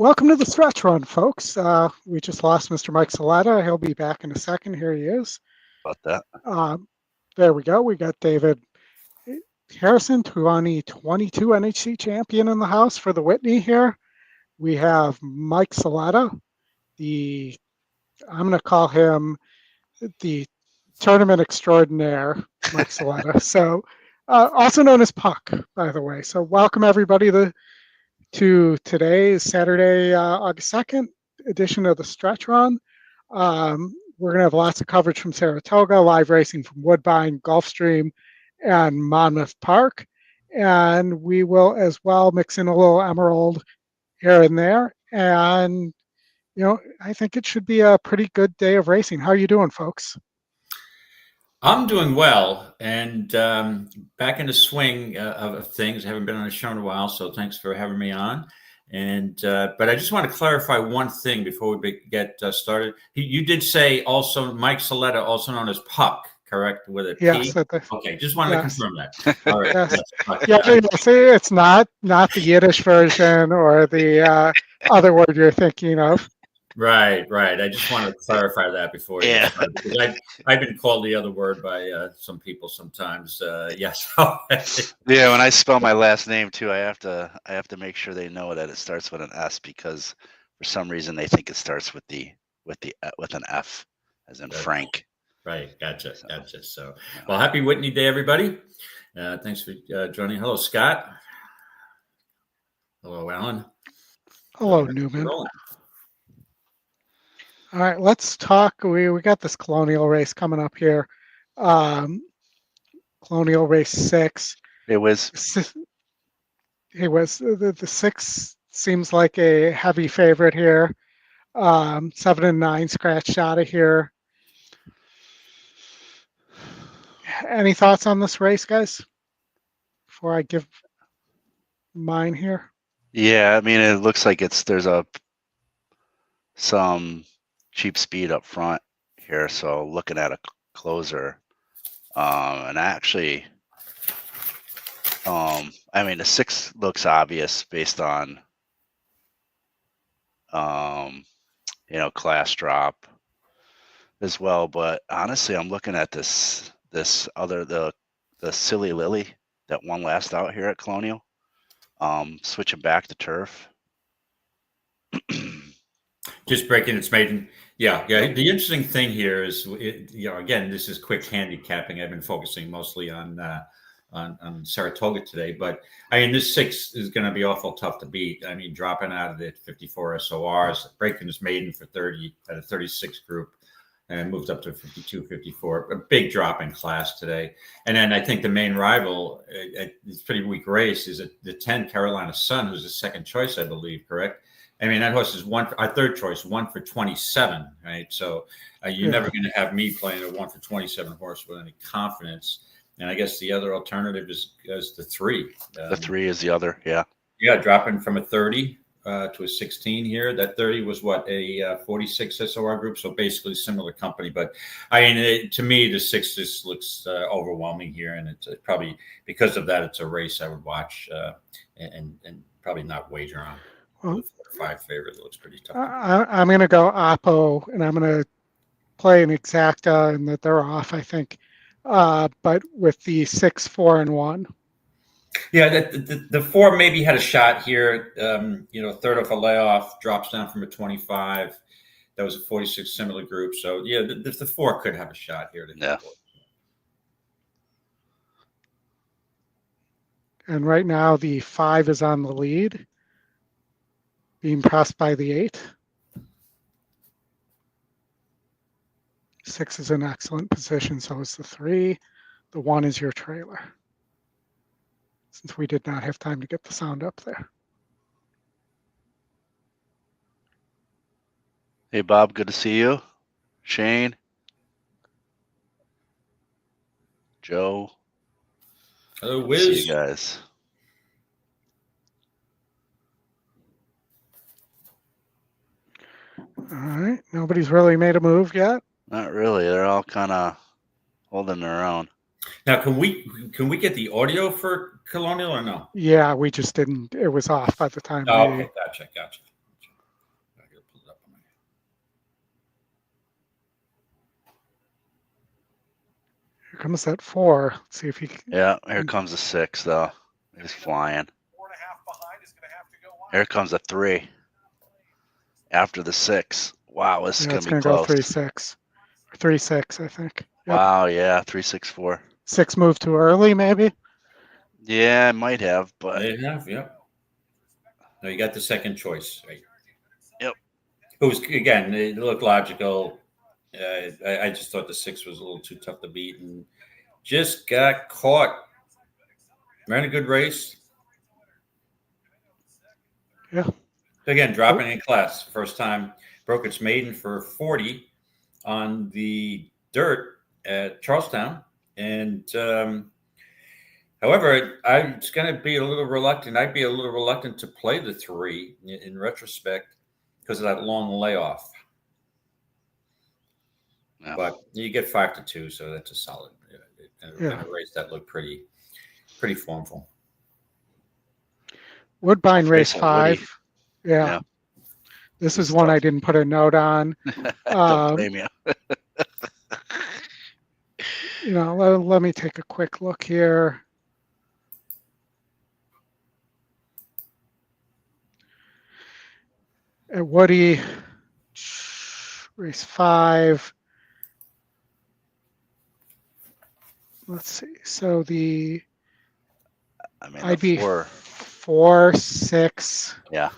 Welcome to the stretch run, folks. We just lost Mr. Mike Saletta. He'll be back in a second. Here he is. About that. There we go. We got David Harrison, 2022 NHC champion in the house for the Whitney here. We have Mike Saletta, I'm going to call him the tournament extraordinaire, Mike Saletta. So, also known as Puck, by the way. So welcome everybody to today's Saturday, August 2nd edition of the Stretch Run. We're going to have lots of coverage from Saratoga, live racing from Woodbine, Gulfstream, and Monmouth Park. And we will as well mix in a little Emerald here and there. And, I think it should be a pretty good day of racing. How are you doing, folks? I'm doing well, and back in the swing of things. I haven't been on a show in a while, so thanks for having me on. And but I just want to clarify one thing before we get started. You did say also Mike Saletta, also known as Puck, correct? With a P? Yes. Okay, just wanted to confirm that. All right. Yes. See, it's not the Yiddish version or the other word you're thinking of. Right. I just wanted to clarify that before. Yeah. I've been called the other word by some people sometimes. Yes. Yeah. When I spell my last name too, I have to make sure they know that it starts with an S, because for some reason they think it starts with an F, as in Frank. Right. Gotcha. So, well, happy Whitney Day, everybody. Thanks for joining. Hello, Scott. Hello, Alan. Hello, Newman. All right, let's talk. We got this Colonial race coming up here. Colonial race 6. It was the 6 seems like a heavy favorite here. 7 and 9 scratched out of here. Any thoughts on this race, guys? Before I give mine here. Yeah, I mean, it looks like there's some cheap speed up front here, so looking at a closer, and actually, I mean, the 6 looks obvious based on, class drop as well. But honestly, I'm looking at this other the Silly Lily that won last out here at Colonial, switching back to turf. Just breaking its maiden. Yeah. The interesting thing here is, again, this is quick handicapping. I've been focusing mostly on Saratoga today, but I mean, this 6 is going to be awful tough to beat. I mean, dropping out of the 54 SORs, breaking its maiden for 30 at a 36 group, and moved up to 52, 54. A big drop in class today. And then I think the main rival, it's a pretty weak race, is the 10 Carolina Sun, who's the second choice, I believe, correct? I mean, that horse is our third choice, 1 for 27, right? So you're never going to have me playing a 1 for 27 horse with any confidence. And I guess the other alternative is the 3. The 3 is the other, yeah. Yeah, dropping from a 30 to a 16 here. That 30 was a 46 SOR group, so basically similar company. But I mean, to me, the 6 just looks overwhelming here, and it's probably because of that, it's a race I would watch and probably not wager on. Well, 5 favorite looks pretty tough. I'm going to go Oppo, and I'm going to play an exacta, and that they're off, I think. But with the 6, 4, and 1. Yeah, the 4 maybe had a shot here. Third off a layoff, drops down from a 25. That was a 46 similar group. So yeah, the 4 could have a shot here. Yeah. And right now the 5 is on the lead, being pressed by the 8. 6 is in excellent position, so is the 3. The 1 is your trailer, since we did not have time to get the sound up there. Hey, Bob, good to see you. Shane. Joe. Hello, Wiz. See you guys. All right. Nobody's really made a move yet? Not really. They're all kind of holding their own. Now, can we get the audio for Colonial or no? Yeah, we just didn't. It was off by the time. Oh, okay, gotcha. Here comes that 4. Let's see if he can. Yeah, here comes a 6 though. He's flying. Here comes a 3. After the 6. Wow, this is Yeah, gonna it's be going to go close. 3-6. 3-6, I think. Yep. Wow, yeah, 3-6-4. 6 moved too early, maybe. Yeah, I might have, but They have, yep. No, you got the second choice, right? Yep. It was, again, it looked logical. I just thought the 6 was a little too tough to beat and just got caught. Ran a good race. Yeah. Again, dropping in class. First time broke its maiden for 40 on the dirt at Charlestown. And however, I'm going to be a little reluctant. I'd be a little reluctant to play the 3 in retrospect because of that long layoff. Yeah. But you get 5-2, so that's a solid. In a race that looked pretty formful. Woodbine race Face on 5. Yeah. This is one I didn't put a note on. Don't blame you. Let me take a quick look here. At Woody, race 5. Let's see. So I'd be 4, 6. Yeah.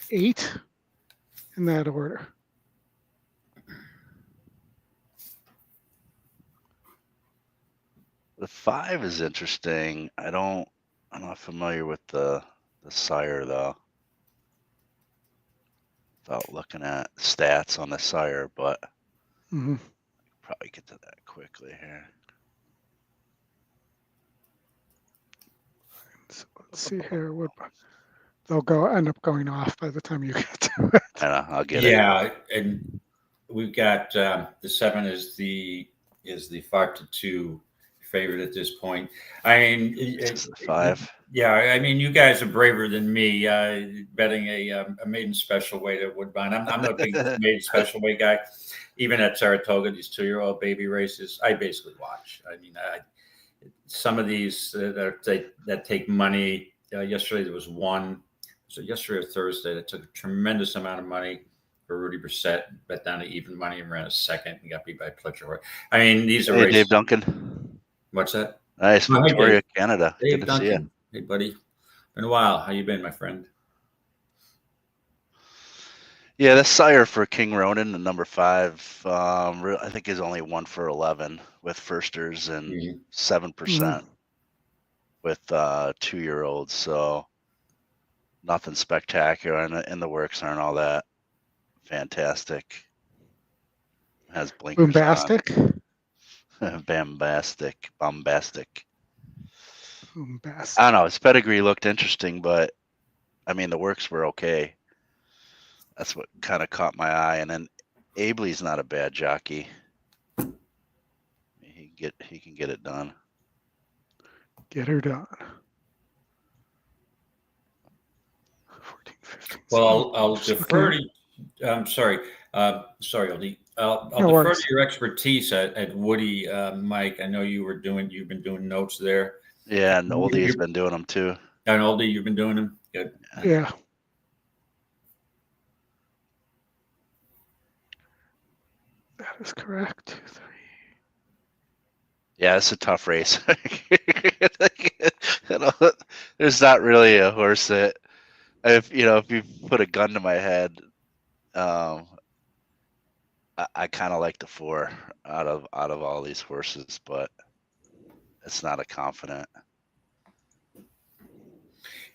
8 in that order. The 5 is interesting. I'm not familiar with the sire though. Without looking at stats on the sire, but probably get to that quickly here. So let's see here. They'll end up going off by the time you get to it. I'll get it. Yeah, and we've got the 7 is the 5-2 favorite at this point. I mean, It's the 5. Yeah, I mean, you guys are braver than me betting a maiden special weight at Woodbine. I'm not a big maiden special weight guy. Even at Saratoga, these 2-year-old baby races, I basically watch. I mean, some of these that take money. Yesterday there was one. So yesterday or Thursday that took a tremendous amount of money for Rudy Brissett, bet down to even money and ran a second and got beat by Pletcher. I mean, these are races. Dave Duncan. What's that? Nice. Victoria, Canada. Dave Good to Duncan. see you. Hey, buddy. Been a while. How you been, my friend? Yeah, the sire for King Ronan, the number 5, I think is only 1 for 11 with firsters and 7% with 2-year-olds. So nothing spectacular, and the works aren't all that fantastic. Has blinkers Bombastic. Bombastic. Bombastic. I don't know. His pedigree looked interesting, but I mean the works were okay. That's what kind of caught my eye. And then Abley's not a bad jockey. He can get it done. Get her done. 14, 15. Well, I'll defer to. I'm sorry. Sorry, Oldy. I'll defer to your expertise at Woody, Mike. I know you've been doing notes there. Yeah, and Oldy has been doing them too. And Oldy, you've been doing them? Good. Yeah. That is correct. 2, 3. Yeah, it's a tough race. There's not really a horse that, if you put a gun to my head, I kind of like the 4 out of all these horses, but it's not a confident.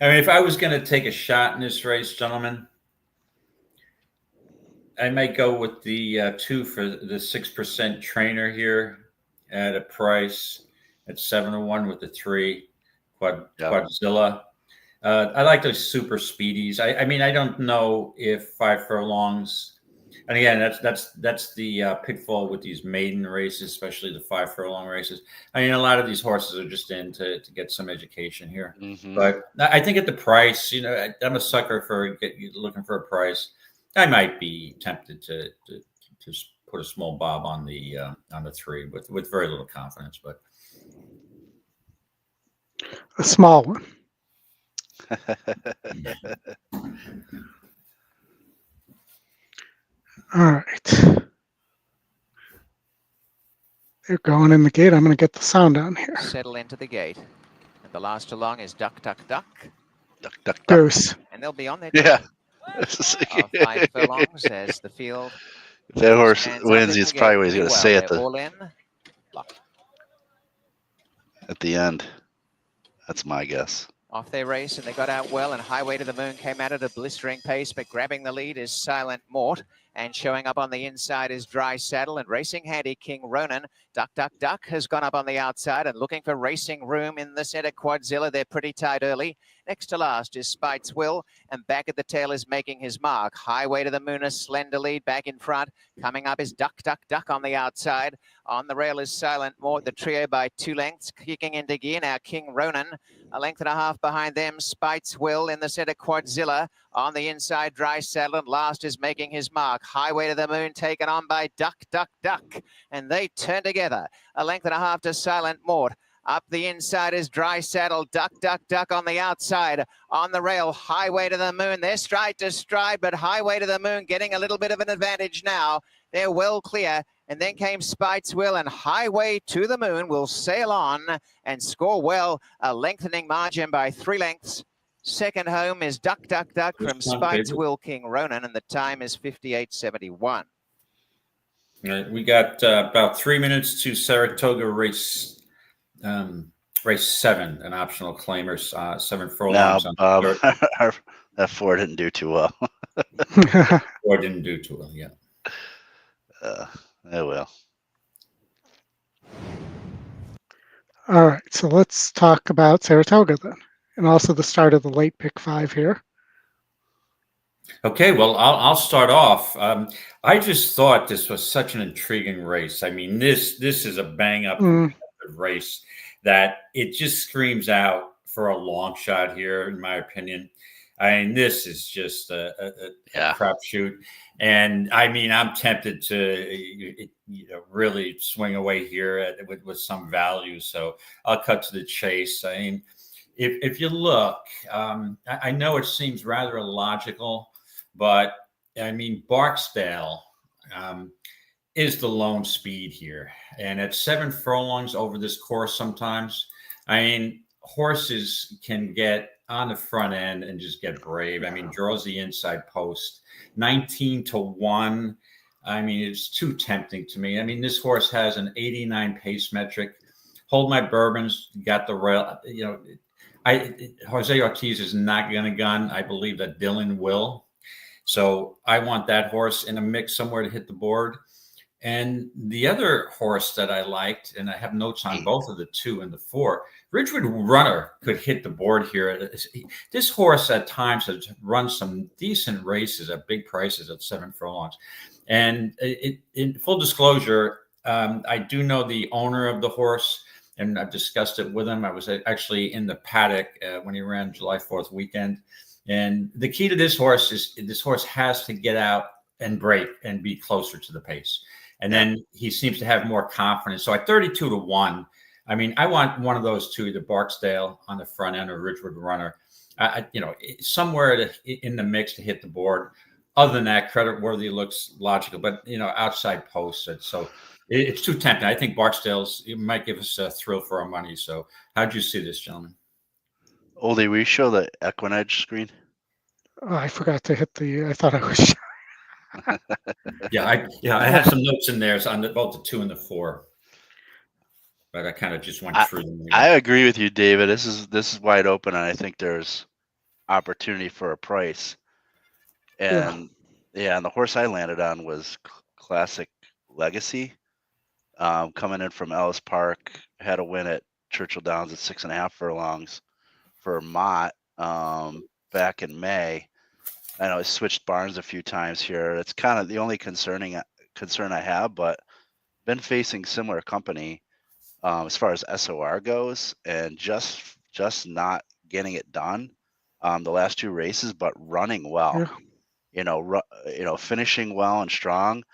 I mean, if I was going to take a shot in this race, gentlemen, I might go with the 2 for the 6% trainer here at a price at 7-1 with the 3 Quadzilla. I like those super speedies. I mean, I don't know if 5 furlongs. And again, that's the pitfall with these maiden races, especially the 5 furlong races. I mean, a lot of these horses are just in to get some education here. But I think at the price, I'm a sucker for looking for a price. I might be tempted to put a small bob on the 3 with very little confidence. But A small one. All right. They're going in the gate. I'm going to get the sound on here. Settle into the gate. And the last along is Duck, Duck, Duck. Duck, duck, duck. Goose. And they'll be on their Yeah. of 5 furlongs as the field. If that horse stands wins, up in he's the probably gate what he's going to pretty say well. at They're the all in. at the end. That's my guess. Off their race, and they got out well, and Highway to the Moon came out at a blistering pace, but grabbing the lead is Silent Mort, and showing up on the inside is Dry Saddle, and Racing Handy King Ronan. Duck, Duck, Duck has gone up on the outside and looking for racing room in the center. Quadzilla, they're pretty tight early. Next to last is Spite's Will, and back at the tail is making his mark. Highway to the Moon, a slender lead back in front. Coming up is Duck, Duck, Duck on the outside. On the rail is Silent Mort, the trio by 2 lengths. Kicking into gear now, King Ronan. A length and a half behind them, Spite's Will. In the center, Quadzilla. On the inside, Dry Saddle, and last is making his mark. Highway to the Moon taken on by Duck, Duck, Duck. And they turn together. A length and a half to Silent Mort. Up the inside is Dry Saddle. Duck, Duck, Duck on the outside. On the rail, Highway to the Moon. They're stride to stride, but Highway to the Moon getting a little bit of an advantage now. They're well clear. And then came Spite's Will, and Highway to the Moon will sail on and score well. A lengthening margin by 3 lengths. Second home is Duck, Duck, Duck from Spite's Will, King Ronan, and the time is 58.71. All right, we got about 3 minutes to Saratoga race 7, an optional claimers, 7 furlongs. Now, Bob, that 4 didn't do too well. Or didn't do too well, yeah. Oh well. All right, so let's talk about Saratoga then, and also the start of the late pick 5 here. Okay, well, I'll start off. I just thought this was such an intriguing race. I mean, this is a bang-up race that it just screams out for a long shot here, in my opinion. I mean, this is just a crapshoot. And I mean, I'm tempted to really swing away here with some value. So I'll cut to the chase. I mean, if you look, I know it seems rather illogical, but I mean, Barksdale is the lone speed here. And at 7 furlongs over this course sometimes, I mean, horses can get on the front end and just get brave. I mean, draws the inside post. 19-1. I mean, it's too tempting to me. I mean, this horse has an 89 pace metric. Hold My Bourbons, got the rail. Jose Ortiz is not going to gun. I believe that Dylan will. So I want that horse in a mix somewhere to hit the board. And the other horse that I liked, and I have notes on both of the 2 and the 4, Ridgewood Runner could hit the board here. This horse at times has run some decent races at big prices at 7 furlongs. And in full disclosure, I do know the owner of the horse, and I've discussed it with him. I was actually in the paddock when he ran July 4th weekend. And the key to this horse is this horse has to get out and break and be closer to the pace. And then he seems to have more confidence. So at 32-1, I mean, I want one of those 2, either Barksdale on the front end or Ridgewood Runner, somewhere in the mix to hit the board. Other than that, Credit-Worthy looks logical, but, outside post. So it's too tempting. I think it might give us a thrill for our money. So how'd you see this, gentlemen? Oldy, will you show the EquinEdge screen? Oh, I forgot to hit I thought I was. I have some notes in there on both the 2 and the 4, but I kind of just went through them. I agree with you, David. This is wide open, and I think there's opportunity for a price. And and the horse I landed on was Classic Legacy, coming in from Ellis Park. Had a win at Churchill Downs at 6.5 furlongs for Mott back in May. I know I switched barns a few times here. It's kind of the only concern I have, but been facing similar company as far as SOR goes, and just not getting it done the last 2 races, but running well. Finishing well and strong.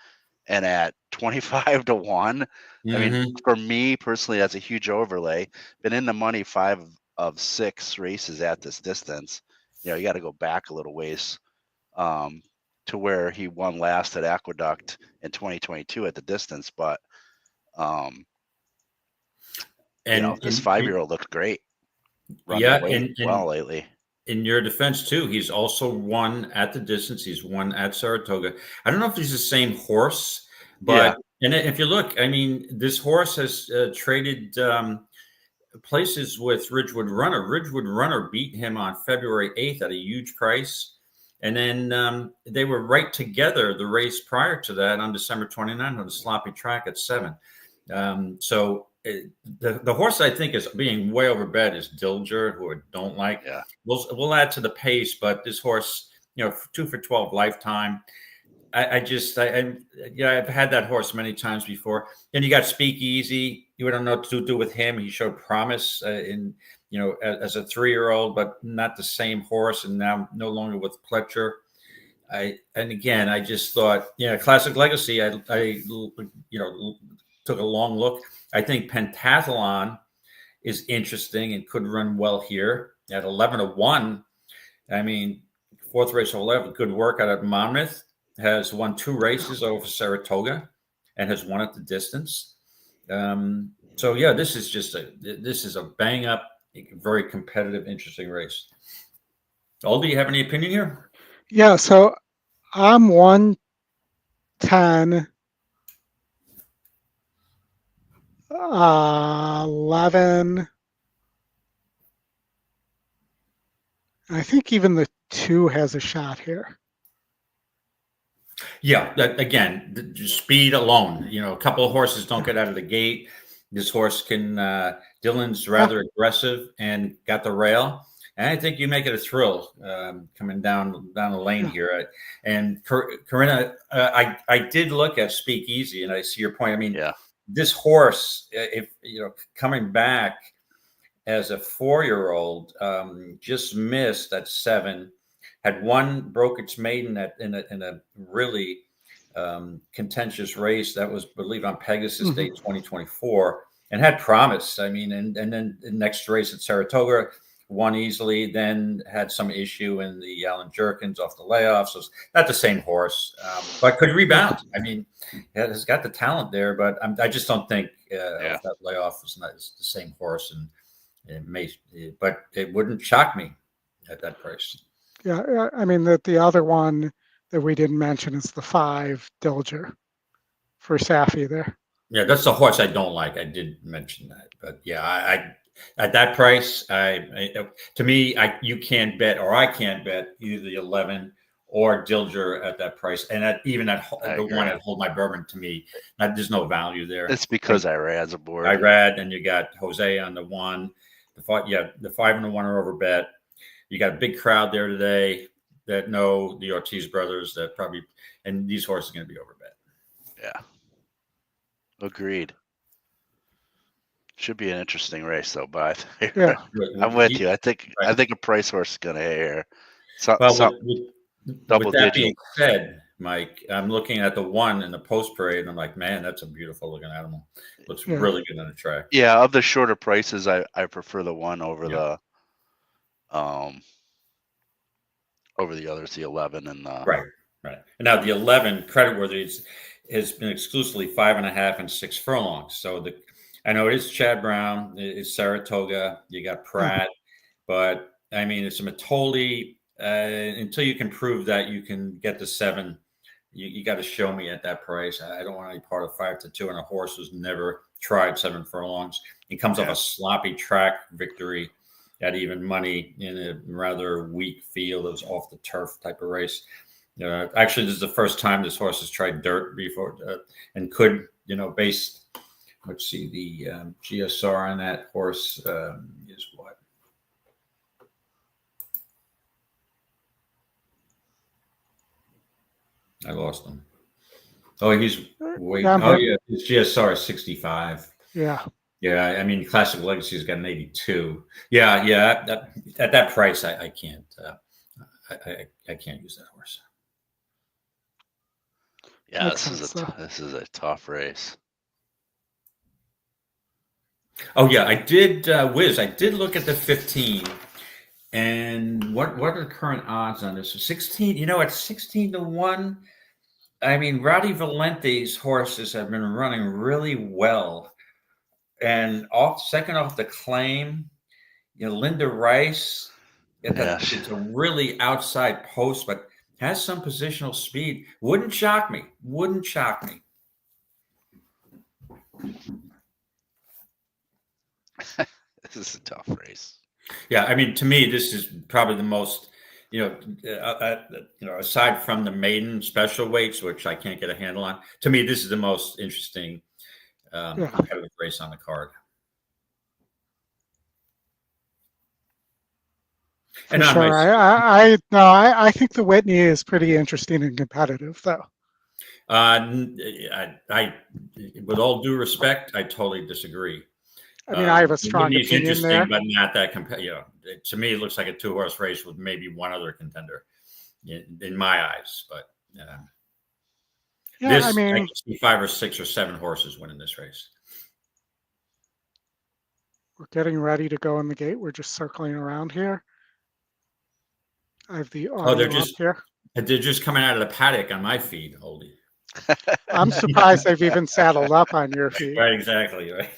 and at 25 to 1, I mean, Mhm. for me personally, that's a huge overlay. Been in the money 5 of 6 races at this distance. You know, you got to go back a little ways to where he won last at Aqueduct in 2022 at the distance. But, you know, And this in 5-year-old looked great. Run the yeah, weight well and lately. in your defense too, he's also won at the distance. He's won at Saratoga. I don't know if he's the same horse, Yeah. but and if you look, I mean, this horse has traded places with Ridgewood Runner. Ridgewood Runner beat him on February 8th at a huge price. And then they were right together the race prior to that on December 29th on a sloppy track at 7. So the horse I think is being way overbet is Dilger, who I don't like. Yeah. We'll add to the pace, but this horse, you know, 2 for 12 lifetime. I've had that horse many times before. Then you got Speakeasy. You don't know what to do with him. He showed promise as a 3-year-old, but not the same horse, and now no longer with Pletcher. I just thought, Classic Legacy. I took a long look. I think Pentathlon is interesting and could run well here at 11 to 1. I mean, 4th race of 11, good work out of Monmouth. Has won 2 races over Saratoga and has won at the distance. So yeah, this is a bang up, very competitive, interesting race. Oldy, do you have any opinion here? Yeah, so I'm 110, 11. I think even the 2 has a shot here. Yeah, again, the speed alone. A couple of horses don't get out of the gate. This horse can. Dylan's rather aggressive and got the rail, and I think you make it a thrill coming down the lane here. And Corinna, I did look at Speakeasy, and I see your point. I mean, this horse, if coming back as a 4-year-old, just missed at 7. Had broke its maiden in a really contentious race that was, I believe, on Pegasus Day 2024, and had promise. I mean, and then the next race at Saratoga won easily. Then had some issue in the Allen Jerkins off the layoff, so it's not the same horse, but could rebound. I mean, has got the talent there, but I just don't think that layoff was not the same horse, and but it wouldn't shock me at that price. Yeah, I mean that the other one that we didn't mention is the 5 Dilger for Safi there. Yeah, that's the horse I don't like. I did mention that, but yeah, I at that price, to me, you can't bet, or I can't bet either the 11 or Dilger at that price, and even the one at Hold My Bourbon. To me, there's no value there. It's because Irad's aboard. Irad, and you got Jose on the 1. The 5 and the 1 are overbet. You got a big crowd there today that know the Ortiz brothers, and these horses are going to be overbet. Yeah. Agreed. Should be an interesting race though, but I'm with you. I think a price horse is going to air. Double digit. Being said, Mike, I'm looking at the 1 in the post parade, and I'm like, man, that's a beautiful looking animal. Looks really good on the track. Yeah, of the shorter prices, I prefer the 1 over the others, the 11 and the right. And now the 11 creditworthy has been exclusively 5.5 and 6 furlongs. So I know it is Chad Brown, it's Saratoga, you got Pratt, but I mean it's a Matoli. Until you can prove that you can get the 7, you got to show me at that price. I don't want any part of 5 to 2 and a horse who's never tried 7 furlongs. He comes off a sloppy track victory at even money in a rather weak field. It was off the turf type of race. Actually, this is the first time this horse has tried dirt before, and could, base. Let's see, the GSR on that horse is what? I lost him. Oh, he's wait. His GSR is 65. Yeah. Yeah, I mean, Classic Legacy's got an 82. Yeah. At that price, I can't. I can't use that horse. Yeah, Makes sense, though. this is a tough race. Oh yeah, I did, Wiz. I did look at the 15, and what are the current odds on this? 16. You know, at 16-1. I mean, Rowdy Valente's horses have been running really well, and second off the claim, Linda Rice. It's a really outside post, but has some positional speed. Wouldn't shock me. Wouldn't shock me. This is a tough race. Yeah, I mean, to me, this is probably the most, aside from the maiden special weights, which I can't get a handle on. To me, this is the most interesting competitive race on the card. For sure. I think the Whitney is pretty interesting and competitive, though. I with all due respect, I totally disagree. I mean, I have a strong Whitney's opinion interesting, there. but not that to me, it looks like a 2-horse race with maybe one other contender in my eyes. But I can see 5 or 6 or 7 horses winning this race. We're getting ready to go in the gate. We're just circling around here. I have the audio up here. They're just coming out of the paddock on my feed, Oldy. I'm surprised they've even saddled up on your feed. Right, exactly. Right.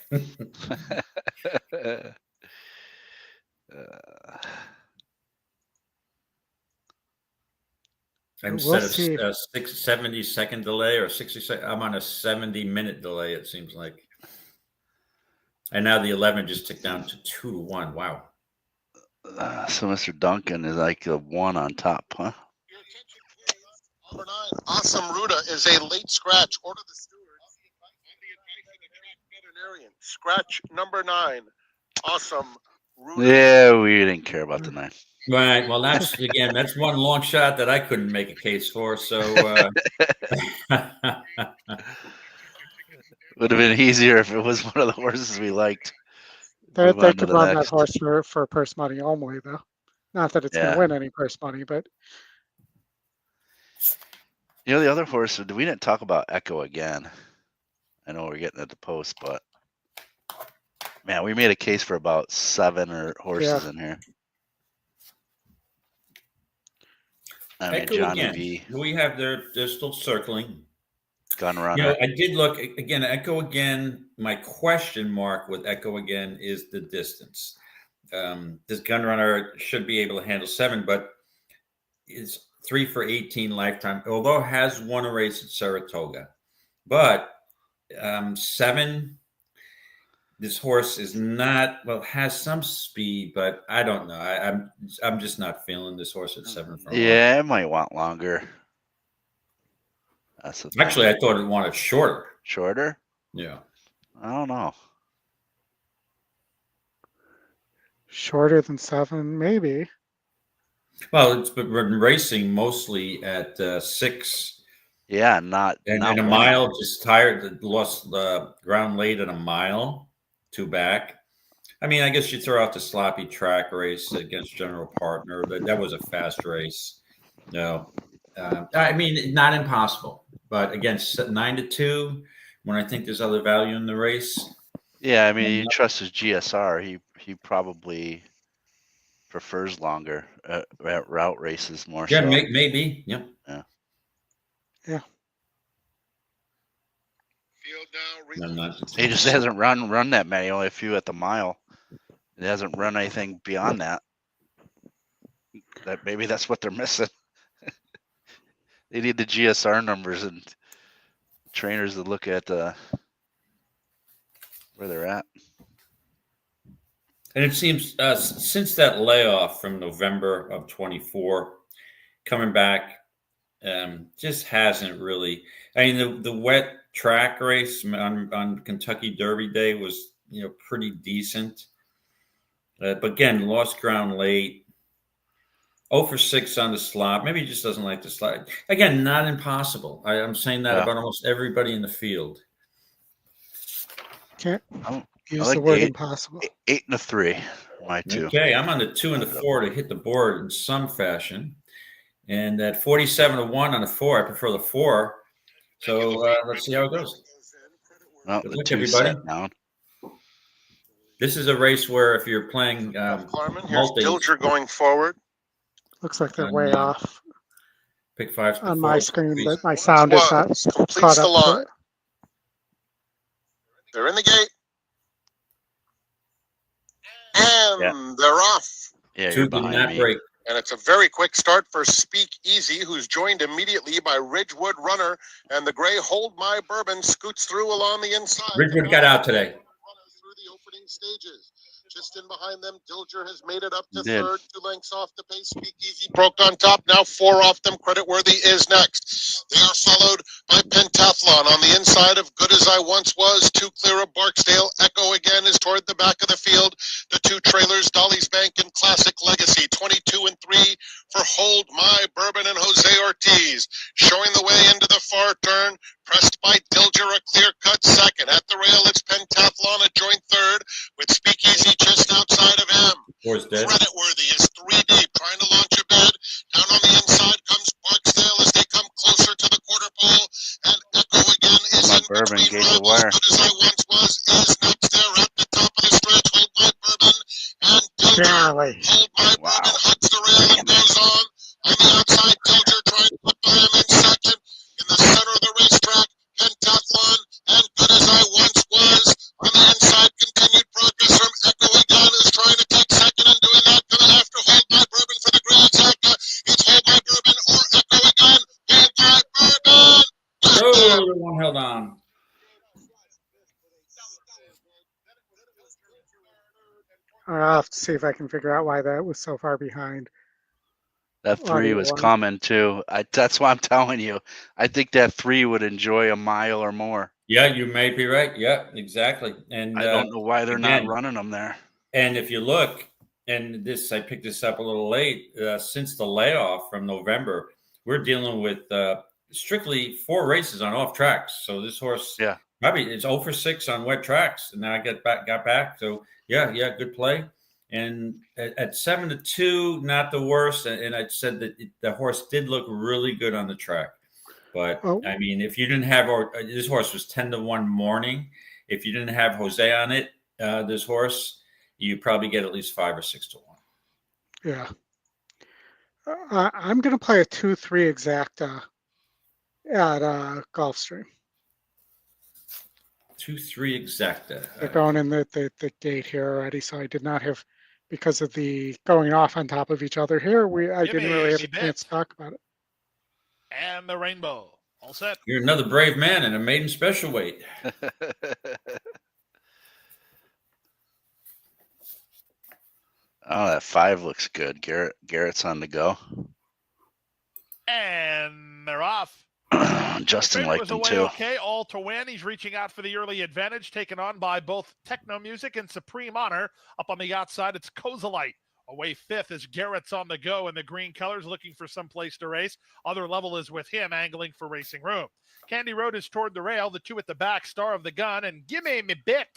Instead of 70-second delay or 60 I'm on a 70-minute delay, it seems like. And now the 11 just ticked down to 2-1. Wow. So Mr. Duncan is like a 1 on top, huh? Number 9, Awesome Ruta is a late scratch. Order the stewards on the advice of the track veterinarian. Scratch number 9, Awesome Ruta. Yeah, we didn't care about the 9. Right. Well, that's one long shot that I couldn't make a case for. So would have been easier if it was one of the horses we liked. They could run that horse for purse money only, though. Not that it's going to win any purse money, but. The other horse, we didn't talk about Echo again. I know we're getting at the post, but man, we made a case for about 7 horses in here. I mean, Echo Johnny again. V. We have they're still circling. Gun Runner. I did look again. Echo again. My question mark with Echo again is the distance. This Gun Runner should be able to handle 7, but it's 3 for 18 lifetime. Although has won a race at Saratoga, but 7. This horse is not has some speed, but I don't know. I'm just not feeling this horse at 7. Yeah, it might want longer. Actually, I thought it wanted shorter. Shorter? Yeah. I don't know. Shorter than 7, maybe. Well, it's been racing mostly at 6. Yeah, not and a mile. Just tired. Lost the ground late at a mile. 2 back. I mean, I guess you throw out the sloppy track race against General Partner. That was a fast race. No, I mean, not impossible, but against 9-2, when I think there's other value in the race. Yeah, I mean, you trust his GSR. He probably prefers longer route races more. Yeah, so. maybe. Yep. Yeah. He just hasn't run that many, only a few at the mile. He hasn't run anything beyond that. Maybe that's what they're missing. They need the GSR numbers and trainers to look at where they're at. And it seems since that layoff from November of 24, coming back, just hasn't really. I mean, the wet track race on Kentucky Derby Day was pretty decent, but again, lost ground late. 0 for 6 on the slot. Maybe he just doesn't like the slot. Again, not impossible. I'm saying that about almost everybody in the field. Can't use the word impossible. 8 and a 3. My 2. Okay, I'm on the 2 and the 4 to hit the board in some fashion. And at 47-1 on the 4, I prefer the 4. So let's see how it goes. Well, Good the luck, two everybody. set down. This is a race where if you're playing Klarman, here's multis, Dilger going forward. Looks like they're And, way off pick fives on my before. screen, but my sound is not Completes caught the up to line. it. They're in the gate. And they're off. Yeah, Two you're did behind not me. break. And it's a very quick start for Speak Easy, who's joined immediately by Ridgewood Runner. And the gray Hold My Bourbon scoots through along the inside. Ridgewood got out today. Through the opening stages. Just in behind them, Dilger has made it up to Did. third, 2 lengths off the pace. Speak Easy broke on top. Now 4 off them. Creditworthy is next. They are followed by Pentathlon on the inside of Good As I Once Was. 2 clear of Barksdale. Echo again is toward the back of the field. The 2 trailers, Dolly's Bank and Classic Legacy. 22 and 3 for Hold My Bourbon and Jose Ortiz. Showing the way into the far turn. Pressed by Dilger, a clear-cut second. At the rail, it's Pentathlon, a joint third, with Speakeasy just outside of him. Four's dead. Creditworthy is 3 deep, trying to launch a bed. Down on the inside comes Barksdale as they come closer to the quarter pole. And Echo again is My in bourbon between gave the rivals. wire. Good As I Once Was is next there at the top of the stretch. Hold My Bourbon and Dilger. Barely. Hold My Wow. Bourbon hugs the rail and goes on. On the outside, Dilger trying to put by him in second. In the center of the racetrack, Pentathlon and Good As I Once Was. On the inside, continued progress from Echo again, who's trying to take second and doing that. Coming after Hold My Bourbon for the Grand Zacca. It's Hold My Bourbon or Echo again. Hold My Bourbon. Oh, the one held on. I'll have to see if I can figure out why that was so far behind. That 3 was Audio one. coming too. That's why I'm telling you. I think that 3 would enjoy a mile or more. Yeah, you may be right. Yeah, exactly. And I don't know why they're not again, running them there. And if you look, and this, I picked this up a little late, since the layoff from November, we're dealing with strictly 4 races on off tracks. So this horse, probably it's 0 for 6 on wet tracks, and now I got back. So yeah, good play. And at 7-2, not the worst. And I said that the horse did look really good on the track. But I mean, if you didn't have, this horse was 10-1 morning. If you didn't have Jose on it, this horse, you probably get at least 5 or 6 to 1. Yeah. I'm going to play a 2-3 exacta at Gulfstream. 2-3 exacta. They're going in the gate here already, so I did not have, because of the going off on top of each other here, I didn't really have a chance to talk about it. And the rainbow. All set. You're another brave man in a maiden special weight. Oh, that 5 looks good. Garrett's on the go. And they're off. Justin Finn liked was them away too. okay. All to win. He's reaching out for the early advantage, taken on by both Techno Music and Supreme Honor. Up on the outside, it's Kozalite. Away 5th is Garrett's on the go in the green colors, looking for some place to race. Other level is with him, angling for racing room. Candy Road is toward the rail. The 2 at the back, Star of the Gun, and Gimme Me Bit.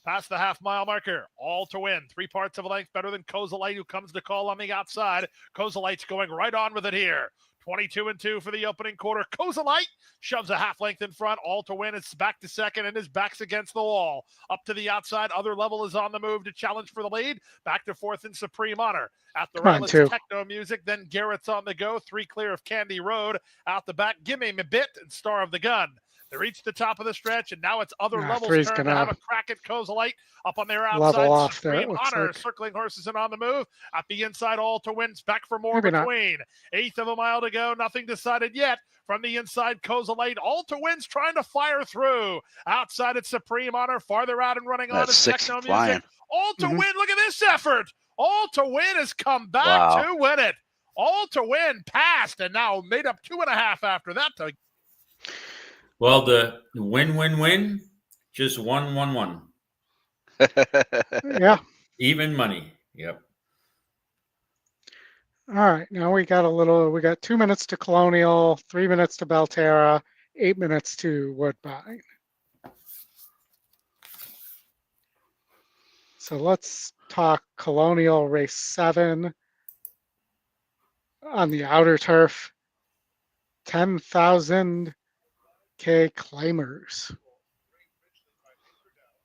Past the half-mile marker, All to Win. 3 parts of a length better than Kozalite, who comes to call on the outside. Kozalite's going right on with it here. 22 and 2 for the opening quarter. Kozalite shoves a half length in front. All to Win. It's back to second, and his back's against the wall. Up to the outside. Other level is on the move to challenge for the lead. Back to 4th in Supreme Honor. At the rail, it's Techno Music. Then Garrett's on the go. 3 clear of Candy Road. Out the back, Gimme Me Bit and Star of the Gun. They reach the top of the stretch, and now it's Other Level's turn to have a crack at Kozalite. Up on their outside, Supreme Honor, circling horses and on the move. At the inside, All to Win's back for more between. 1/8 of a mile to go, nothing decided yet. From the inside, Kozalite, All to Win's trying to fire through. Outside, it's Supreme Honor. Farther out and running on is Techno Music. All to Win, look at this effort. All to Win has come back to win it. All to Win passed and now made up 2.5 after that. Well, the win, just 1-1-1. Yeah. Even money. Yep. All right. Now we got 2 minutes to Colonial, 3 minutes to Belterra, 8 minutes to Woodbine. So let's talk Colonial race 7 on the outer turf. 10,000 Okay, claimers.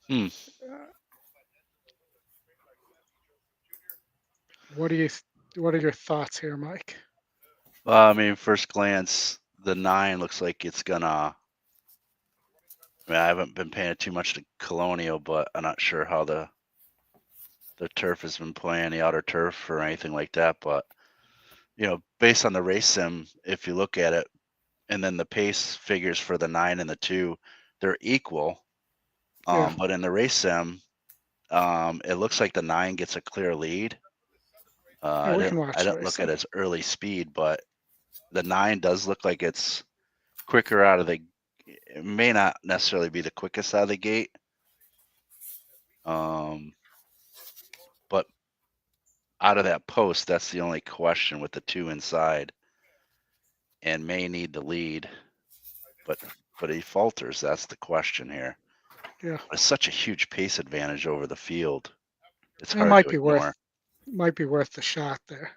Hmm. What are your thoughts here, Mike? Well, I mean, first glance, the 9 looks like it's gonna. I mean, I haven't been paying too much to Colonial, but I'm not sure how the turf has been playing, the outer turf or anything like that. But based on the race sim, if you look at it, and then the pace figures for the 9 and the 2, they're equal. Yeah. But in the race sim, it looks like the 9 gets a clear lead. Yeah, we can watch I the didn't look race at sim. its early speed, but the 9 does look like it's quicker out of the. It may not necessarily be the quickest out of the gate. But out of that post, that's the only question with the 2 inside, and may need the lead, but he falters. That's the question here. Yeah. It's such a huge pace advantage over the field. It's It hard might to be ignore. worth the shot there.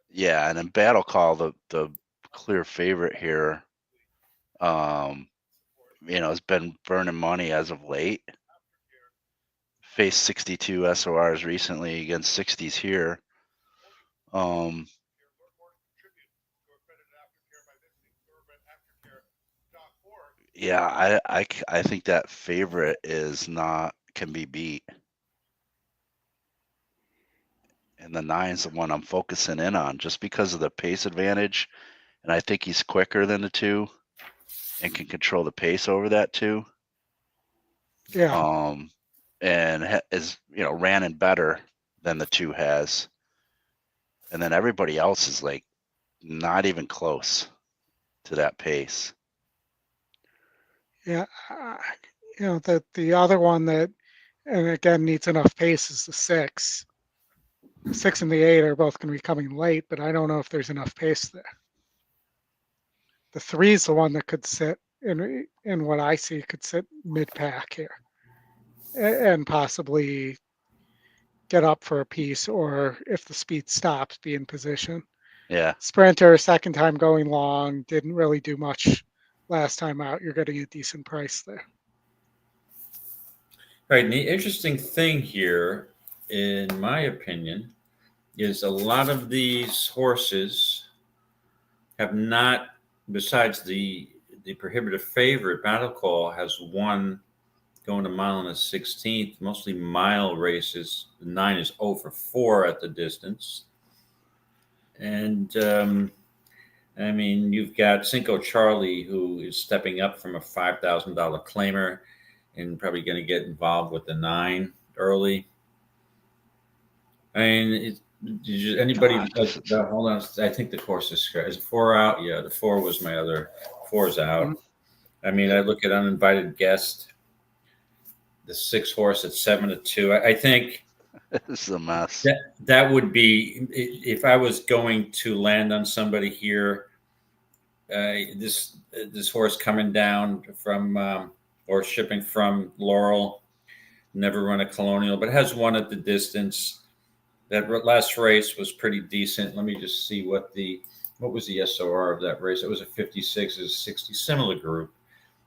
Yeah, and in Battle Call, the clear favorite here, has been burning money as of late. Faced 62 SORs recently against 60s here. Yeah, I think that favorite can be beat. And the 9's the one I'm focusing in on just because of the pace advantage. And I think he's quicker than the 2 and can control the pace over that 2. Yeah. And is, ran in better than the 2 has. And then everybody else is like not even close to that pace. Yeah. The other one that, and again, needs enough pace is the 6. The 6 and the 8 are both going to be coming late, but I don't know if there's enough pace there. The 3 is the one that could sit in what I see could sit mid pack here and possibly get up for a piece, or if the speed stops, be in position. Yeah. Sprinter, second time going long, didn't really do much last time out. You're getting a decent price there. Right. And the interesting thing here, in my opinion, is a lot of these horses have not, besides the prohibitive favorite, Battle Call has won going a mile and a 16th, mostly mile races. The 9 is 0 for 4 at the distance. And I mean, you've got Cinco Charlie, who is stepping up from a $5,000 claimer and probably going to get involved with the 9 early. I mean, anybody? Hold on, I think the course is 4 out. Yeah, the 4 was my other. 4's out. Mhm. I mean, I look at uninvited guest. The 6 horse at 7-2. I think This is a mess. that would be, if I was going to land on somebody here. This horse coming down from or shipping from Laurel, never run a Colonial, but has won at the distance. That last race was pretty decent. Let me just see what was the SOR of that race. It was a 56, is 60, similar group.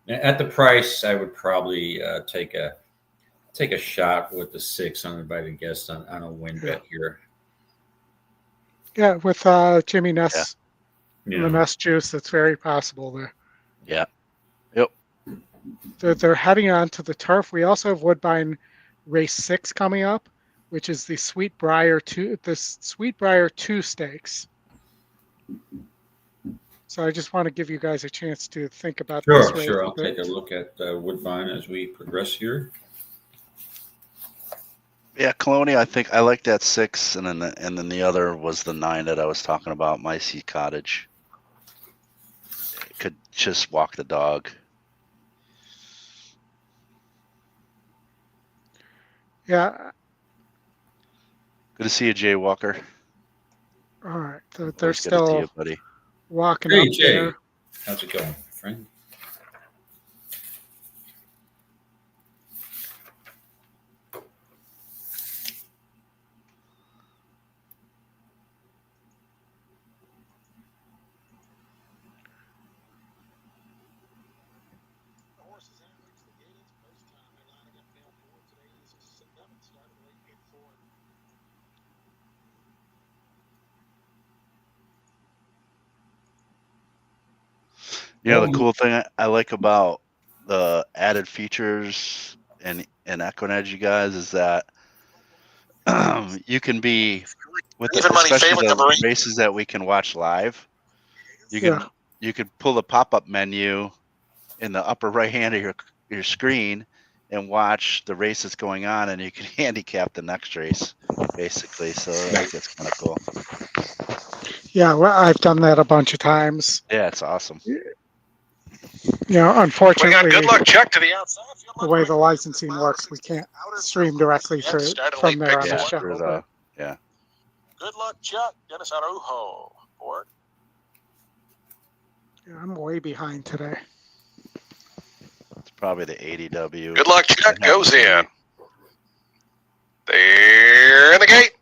At the price, I would probably take a shot with the 6 uninvited guest on a win bet here. Yeah, with Jimmy Ness, Yeah. the Ness juice, it's very possible there. Yeah. Yep. They're heading on to the turf. We also have Woodbine race 6 coming up, which is the Sweetbriar 2 stakes. So I just want to give you guys a chance to think about this race. Sure. I'll take a look at Woodbine as we progress here. Yeah, Colonial. I think I like that 6, and then the other was the 9 that I was talking about. My Sea Cottage. It could just walk the dog. Yeah. Good to see you, Jay Walker. All right. They're Always good to see still you, buddy. walking Hey, up Jay. there. How's it going, friend? You know, the cool thing I like about the added features in EquinEdge, you guys, is that you can be with Even money especially favorite number the 8. races that we can watch live. You could pull the pop-up menu in the upper right hand of your screen and watch the races going on, and you can handicap the next race, basically. So I think that's kind of cool. Yeah, well, I've done that a bunch of times. Yeah, it's awesome. You know, We unfortunately, got good luck Chuck to the outside. the way the licensing works, we can't stream directly from there on the show. Yeah. Good luck Chuck. Dennis Araujo. Board. Yeah, I'm way behind today. It's probably the ADW. Good luck Chuck goes in. There in the gate.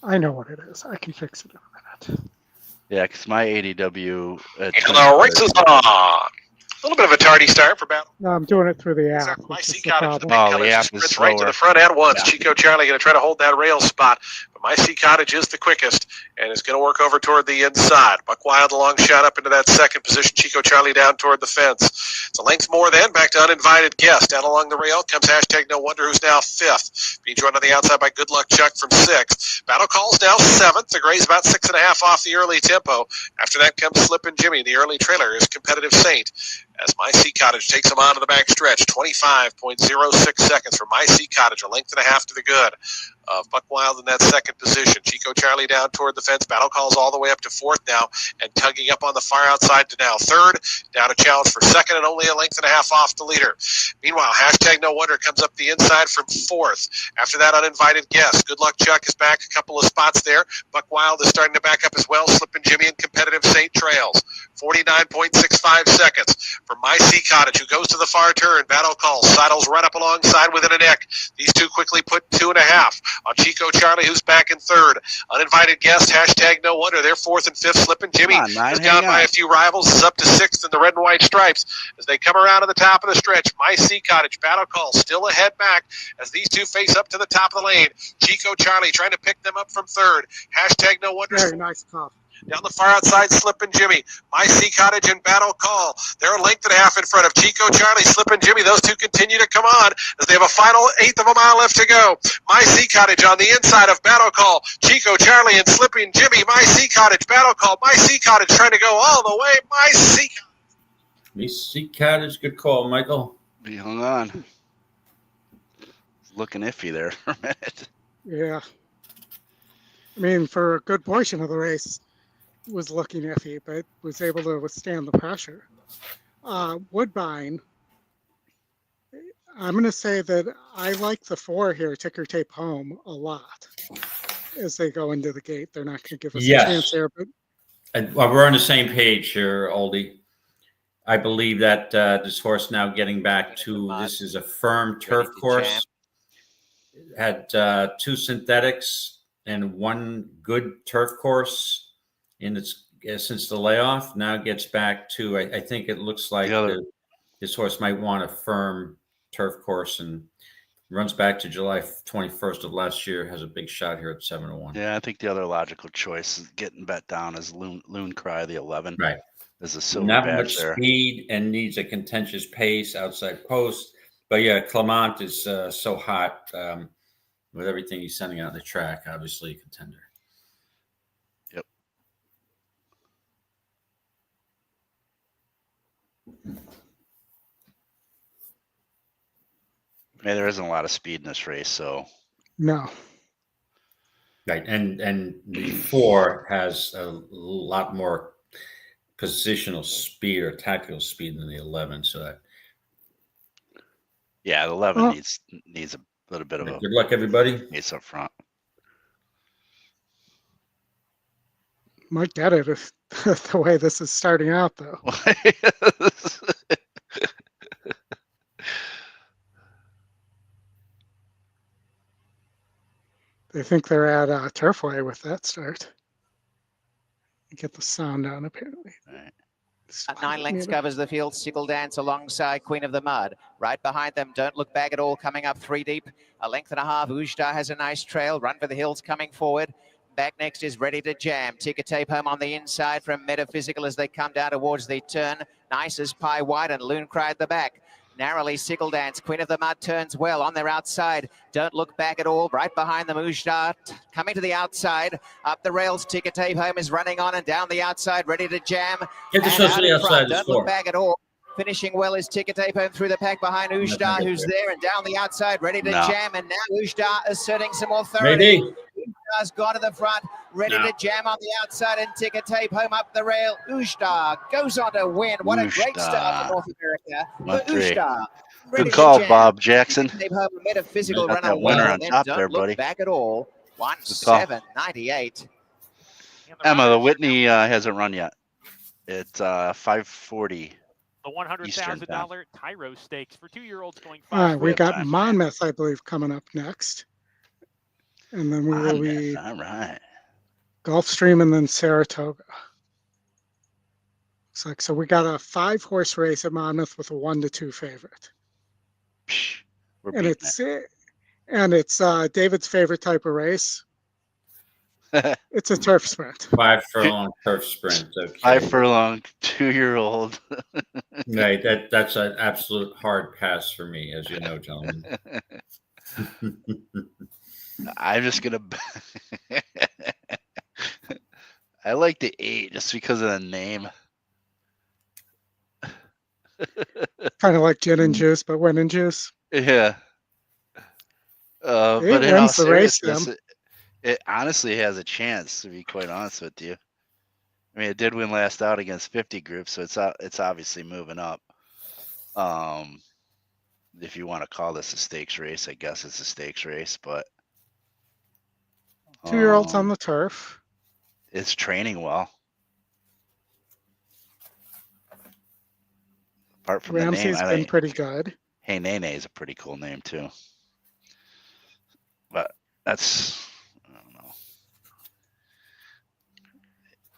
I know what it is. I can fix it in a minute. Yeah, because my ADW. And the race is on. A little bit of a tardy start for Battle. No, I'm doing it through the app. My Which is C the Cottage, the problem. big Oh, color the app is sprints right to slower. the front end once. Yeah. Chico Charlie going to try to hold that rail spot. But My C Cottage is the quickest and is going to work over toward the inside. Buck Wild, a long shot up into that second position. Chico Charlie down toward the fence. It's a length more then. Back to Uninvited Guest. Down along the rail comes hashtag No Wonder, who's now 5th. Being joined on the outside by Good Luck Chuck from 6th. Battle Call's now 7th. The Gray's about 6.5 off the early tempo. After that comes Slippin' Jimmy. The early trailer is Competitive Saint. As My Sea Cottage takes him on to the back stretch. 25.06 seconds for My Sea Cottage. A length and a half to the good of Buck Wild in that second position. Chico Charlie down toward the fence. Battle Calls all the way up to 4th now and tugging up on the far outside to now 3rd. Down to challenge for 2nd and only a length and a half off the leader. Meanwhile, hashtag No Wonder comes up the inside from 4th. After that, Uninvited Guest. Good Luck Chuck is back a couple of spots there. Buck Wild is starting to back up as well. Slippin' Jimmy and Competitive Saint trails. 49.65 seconds for My Sea Cottage, who goes to the far turn. Battle Calls. Sidles right up alongside within a neck. These two quickly put 2.5 on Chico Charlie, who's back in 3rd. Uninvited Guest, hashtag No Wonder. They're 4th and 5th. Slippin' Jimmy has gone by a few rivals. Is up to 6th in the red and white stripes as they come around to the top of the stretch. My Sea Cottage, Battle Call still ahead back as these two face up to the top of the lane. Chico Charlie trying to pick them up from 3rd. Hashtag No Wonder. Very nice call. Down the far outside, Slippin' Jimmy. My Sea Cottage and Battle Call. They're a length and a half in front of Chico Charlie, Slippin' Jimmy. Those two continue to come on as they have a final 1/8 of a mile left to go. My Sea Cottage on the inside of Battle Call. Chico Charlie and Slippin' Jimmy. My Sea Cottage, Battle Call. My Sea Cottage trying to go all the way. My Sea Cottage, good call, Michael. He hung on. It's looking iffy there for a minute. Yeah. I mean, for a good portion of the race, was looking iffy, but was able to withstand the pressure. Woodbine, I'm going to say that I like the 4 here, Ticker Tape Home, a lot as they go into the gate. They're not going to give us a chance here, but We're on the same page here, Oldy. I believe that this horse now getting back to this is a firm turf course. Had 2 synthetics and 1 good turf course in its since the layoff. Now gets back to I think it looks like this horse might want a firm turf course and runs back to July 21st of last year. Has a big shot here at 7-1. Yeah, I think the other logical choice is getting bet down is Loon Cry, the 11. Right. As a silver Not badge much there. speed and needs a contentious pace outside post. But yeah, Clement is so hot with everything he's sending out the track. Obviously a contender. Yep. I mean, there isn't a lot of speed in this race, so no. Right, and the 4 has a lot more positional speed or tactical speed than the 11. So that yeah, the 11 needs a little bit of a good luck, everybody. pace up front. Might get it if the way this is starting out, though. They think they're at Turfway with that start. Get the sound down, apparently. Right. 9 lengths covers the field. Sickle Dance alongside Queen of the Mud. Right behind them, Don't Look Back at All coming up 3 deep. A length and a half. Ujda has a nice trail. Run for the Hills coming forward. Back next is Ready to Jam. Ticker Tape home on the inside from Metaphysical as they come down towards the turn. Nice as Pie White and Loon Cry at the back. Narrowly Sickle Dance. Queen of the Mud turns well on their outside. Don't look back at all. Right behind them, Ujdar coming to the outside. Up the rails, Ticker Tape home is running on and down the outside. Ready to Jam. Get the And social out in outside front. the Don't score. look back at all. Finishing well is Ticker Tape home through the pack behind Ujdar, who's there and down the outside. Ready to No. Jam. And now Ujdar asserting some authority. Maybe. Ujdar's gone to the front, ready No. to jam on the outside, and Ticker Tape home up the rail. Ujdar goes on to win. What a great start for North America for 1-3. Ujdar. Ready Good to call, jam. Bob Jackson. Tape home, a Metaphysical Got runner that winner well, on and then top don't there, look buddy. back at all. call. 1-7-98. Emma, the Whitney hasn't run yet. It's 5:40. The $100,000 Tyro Stakes for 2-year-olds going All right, 5. we got time. Monmouth, I believe, coming up next. And then we will be All right. Gulfstream and then Saratoga. Looks like so we got a 5-horse race at Monmouth with a 1-2 favorite. Psh, we're And beating it's David's favorite type of race. it. It's a turf sprint. 5 furlong turf sprint. Okay. 5 furlong, 2-year-old. Right. That's an absolute hard pass for me, as you know, gentlemen. I'm just gonna. I like the 8 just because of the name. Kind of like gin and juice, but win and juice. Yeah. It But in all wins the race, seriousness, it honestly has a chance, to be quite honest with you. I mean, it did win last out against 50 Group, so it's obviously moving up. If you want to call this a stakes race, I guess it's a stakes race, but 2-year-olds on the turf. it's training well. Apart from the name, Ramsey's I been think pretty good. Hey Nene is a pretty cool name too. But that's, I don't know.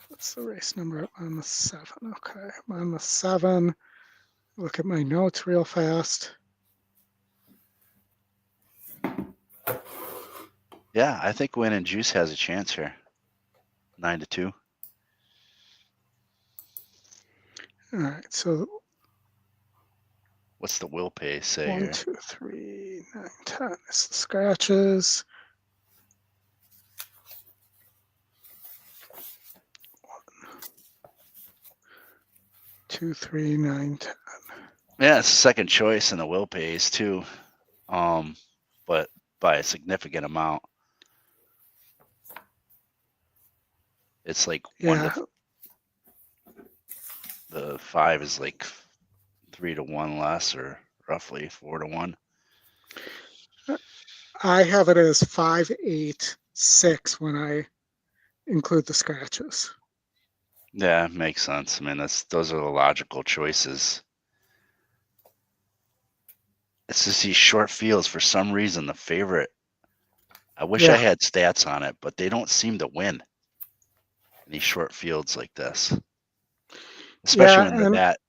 What's the race number on the 7? Okay, I'm on the 7. Look at my notes real fast. Yeah, I think Win and Juice has a chance here. 9-2. All right, so What's the will pay say 1, here? 2, 3, 9, 10 is the scratches. 1, 2, 3, 9, 10. Yeah, it's second choice in the will pays too. But by a significant amount. It's like Yeah, the 5 is like 3-1 less, or roughly 4-1. I have it as 5, 8, 6 when I include the scratches. Yeah, makes sense. I mean, those are the logical choices. It's just these short fields. For some reason, the favorite. I wish I Yeah. had stats on it, but they don't seem to win in these short fields like this, especially when they're and that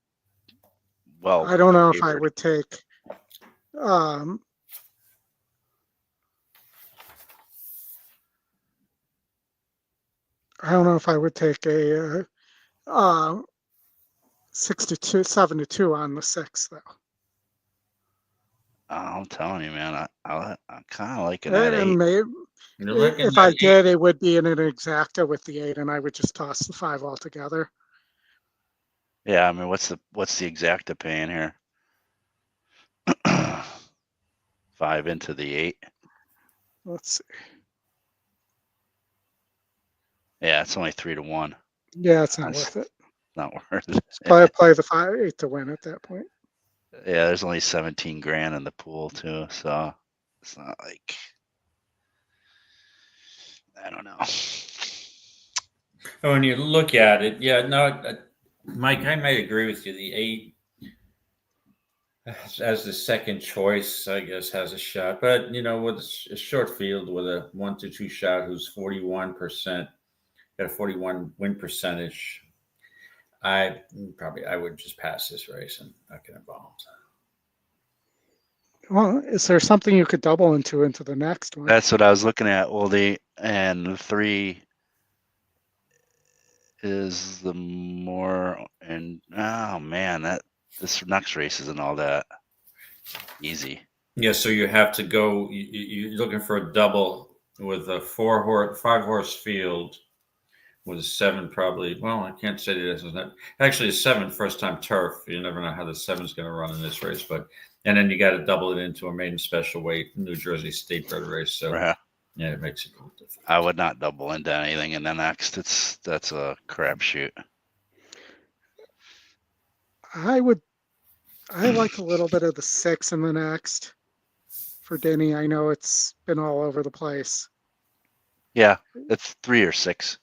well. I don't know if I favored. would take I don't know if I would take a 7-2 on the 6 though. I'm telling you, man, I kind of like it at 8. And maybe You're looking if I at did, it would be in an exacta with the 8, and I would just toss the 5 altogether. Yeah, I mean, what's the exacta paying here? 5 into the 8. Let's see. Yeah, it's only 3-1. Yeah, it's not That's- worth it. Not worth it. Play the 5, 8 to win at that point. Yeah, there's only 17 grand in the pool too, so it's not like, I don't know. When you look at it, yeah, no, Mike, I might agree with you. The 8 as the second choice, I guess, has a shot. But, with a short field with a 1-2 shot who's 41%, got a 41 win percentage, I would just pass this race and not get involved. Well, is there something you could double into the next one? That's what I was looking at. Well, and 3 is the more, and oh man, this next race isn't all that easy. Yeah, so you have to go. You're looking for a double with a 5-horse field with a 7 probably. Well, I can't say this is not actually a 7 first time turf. You never know how the 7's going to run in this race, but and then you got to double it into a maiden special weight New Jersey state bred race. So yeah, it makes it a little different. I would not double into anything in the next. That's a crapshoot. I like a little bit of the 6 in the next for Denny. I know it's been all over the place. Yeah, it's 3 or 6.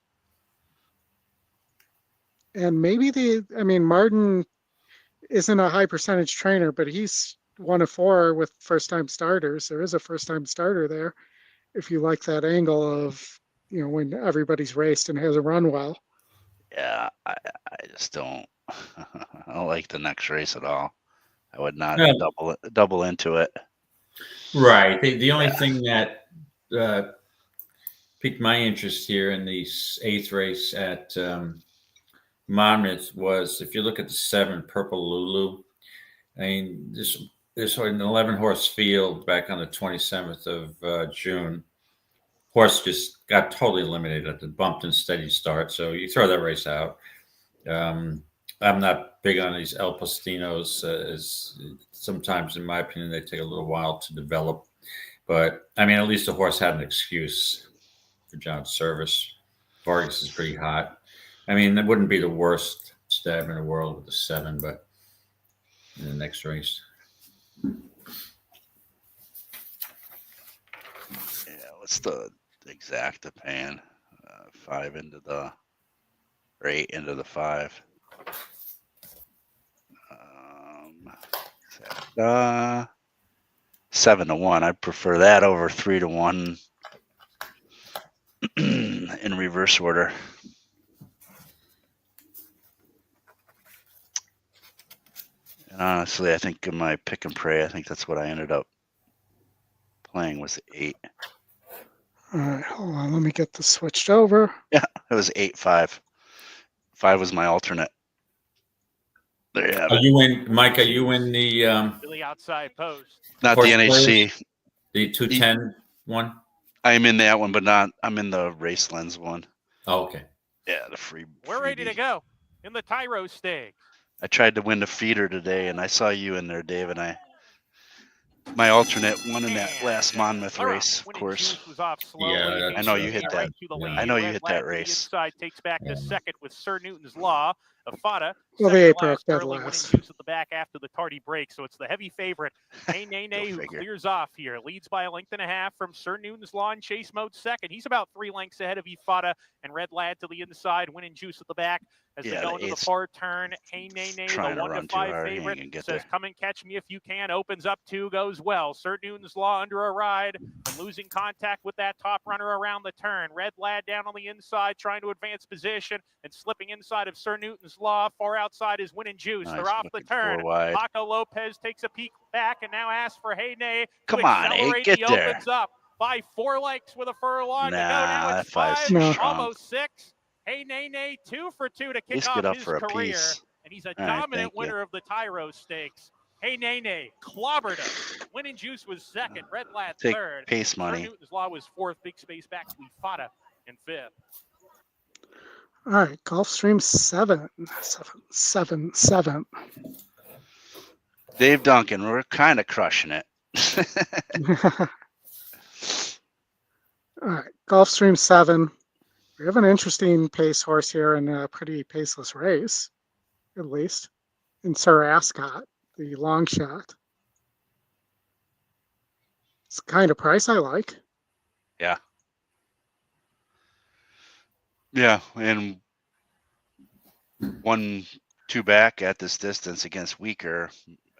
And maybe Martin isn't a high percentage trainer, but he's 1 of 4 with first time starters. There is a first time starter there. If you like that angle of, when everybody's raced and has a run well. Yeah, I just don't. I don't like the next race at all. I would not double into it. Right. The only thing that piqued my interest here in the 8th race at Monmouth was, if you look at the 7 Purple Lulu, I mean, this an 11-horse field back on the 27th of June. Horse just got totally eliminated at the bumped and steady start, so you throw that race out. I'm not big on these El Postinos, as sometimes, in my opinion, they take a little while to develop. But, I mean, at least the horse had an excuse for John's service. Vargas is pretty hot. I mean, that wouldn't be the worst stab in the world with the 7, but in the next race. Yeah, what's the exact pan? 5 into the, or 8 into the 5. 7 to 1. I prefer that over 3 to 1 in reverse order. And honestly, I think in my pick and pray, I think that's what I ended up playing was 8. All right, hold on. Let me get this switched over. Yeah, it was 8-5. 5 was my alternate. There you have it. Are you in, Mike? Are you in the Really outside post? Not the NHC. The 210 one? I'm in that one, but I'm in the Race Lens one. Oh, okay. Yeah, the free. We're ready to go in the Tyro Stakes. I tried to win the feeder today, and I saw you in there, Dave, and my alternate won in that last Monmouth race, of course. Yeah, I know you hit that. I know you hit that race. Inside takes back to second with Sir Newton's Law. Afada. Well, they ate broke that Winning last. juice at the back after the tardy break, so it's the heavy favorite. Hey, Nay, who clears off here, leads by a length and a half from Sir Newton's Law in chase mode second. He's about 3 lengths ahead of Ifada and Red Lad to the inside, winning juice at the back as they go into the far turn. Hey, Nay, the 1 to 5 favorite says, "Come and catch me if you can." Opens up 2, goes well. Sir Newton's Law under a ride and losing contact with that top runner around the turn. Red Lad down on the inside, trying to advance position and slipping inside of Sir Newton's Law. Far outside is winning juice. Nice, they're off the turn. Paco Lopez takes a peek back and now asks for Hey Nay. Come on, hey, get there. Opens up by 4 lengths with a furlong to go. Now it's that 5, no. almost 6. Hey Nay, 2 for 2 to kick off his career. And he's a dominant winner of the Tyro Stakes. Hey Nay clobbered him. Winning juice was second. Red Lad third. Pace money. Newton's Law was 4th. Big space back to Ifada in 5th. All right, Gulfstream 7. Dave Duncan, we're kind of crushing it. All right, Gulfstream 7. We have an interesting pace horse here in a pretty paceless race, at least, in Sir Ascot, the long shot. It's the kind of price I like. Yeah. Yeah, and 1-2 back at this distance against weaker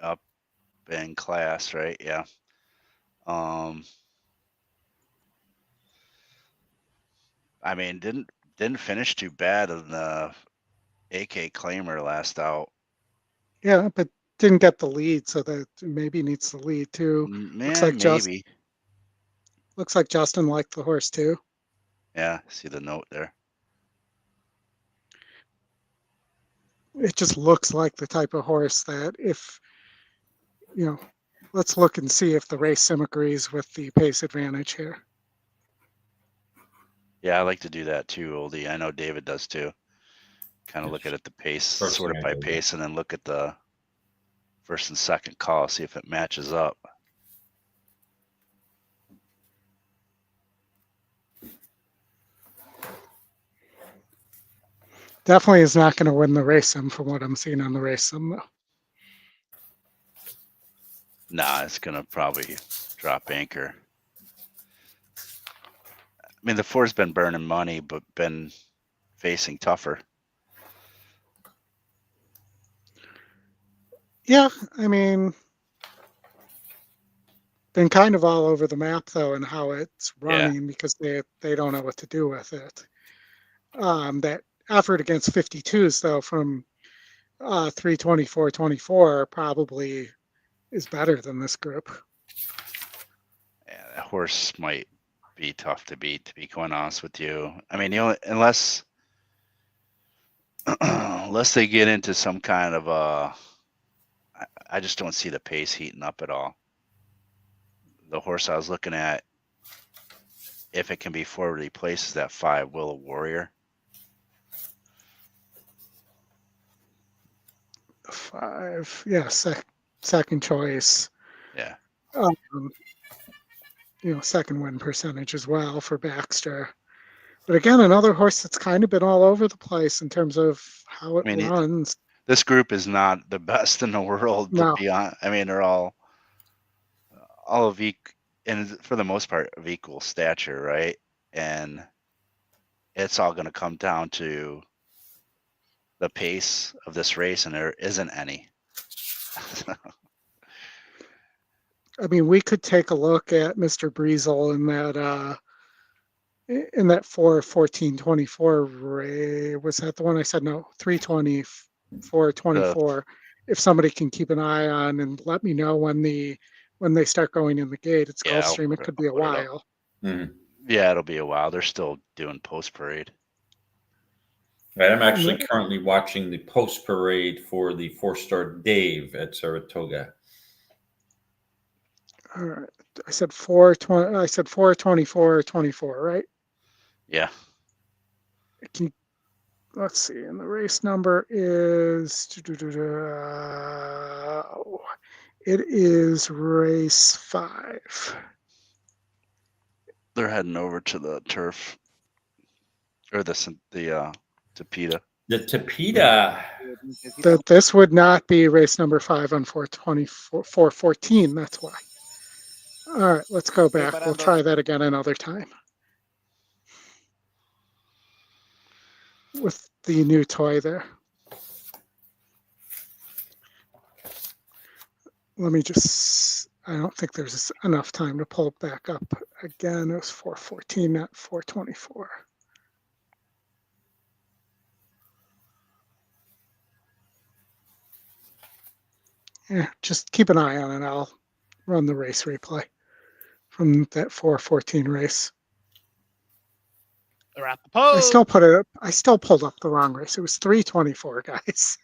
up in class, right? Yeah. I mean, didn't finish too bad in the AK Claimer last out. Yeah, but didn't get the lead, so that maybe needs the lead too. Man, looks like maybe. Looks like Justin liked the horse too. Yeah, see the note there. It just looks like the type of horse that if, let's look and see if the race sim agrees with the pace advantage here. Yeah, I like to do that too, Oldie. I know David does too. Kind of look at the pace, First sort thing of I by do, yeah. pace, and then look at the first and second call, see if it matches up. Definitely is not going to win the race sim from what I'm seeing on the race sim, though. Nah, it's gonna probably drop anchor. I mean, the 4's been burning money, but been facing tougher. Yeah, I mean, been kind of all over the map though, and how it's running because they don't know what to do with it. That effort against 52s though from 324-24 probably is better than this group. Yeah, that horse might be tough to beat, to be quite honest with you. I mean, unless they get into some kind of I just don't see the pace heating up at all. The horse I was looking at, if it can be forwardly placed, is that 5 Willow Warrior. 5, yeah, second choice. Yeah. Second win percentage as well for Baxter. But again, another horse that's kind of been all over the place in terms of how it runs. This group is not the best in the world, to be honest. I mean, they're all of and for the most part of equal stature, right? And it's all going to come down to the pace of this race, and there isn't any. I mean, we could take a look at Mr. Breezel in that 4:14:24 race. Was that the one I said? No, 3:24:24. If somebody can keep an eye on and let me know when they start going in the gate, it's Gulfstream. It could be a while. Mm-hmm. Yeah, it'll be a while. They're still doing post parade. Right, I'm actually currently watching the post parade for the Fourstardave at Saratoga. All right, I said 4:20. I said 4:24:24, right? Yeah. Let's see. And the race number is it is race 5. They're heading over to the turf or the Tapeta. The Tapeta. That this would not be race number 5 on 4:14. That's why. All right, let's go back. We'll try that again another time with the new toy there. Let me just, I don't think there's enough time to pull it back up again. It was 4:14, not 4:24. Yeah, just keep an eye on it. I'll run the race replay from that 4:14 race. They're at the pole. I still pulled up the wrong race. It was 3:24, guys.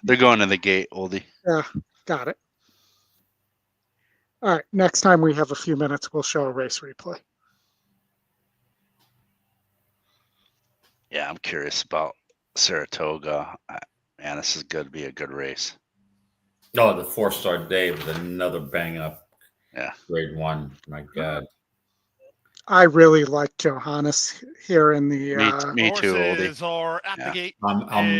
They're going to the gate, Oldie. Yeah, got it. All right, next time we have a few minutes, we'll show a race replay. Yeah, I'm curious about Saratoga. Man, this is going to be a good race. Oh, the Fourstardave with another bang up. Yeah. Grade 1. My God. I really like Johannes here in the. Me too, Oldie. Horses are at the gate. I'm out.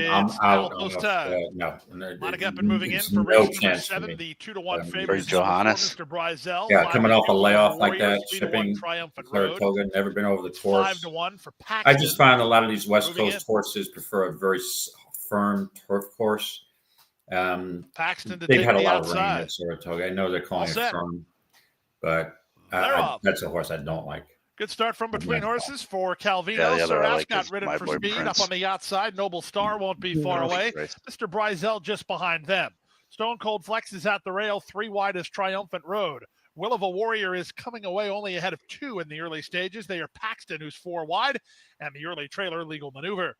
No. Monica up and moving in for no race number 7, the 2-1 favorite. Johannes. Mr. Bryzel. Yeah, coming off a layoff like that, shipping Saratoga, never been over the course. 5-1 for Paxton. I just find a lot of these West Coast horses prefer a very firm turf course. Paxton to they've had a the lot outside. of rain at Saratoga. I know they're calling it firm, but that's a horse I don't like. Good start from between horses for Calvino. Yeah, Saras got ridden for speed Prince. up on the outside. Noble Star won't be far away. Mr. Bryzel just behind them. Stone Cold Flex is at the rail. 3 wide is Triumphant Road. Will of a Warrior is coming away only ahead of 2 in the early stages. They are Paxton, who's 4 wide, and the early trailer, Legal Maneuver.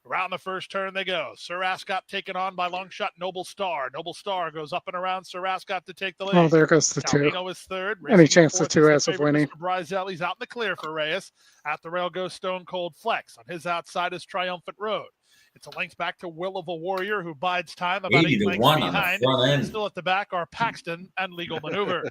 Around the first turn they go. Sir Ascot taken on by long shot Noble Star. Noble Star goes up and around Sir Ascot to take the lead. Oh, there goes the 2. Calvino is third. Any Racing chance the fourth 2 is has of favorite, winning? Mr. Bryzel. He's out in the clear for Reyes. At the rail goes Stone Cold Flex. On his outside is Triumphant Road. It's a length back to Will of a Warrior, who bides time about 8 lengths behind. Still at the back are Paxton and Legal Maneuver.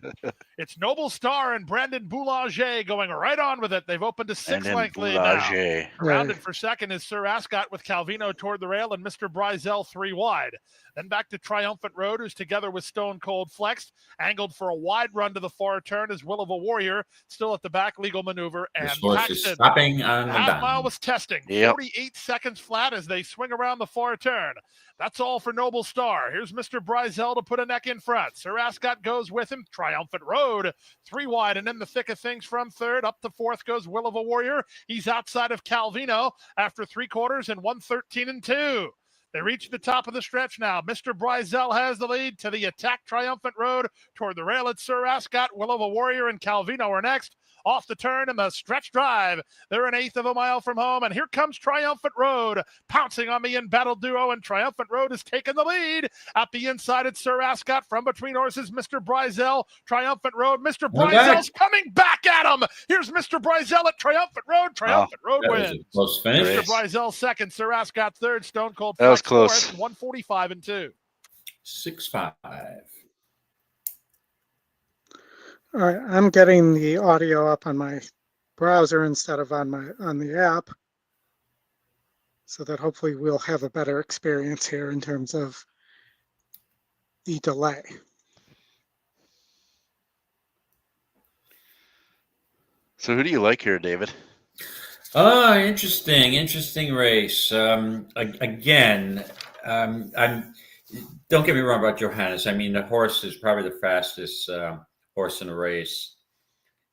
It's Noble Star and Brandon Boulanger going right on with it. They've opened a 6-length lead now. Rounded for second is Sir Ascot with Calvino toward the rail and Mr. Bryzel 3 wide. Then back to Triumphant Road, who's together with Stone Cold Flex. Angled for a wide run to the far turn is Will of a Warrior. Still at the back, Legal Maneuver and Paxton. Stopping on the Half mile was testing. Yep. 48 seconds flat as they swing around the far turn. That's all for Noble Star. Here's Mr. Bryzel to put a neck in front. Sir Ascot goes with him. Triumphant Road, 3 wide, and in the thick of things from third. Up to fourth goes Will of a Warrior. He's outside of Calvino after 3 quarters and 1:13 and 2. They reach the top of the stretch now. Mr. Bryzel has the lead to the attack. Triumphant Road toward the rail at Sir Ascot. Will of a Warrior and Calvino are next. Off the turn in the stretch drive. They're 1/8 of a mile from home, and here comes Triumphant Road, pouncing on the embattled duo, and Triumphant Road has taken the lead. At the inside, it's Sir Ascot. From between horses, Mr. Bryzel, Triumphant Road. Mr. Bryzel's coming back at him. Here's Mr. Bryzel at Triumphant Road. Triumphant Road wins. Close finish. Mr. Bryzel second, Sir Ascot third, Stone Cold That was Flex close. fourth, 1:45 and 2. 6-5. All right, I'm getting the audio up on my browser instead of on the app, so that hopefully we'll have a better experience here in terms of the delay. So who do you like here, David? Interesting race. Again, don't get me wrong about Johannes. I mean, the horse is probably the fastest horse in the race,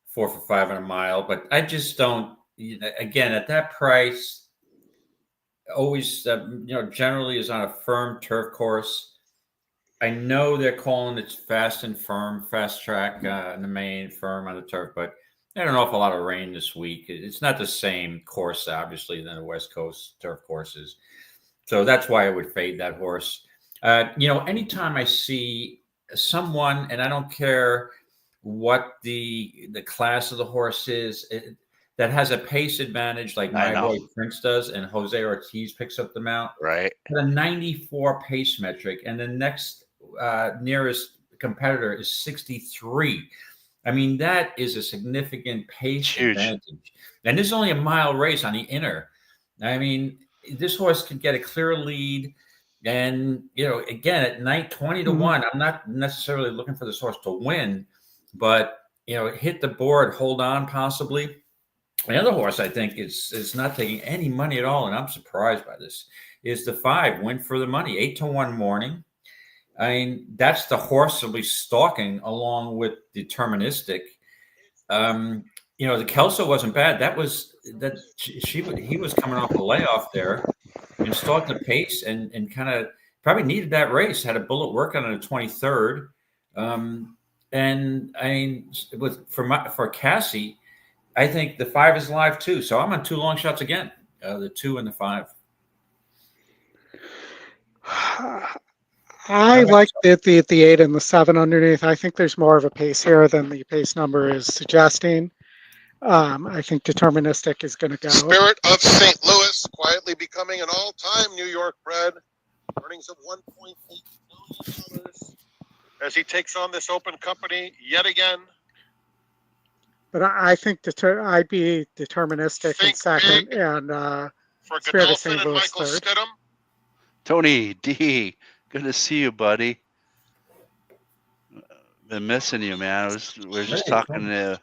4 for 5 in a mile. But I just don't. Again, at that price, always generally is on a firm turf course. I know they're calling it fast and firm, fast track in the main, firm on the turf, but had an awful lot of rain this week. It's not the same course, obviously, than the West Coast turf courses. So that's why I would fade that horse. Anytime I see someone, and I don't care what the class of the horse is, that has a pace advantage like my boy Prince does, and Jose Ortiz picks up the mount. Right. At a 94 pace metric, and the next nearest competitor is 63. I mean, that is a significant pace advantage. And this is only a mile race on the inner. I mean, this horse could get a clear lead. And, again, at night, 20 to 1, I'm not necessarily looking for this horse to win, but, hit the board, hold on possibly. The other horse I think is not taking any money at all, and I'm surprised by this, is the 5, Win for the Money, 8 to 1 morning. I mean, that's the horse that will be stalking along with Deterministic. The Kelso wasn't bad. He was coming off a layoff there and stalked the pace and kind of probably needed that race. Had a bullet work on the 23rd. And I mean, for Cassie, I think the 5 is live too. So I'm on 2 long shots again, the 2 and the 5. I like the 8 and the 7 underneath. I think there's more of a pace here than the pace number is suggesting. I think Deterministic is going to go. Spirit of St. Louis, quietly becoming an all-time New York bred. Earnings of $1.8 million as he takes on this open company yet again. But I think I'd be Deterministic in second, and for Spirit of Godolphin St. and Louis Michael third. Stidham. Tony D, good to see you, buddy. Been missing you, man. We were just talking to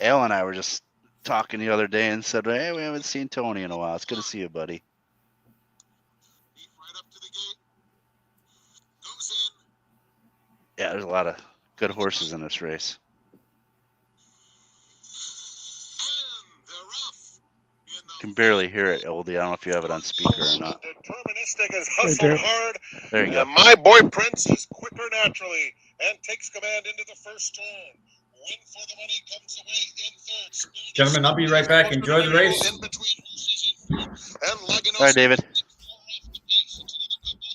Al and I were just talking the other day and said, hey, we haven't seen Tony in a while. It's good to see you, buddy. Right up to the gate. Goes in. Yeah, there's a lot of good horses in this race. You can barely hear it, Oldy. I don't know if you have it on speaker or not. Deterministic is hustled hard. There you go. And my boy Prince is quicker naturally and takes command into the first turn. Win for the money comes away in third. Gentlemen, I'll be right back. Enjoy the race. In between horses in third. And Laganos All right, David. off the pace. It's another couple.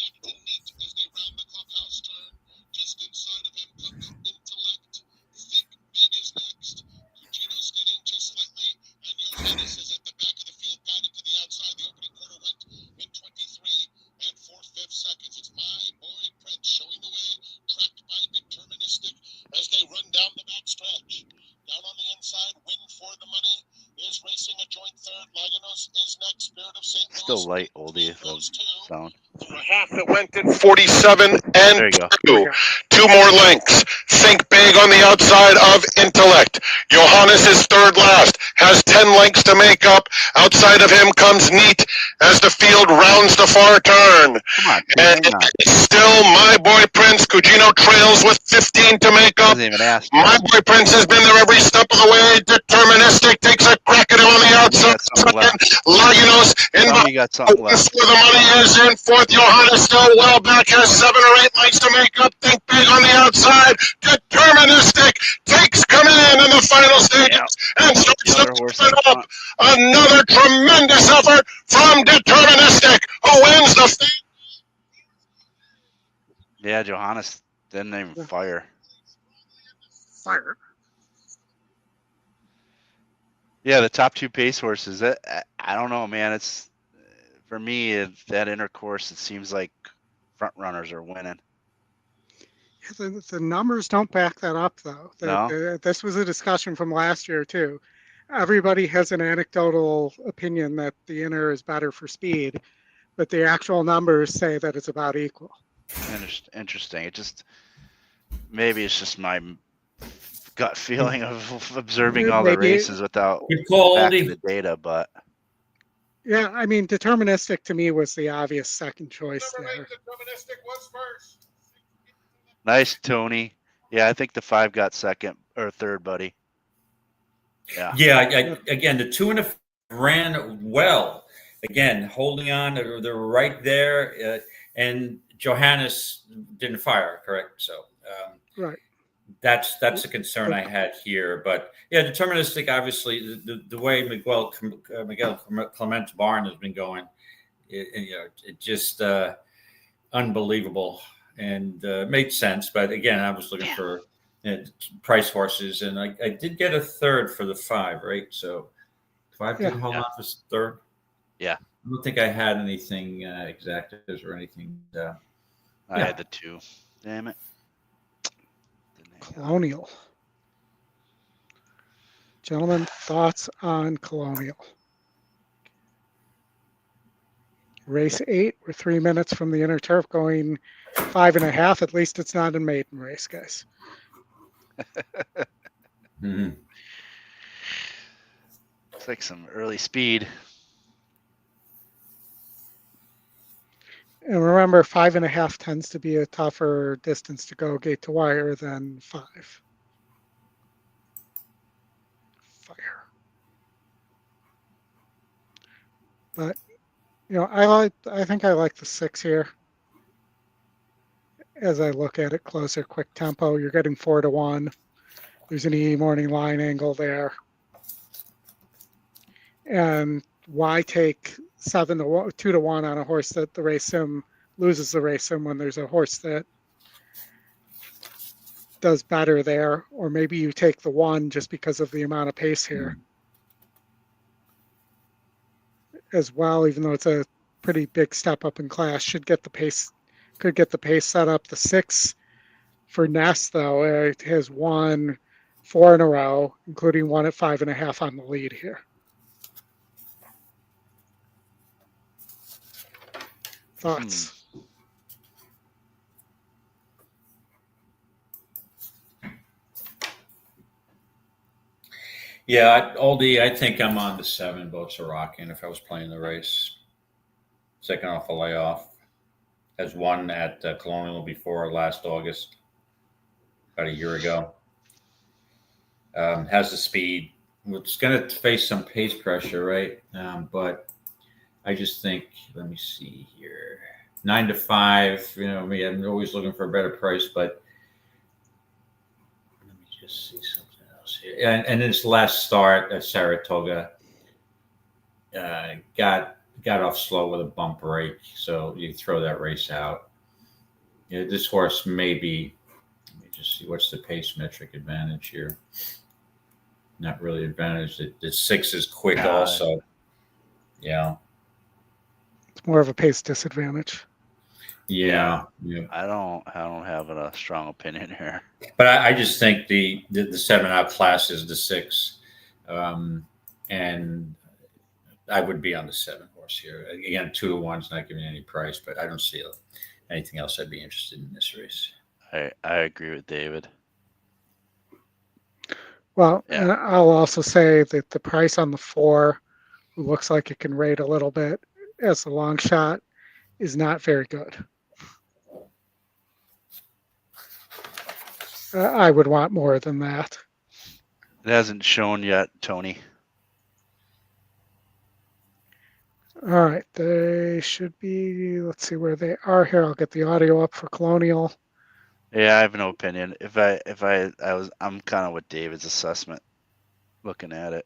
Back to Neat as they round the clubhouse turn. Just inside of him comes Intellect. Think Big is next. Cucino steadying just slightly. And Johannes is at the back of the field, guided to the outside. The opening quarter went in 23 and 4/5 seconds. It's My Boy Prince showing the way, tracked by Deterministic as they run down the back stretch. Down on the inside, Win for the Money is racing a joint third. Laganos is next. Spirit of St. Louis. Still light, Oldie, if Those two. sound. A half that went in 47 and There you go. 2 more lengths. Think Big on the outside of Intellect. Johannes is third last, has 10 lengths to make up. Outside of him comes Neat as the field rounds the far turn. Come on. And hang on. it's still My Boy Prince. Cugino trails with 15 to make up. Doesn't even ask. My Boy Prince has been there every step of the way. Deterministic takes a crack at him on the outside. got something left. Laganos in Tell me you got something Wins left. for the money is in fourth. Johannes still well back, has 7 or 8 lengths to make up. Think Big on the outside. Deterministic takes command in the final stages and starts to Another horse open in up. front. Another tremendous effort from Deterministic, who wins the. Yeah, Johannes didn't even fire. Fire. Yeah, the top 2 pace horses. I don't know, man. It's for me that intercourse. It seems like front runners are winning. The numbers don't back that up, though. This was a discussion from last year, too. Everybody has an anecdotal opinion that the inner is better for speed, but the actual numbers say that it's about equal. Interesting. Maybe it's just my gut feeling of observing all the races without Good call, backing Oldy. the data, but Yeah, I mean, Deterministic to me was the obvious second choice there. Deterministic was first. nice, Tony. Yeah, I think the 5 got second or third, buddy. Yeah. Yeah, again, the 2 and the 5 ran well. Again, holding on, they're right there. And Johannes didn't fire, correct? So Right. that's a concern I had here. But yeah, Deterministic, obviously, the way Miguel Clement's barn has been going, it just unbelievable and made sense. But again, I was looking for price horses, and I did get a third for the 5, right? So 5 did hold on for third. Yeah. I don't think I had anything exactas or anything. I had the 2. Damn it. Colonial. Gentlemen, thoughts on Colonial? Race 8. We're 3 minutes from the inner turf, going 5.5. At least it's not a maiden race, guys. Mm-hmm. Looks like some early speed. And remember, 5.5 tends to be a tougher distance to go gate to wire than 5. Fire. But I think I like the 6 here. As I look at it closer, quick tempo, you're getting 4-1. There's an E morning line angle there. And why take 2-1 on a horse that the race sim loses the race sim when there's a horse that does better there? Or maybe you take the 1 just because of the amount of pace here as well, even though it's a pretty big step up in class. Could get the pace set up. The 6 for Ness, though, it has won 4 in a row, including 1 at 5.5 on the lead here. Thoughts? Yeah, Aldi, I think I'm on the 7. Boats are rocking if I was playing the race. Second off a layoff. Has won at Colonial before last August, about a year ago. Has the speed. It's going to face some pace pressure, right? But I just think, let me see here. 9-5, I'm always looking for a better price, but let me just see something else here. And his last start at Saratoga got off slow with a bump break, so you throw that race out. Yeah, this horse maybe. Let me just see what's the pace metric advantage here. Not really advantage. The 6 is quick also. Yeah. It's more of a pace disadvantage. Yeah. I don't have a strong opinion here. But I just think the 7 outclasses the 6, and I would be on the 7 horse here. Again, 2 to 1's not giving any price, but I don't see anything else I'd be interested in this race. I agree with David. Well, and I'll also say that the price on the 4, who looks like it can rate a little bit as a long shot, is not very good. I would want more than that. It hasn't shown yet, Tony. All right, they should be. Let's see where they are here. I'll get the audio up for Colonial. Yeah, I have no opinion. I'm kind of with David's assessment. Looking at it,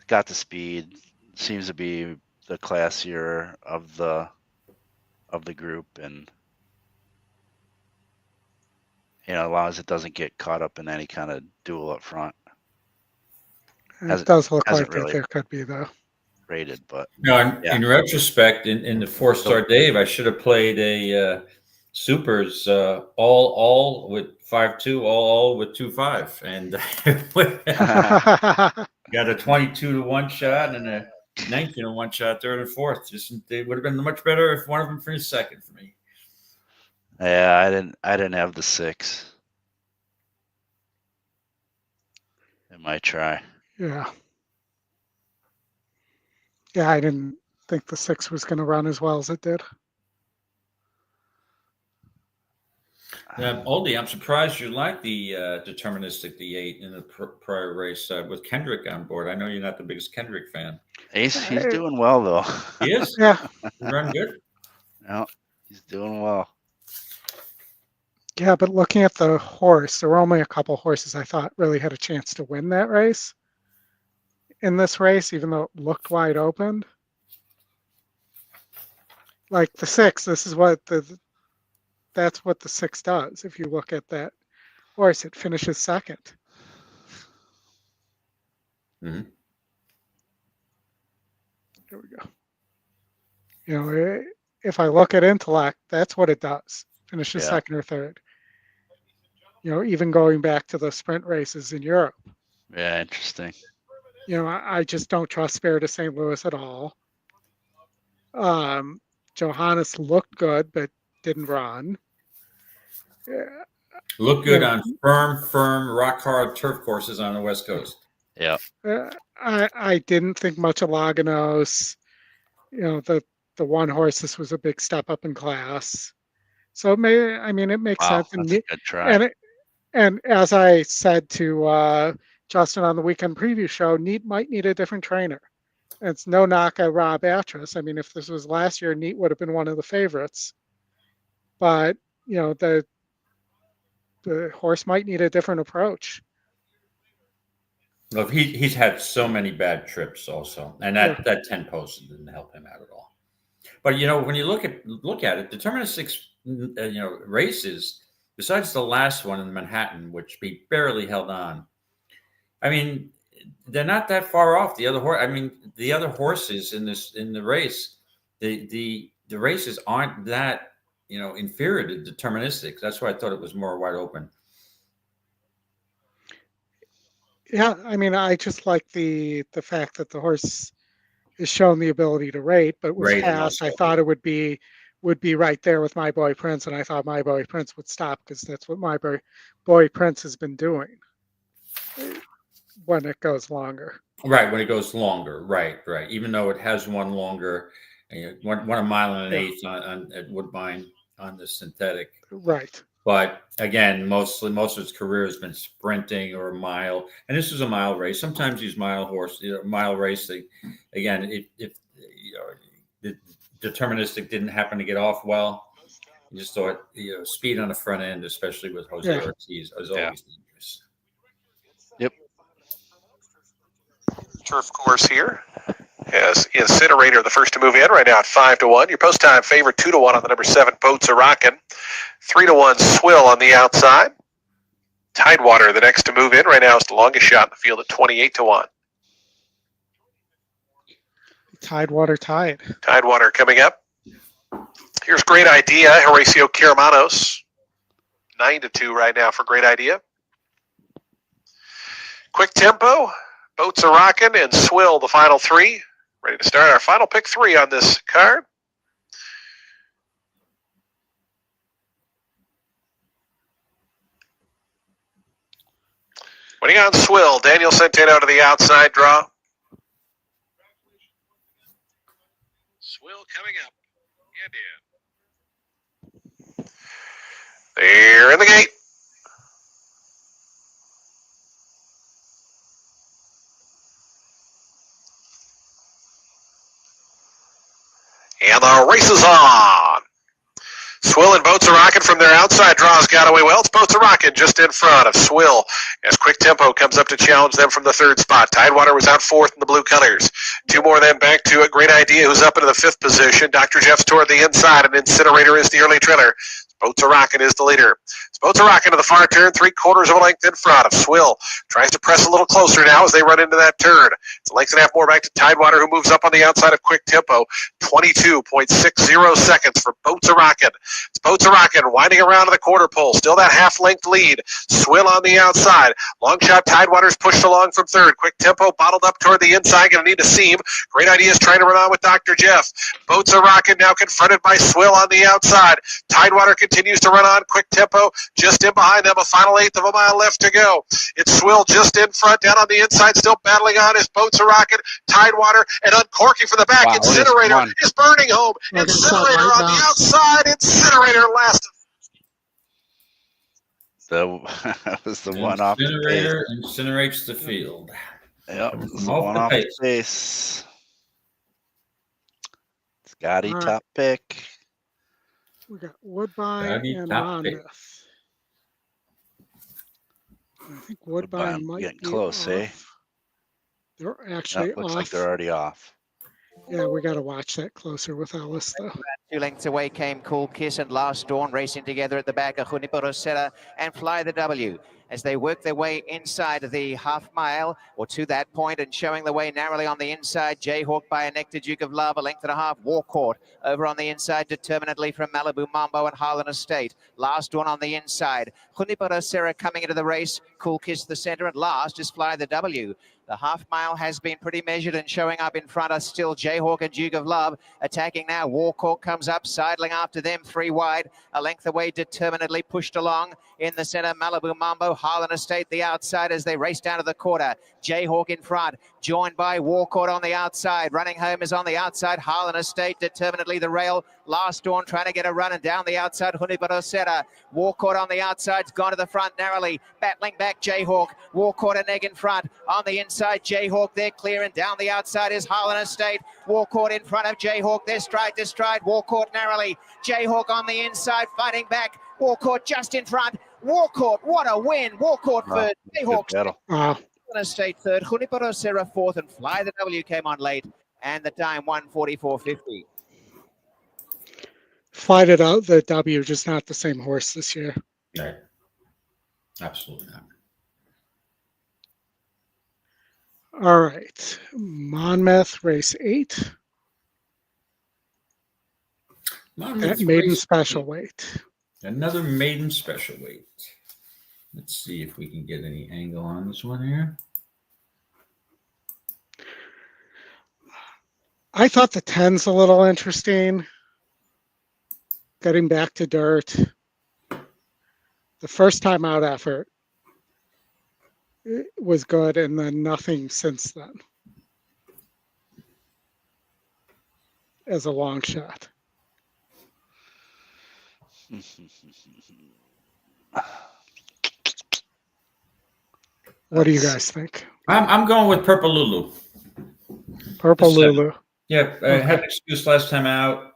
got the speed. Seems to be the classier of the group, and as long as it doesn't get caught up in any kind of duel up front. It does look like really there could be, though. Rated, but in retrospect, in the Fourstardave, I should have played a supers all with 5-2, all with 2-5, and got a 22 to 1 shot and a 19 to 1 shot, third and fourth. It would have been much better if one of them finished second for me. Yeah, I didn't have the 6 in my try. Yeah, I didn't think the 6 was going to run as well as it did. Oldy, I'm surprised you like the deterministic the 8 in the prior race with Kendrick on board. I know you're not the biggest Kendrick fan. He's doing well though. He is. Yeah, He's running good. No, he's doing well. Yeah, but looking at the horse, there were only a couple horses I thought really had a chance to win that race. In this race, even though it looked wide open, like the 6, this is what that's what the 6 does. If you look at that horse, it finishes second. Mm-hmm. Here we go. If I look at intellect, that's what it does. Finishes second or third. Even going back to the sprint races in Europe. Yeah, interesting. I just don't trust Spirit of St. Louis at all. Johannes looked good, but didn't run. Looked good on firm, rock hard turf courses on the West Coast. Yeah. I didn't think much of Laganos. The one horse, this was a big step up in class. So it makes sense. That's a good try. And as I said to Justin on the weekend preview show, Neat might need a different trainer. It's no knock at Rob Atras. If this was last year, Neat would have been one of the favorites. But the horse might need a different approach. Well, he's had so many bad trips also, and that 10 post didn't help him out at all. But when you look at it, deterministic races, besides the last one in Manhattan, which he barely held on, they're not that far off the other horse. The other horses in the race, the races aren't that inferior to deterministic. That's why I thought it was more wide open. Yeah, I just like the fact that the horse is shown the ability to rate, but was fast. I thought it would be right there with My Boy Prince, and I thought My Boy Prince would stop because that's what My Boy Prince has been doing when it goes longer. Right, when it goes longer, right. Even though it has one longer, one a mile and an eighth on at Woodbine on the synthetic. Right. But again, most of its career has been sprinting or a mile, and this is a mile race. Sometimes these mile race, if the deterministic didn't happen to get off well, just thought, speed on the front end, especially with Jose Ortiz, is always dangerous. Yep. Turf course here has Incinerator the first to move in right now at 5-1. Your post time favorite 2-1 on the number 7 Boats Are Rockin'. 3-1 Swill on the outside. Tidewater the next to move in right now is the longest shot in the field at 28-1. Tidewater tied. Tidewater coming up. Here's Great Idea, Horacio Caramanos. 9-2 right now for Great Idea. Quick Tempo, Boats Are Rockin', and Swill the final 3. Ready to start our final pick 3 on this card. Winning on Swill, Daniel Centeno to the outside draw. Swill coming up. And in. They're in the gate. And the race is on. Swill and Boats Are Rockin' from their outside draws got away well. It's Boats Are Rockin' just in front of Swill as Quick Tempo comes up to challenge them from the 3rd spot. Tidewater was out 4th in the blue colors. 2 more then back to a Great Idea who's up into the 5th position. Dr. Jeff's toward the inside and Incinerator is the early trailer. Boats Are Rockin' is the leader. Boats Are Rockin' to the far turn, 3/4 of a length in front of Swill. Tries to press a little closer now as they run into that turn. It's a length and a half more back to Tidewater, who moves up on the outside of Quick Tempo. 22.60 seconds for Boats Are Rockin'. It's Boats Are Rockin' winding around to the quarter pole. Still that half-length lead. Swill on the outside. Long shot Tidewater's pushed along from 3rd. Quick Tempo bottled up toward the inside. Going to need a seam. Great Idea's trying to run on with Dr. Jeff. Boats Are Rockin' now confronted by Swill on the outside. Tidewater continues to run on. Quick Tempo just in behind them. A final 1/8 of a mile left to go. It's Swill just in front, down on the inside, still battling on as Boats Are Rockin'. Tidewater and uncorking for the back. Wow, Incinerator is burning home. Look, Incinerator right on the now. outside. Incinerator last. That was the one off the pace. Incinerator incinerates the field. Yep, it was the Off one the off the pace. pace. Scotty All right. top pick. We got Woodbine Scotty and top pick. Monmouth. I think Woodbine might Getting be close, off. eh? They're actually Looks off. like they're already off. Yeah, we got to watch that closer with Ellis, though. 2 lengths away came Cool Kiss and Last Dawn racing together at the back of Junipero Serra and Fly the W as they work their way inside the half mile or to that point and showing the way narrowly on the inside. Jayhawk by a Nectar Duke of Love, a length and a half. Warcourt over on the inside determinedly from Malibu Mambo and Harlan Estate. Last Dawn on the inside. Junipero Serra coming into the race. Cool Kiss the center, and last is Fly the W. The half mile has been pretty measured and showing up in front are still Jayhawk and Duke of Love. Attacking now, Warcourt comes up, sidling after them, 3 wide. A length away, determinedly pushed along. In the center, Malibu Mambo, Harlan Estate, the outside as they race down to the quarter. Jayhawk in front, joined by Warcourt on the outside. Running home is on the outside, Harlan Estate, determinedly the rail. Last Dawn trying to get a run, and down the outside, Junipero Serra. Warcourt on the outside's gone to the front narrowly. Battling back, Jayhawk. Warcourt and Egg in front. On the inside, Jayhawk, they're clear, and down the outside is Harlan Estate. Warcourt in front of Jayhawk, they're stride to stride. Warcourt narrowly. Jayhawk on the inside, fighting back. Warcourt just in front. Warcourt, what a win. Warcourt Wow, third. Jayhawk battle. Wow. Estate third. Junipero Serra fourth, and Fly the W came on late, and the time 1:44.50. Fight it out. The W, just not the same horse this year. Right. Absolutely not. All right. Monmouth, race 8. Monmouth At maiden race special 8. weight. Another maiden special weight. Let's see if we can get any angle on this one here. I thought the 10's a little interesting. Getting back to dirt. The first time out effort was good, and then nothing since then as a long shot. What do you guys think? I'm going with Purple Lulu. Purple The seven. Lulu. Yeah, I had an excuse last time out.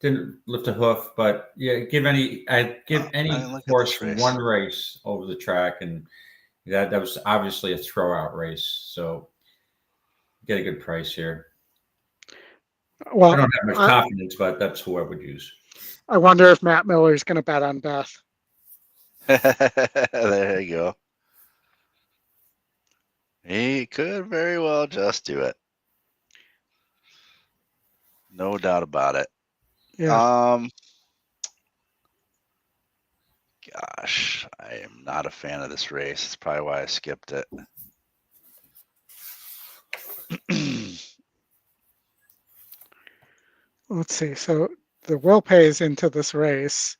didn't lift a hoof, but yeah, give any look at horse this race. one race over the track, and that was obviously a throwout race. So get a good price here. Well, I don't have much confidence, but that's who I would use. I wonder if Matt Miller is going to bet on Beth. There you go. He could very well just do it. No doubt about it. Yeah. Gosh, I am not a fan of this race. It's probably why I skipped it. Let's see. So the will pays into this race.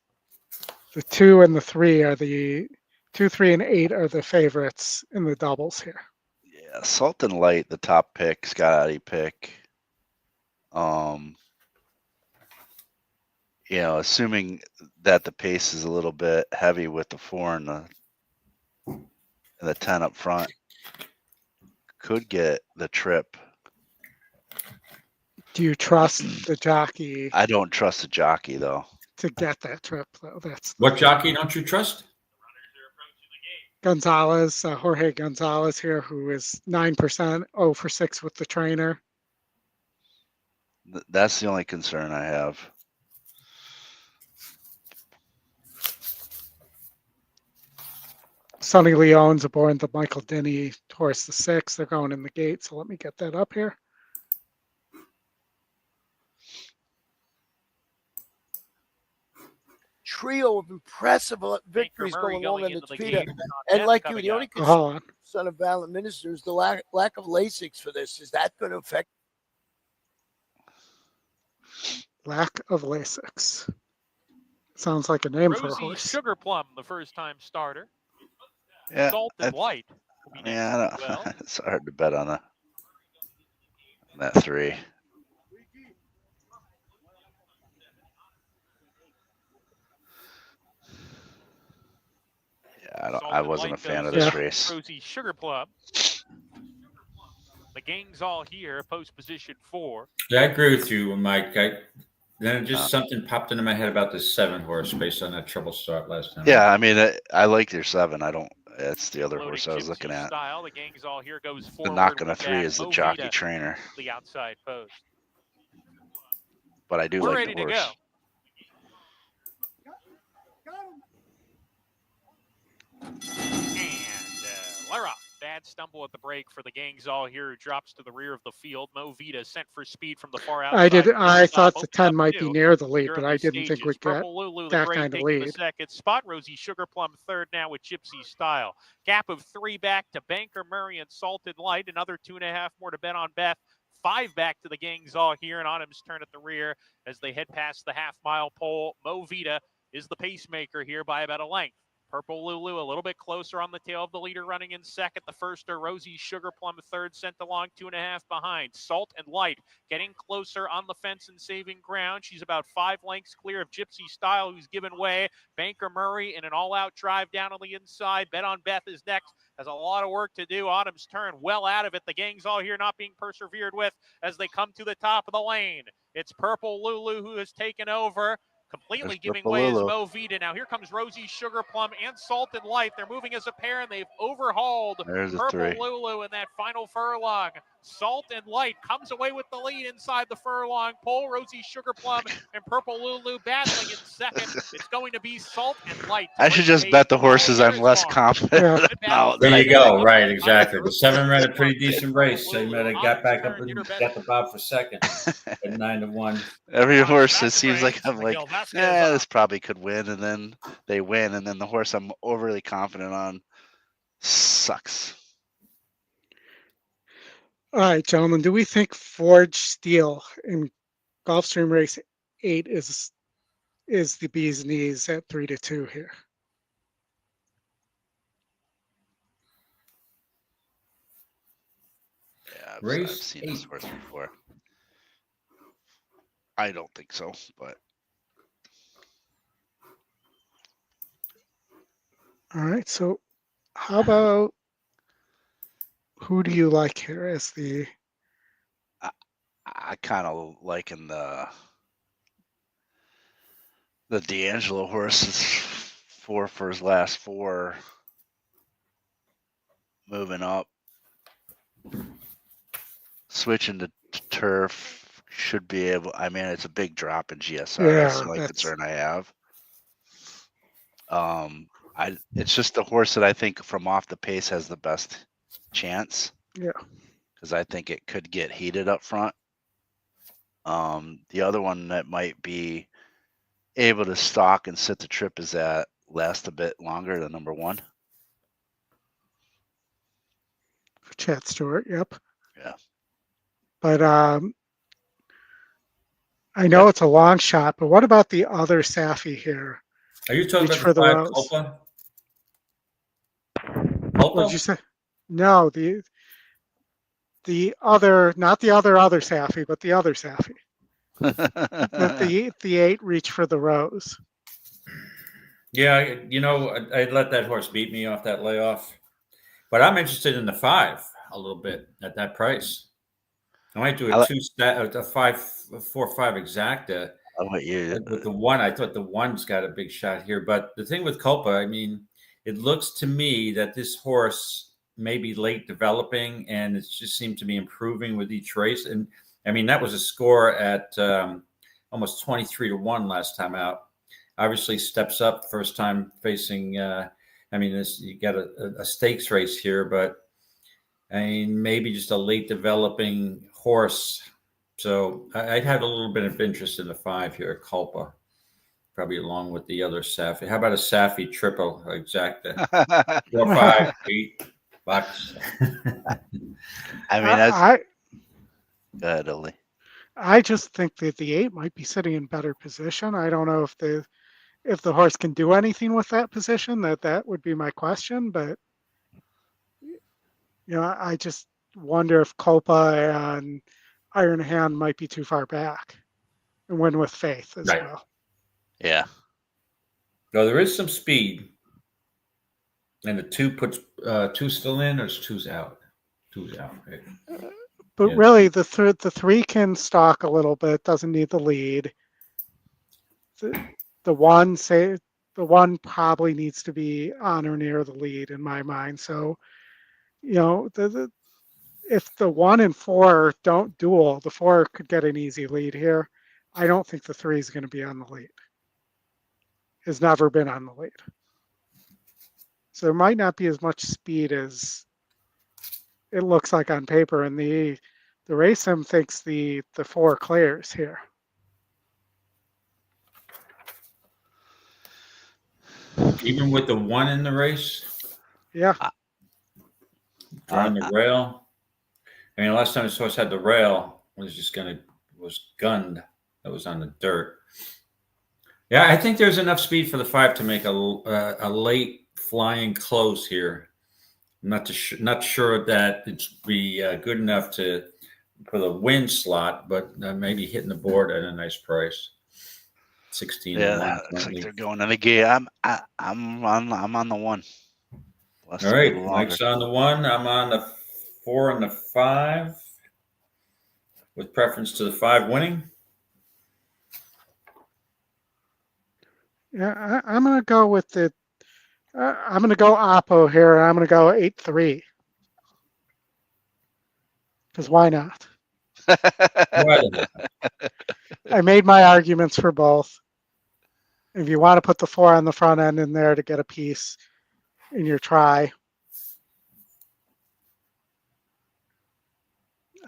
The 2 and the 3 are the 2, 3, and 8 are the favorites in the doubles here. Yeah, Salt and Light, the top pick, Scotty pick. You know, assuming that the pace is a little bit heavy with the 4 and the 10 up front, could get the trip. Do you trust the jockey? I don't trust the jockey though. To get that trip, though. That's what jockey don't you trust? Gonzalez, Jorge Gonzalez here, who is 9%, 0 for 6 with the trainer. That's the only concern I have. Sonny Leone's aboard the Michael Denny horse, the 6. They're going in the gate, so let me get that up here. Trio of impressive victories going on in the Tavita. And like you, the only son of Valiant Minister is the lack of Lasix for this. Is that going to affect? Lack of Lasix. Sounds like a name for a horse. Sugar Plum, the first-time starter. Yeah, Salt and Light. Yeah, well. It's hard to bet on that 3. Yeah, I wasn't a fan of this race. Rosie Sugar Plum. The gang's all here, post position 4. Yeah, I agree with you, Mike. Then just something popped into my head about this 7 horse based on that trouble start last time. Yeah, I mean, I like your 7. I don't. That's the other horse I was looking at. The gang's all here goes the knock on a 3 is the jockey trainer. The outside post. But I do like the horse. Go. And Laurel. Bad stumble at the break for the gang's all here, who drops to the rear of the field. Mo Vita sent for speed from the far outside. I thought the 10 might be near the lead, but I didn't think we'd get Lulu, that kind of lead. The second spot. Rosie Sugar Plum third now with Gypsy Style. Gap of 3 back to Banker Murray and Salted Light. Another 2.5 more to bet on Beth. 5 back to the gang's all here, and Autumn's turn at the rear as they head past the half-mile pole. Mo Vita is the pacemaker here by about a length. Purple Lulu a little bit closer on the tail of the leader, running in second. The first are Rosie Sugar Plum third, sent along 2.5 behind. Salt and Light getting closer on the fence and saving ground. She's about 5 lengths clear of Gypsy Style, who's given way. Banker Murray in an all-out drive down on the inside. Bet on Beth is next. Has a lot of work to do. Autumn's turn well out of it. The gang's all here not being persevered with as they come to the top of the lane. It's Purple Lulu who has taken over. Completely giving way is Mo Vita. Now here comes Rosie Sugar Plum and Salt and Light. They're moving as a pair, and they've overhauled Purple Lulu in that final furlong. Salt and Light comes away with the lead inside the furlong pole. Rosie Sugar Plum and Purple Lulu battling in second. It's going to be Salt and Light. I should just bet the horses I'm less confident about. There you go. Right, exactly. The 7 ran a pretty decent race. So you might have got back up and got the bob for second at 9-1. Every horse, it seems like I'm like, yeah, this probably could win, and then they win, and then the horse I'm overly confident on sucks. All right, gentlemen, do we think Forge Steel in Gulfstream Race 8 is the bee's knees at 3-2 here? Yeah, I've seen this horse before. I don't think so, but all right. So, how about who do you like here as the? I kind of liking The D'Angelo horse is 4 for his last 4. Moving up. Switching to turf should be able. I mean, it's a big drop in GSR. Yeah, that's the only concern I have. It's just the horse that I think from off the pace has the best chance. Yeah. Because I think it could get heated up front. The other one that might be able to stalk and sit the trip is that last a bit longer, the number 1. Chad Stewart, yep. Yeah. But I know it's a long shot, but what about the other Safi here? Are you talking Reach about for the the 5 rose. Culpa? What did you say? No, the other, not the other Safi, but the other Safi. the 8 Reach for the Rose. Yeah, I'd let that horse beat me off that layoff. But I'm interested in the 5 a little bit at that price. I might do a 4-5 exacta. With the 1, I thought the 1's got a big shot here. But the thing with Culpa, I mean, it looks to me that this horse may be late developing, and it just seemed to be improving with each race. And I mean, that was a score at almost 23-1 last time out. Obviously, steps up first time facing. You got a stakes race here, but I mean, maybe just a late developing horse. So I'd have a little bit of interest in the 5 here, Culpa, probably along with the other Safi. How about a Safi triple exacta? 4, 5, 8 bucks. I mean, that's. Go ahead, Oldy. I just think that the 8 might be sitting in better position. I don't know if the horse can do anything with that position. That would be my question, but I just wonder if Culpa and Iron Hand might be too far back and win with faith as well. Yeah. No, there is some speed. And the 2 puts 2 still in, or is 2's out? 2's out, right? But really, the 3 can stalk a little bit, doesn't need the lead. The 1 probably needs to be on or near the lead in my mind. So, if the 1 and 4 don't duel, the 4 could get an easy lead here. I don't think the 3 is going to be on the lead. Has never been on the lead. So there might not be as much speed as it looks like on paper. And the race sim thinks the 4 clears here. Even with the 1 in the race? Yeah. On the rail. I mean, last time this horse had the rail, was gunned. That was on the dirt. Yeah, I think there's enough speed for the 5 to make a late flying close here. I'm not sure that it's be good enough for the win slot, but maybe hitting the board at a nice price. 16. Yeah, looks like they're going in the gate. I'm on the 1. All right, Mike's on the 1. I'm on the 4 and the 5, with preference to the 5 winning. Yeah, I'm going to go with the. I'm going to go Oppo here. I'm going to go 8-3. Because why not? I made my arguments for both. If you want to put the 4 on the front end in there to get a piece in your try,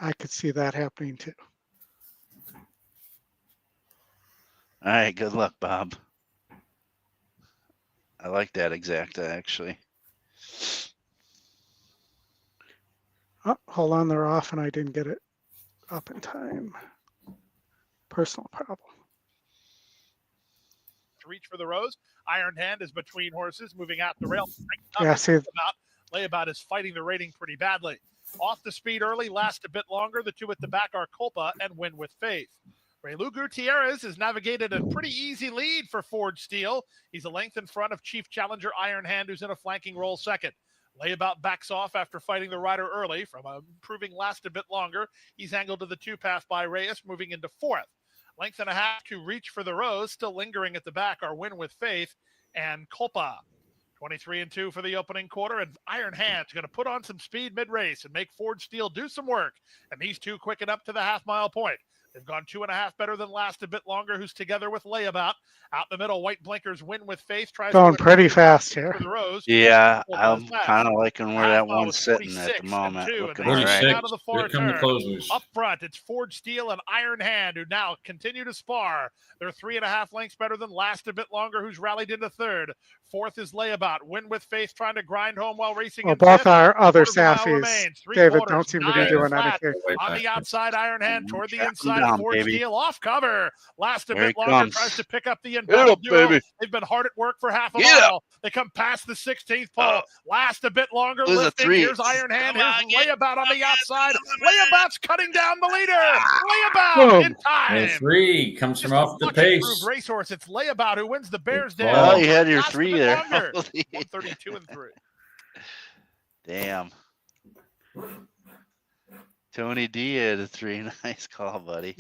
I could see that happening too. All right, good luck, Bob. I like that exacta, actually. Oh, hold on, they're off and I didn't get it up in time. Personal problem. Reach for the Rose. Iron Hand is between horses, moving out the rail. Yeah, see. Layabout is fighting the rating pretty badly. Off the speed early, last a bit longer. The 2 at the back are Culpa and Win with Faith. Relu Gutierrez has navigated a pretty easy lead for Ford Steele. He's a length in front of Chief Challenger Iron Hand, who's in a flanking role second. Layabout backs off after fighting the rider early. From improving last a bit longer, he's angled to the 2 path by Reyes, moving into 4th. Length and a half to Reach for the Rose. Still lingering at the back are Win with Faith and Culpa. 23-2 for the opening quarter, and Iron Hand's going to put on some speed mid-race and make Ford Steel do some work. And these two quicken up to the half-mile point. They've gone 2.5 better than Last a Bit Longer, who's together with Layabout. Out in the middle, White Blinkers Win with Faith. Tries going to pretty fast here. For the Rose. Yeah, I'm kind of liking where that one's sitting at the 46 moment. and 2, Looking and all they right. come out of the far Here come the turn. closers. Up front, it's Ford Steel and Iron Hand, who now continue to spar. They're 3.5 lengths better than Last a Bit Longer, who's rallied into third. Fourth is Layabout. Win with Faith trying to grind home while racing. Well, in both fifth. our other Quarter of a mile Saffies, remains. David, don't seem to be 9 doing flat. anything. On the outside, Iron Hand toward the Track 'em inside. down, Ford baby. Steel off cover. Last a Here Bit he Longer comes. tries to pick up the Get inbound up, duo. baby. They've been hard at work for half a Get up. mile. They come past the 16th pole. Last a Bit Longer There's a lifting. 3. Here's Iron Hand. Come on, Here's get- Layabout on the come on, outside. come on. Layabout's cutting down the leader. Layabout Boom. in time. And 3 comes Just from a off the much pace. improved racehorse. It's Layabout who wins the Bears Good Den. call. Oh, you had your Last a 3 Bit there. Longer. Holy- 132-3. Damn. Tony D had a 3. Nice call, buddy.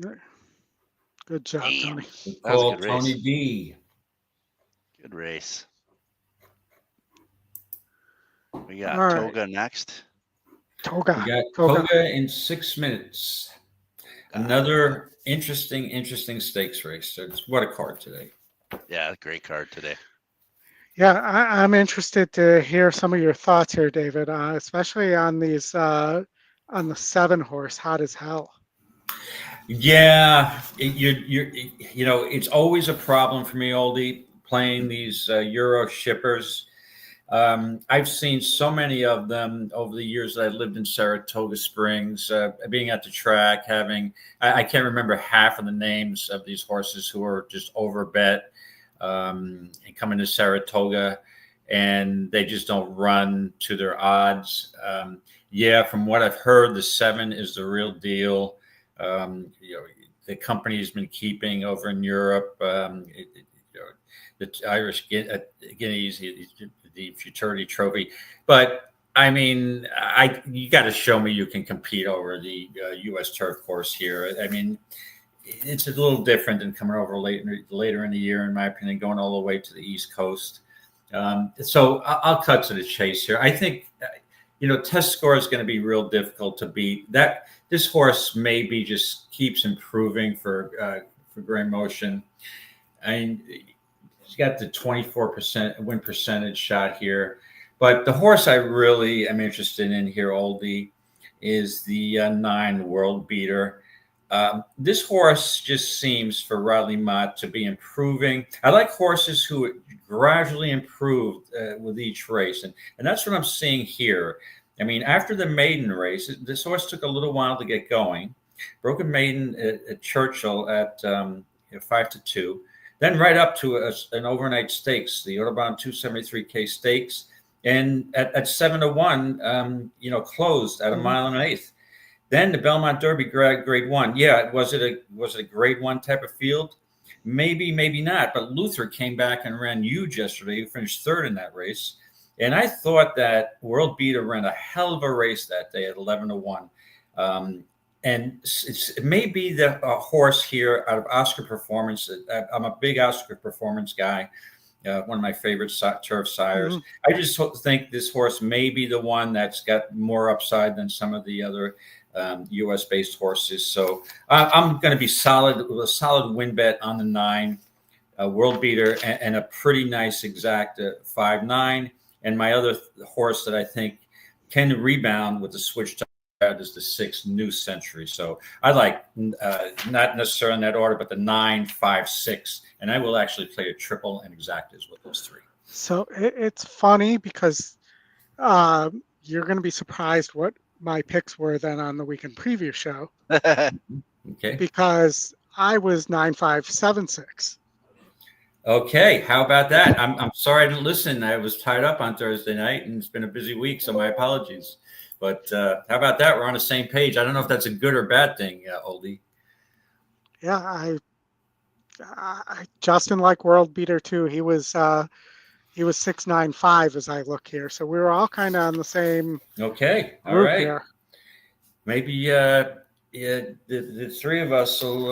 Good job, Damn. Tony. Good That was a call, good race. Tony D. Good race. We got All right. Toga next. Toga. We got Toga. Toga in 6 minutes. Another interesting stakes race. So what a card today. Yeah, great card today. Yeah, I'm interested to hear some of your thoughts here, David, especially on these on the 7 horse, Hot as Hell. Yeah, you know, it's always a problem for me, Oldy, playing these Euro shippers. I've seen so many of them over the years that I lived in Saratoga Springs, being at the track, I can't remember half of the names of these horses who are just overbet and coming to Saratoga, and they just don't run to their odds. Yeah, from what I've heard, the 7 is the real deal. You know, the company's been keeping over in Europe, the Irish Guineas, the Futurity Trophy. But I mean, you got to show me you can compete over the U.S. turf course here. I mean, it's a little different than coming over later in the year, in my opinion, going all the way to the East Coast. So I'll cut to the chase here. I think, you know, test score is going to be real difficult to beat. That this horse maybe just keeps improving for Graham Motion. I mean, he's got the 24% win percentage shot here. But the horse I really am interested in here, Oldy, is the 9 World Beater. This horse just seems for Riley Mott to be improving. I like horses who gradually improve with each race. And that's what I'm seeing here. I mean, after the maiden race, this horse took a little while to get going. Broke a maiden at Churchill at 5-2. Then right up to an overnight stakes, the Woodbine 273K stakes. And at 7-1, you know, closed at a mile and an eighth. Then the Belmont Derby grade 1. Yeah, was it a grade 1 type of field? Maybe, maybe not. But Luther came back and ran huge yesterday. He finished 3rd in that race. And I thought that World Beater ran a hell of a race that day at 11-1. And it may be the horse here out of Oscar Performance. I'm a big Oscar Performance guy. One of my favorite turf sires. I just think this horse may be the one that's got more upside than some of the other U.S.-based horses. So I'm going to be with a solid win bet on the 9 World Beater and a pretty nice exact 5-9. And my other horse that I think can rebound with the switch to that is the 6 New Century. So I like not necessarily in that order, but the 9, 5, 6. And I will actually play a triple and exactas with those 3. So it's funny because you're going to be surprised what my picks were then on the weekend preview show. Okay. Because I was 9, 5, 7, 6. Okay, how about that? I'm sorry I didn't listen. I was tied up on Thursday night, and it's been a busy week, so my apologies. But how about that? We're on the same page. I don't know if that's a good or bad thing, Oldie. Yeah, I Justin liked World Beater too. He was 695 as I look here, so we were all kind of on the same. Okay, all group right. here. Maybe Yeah, the three of us will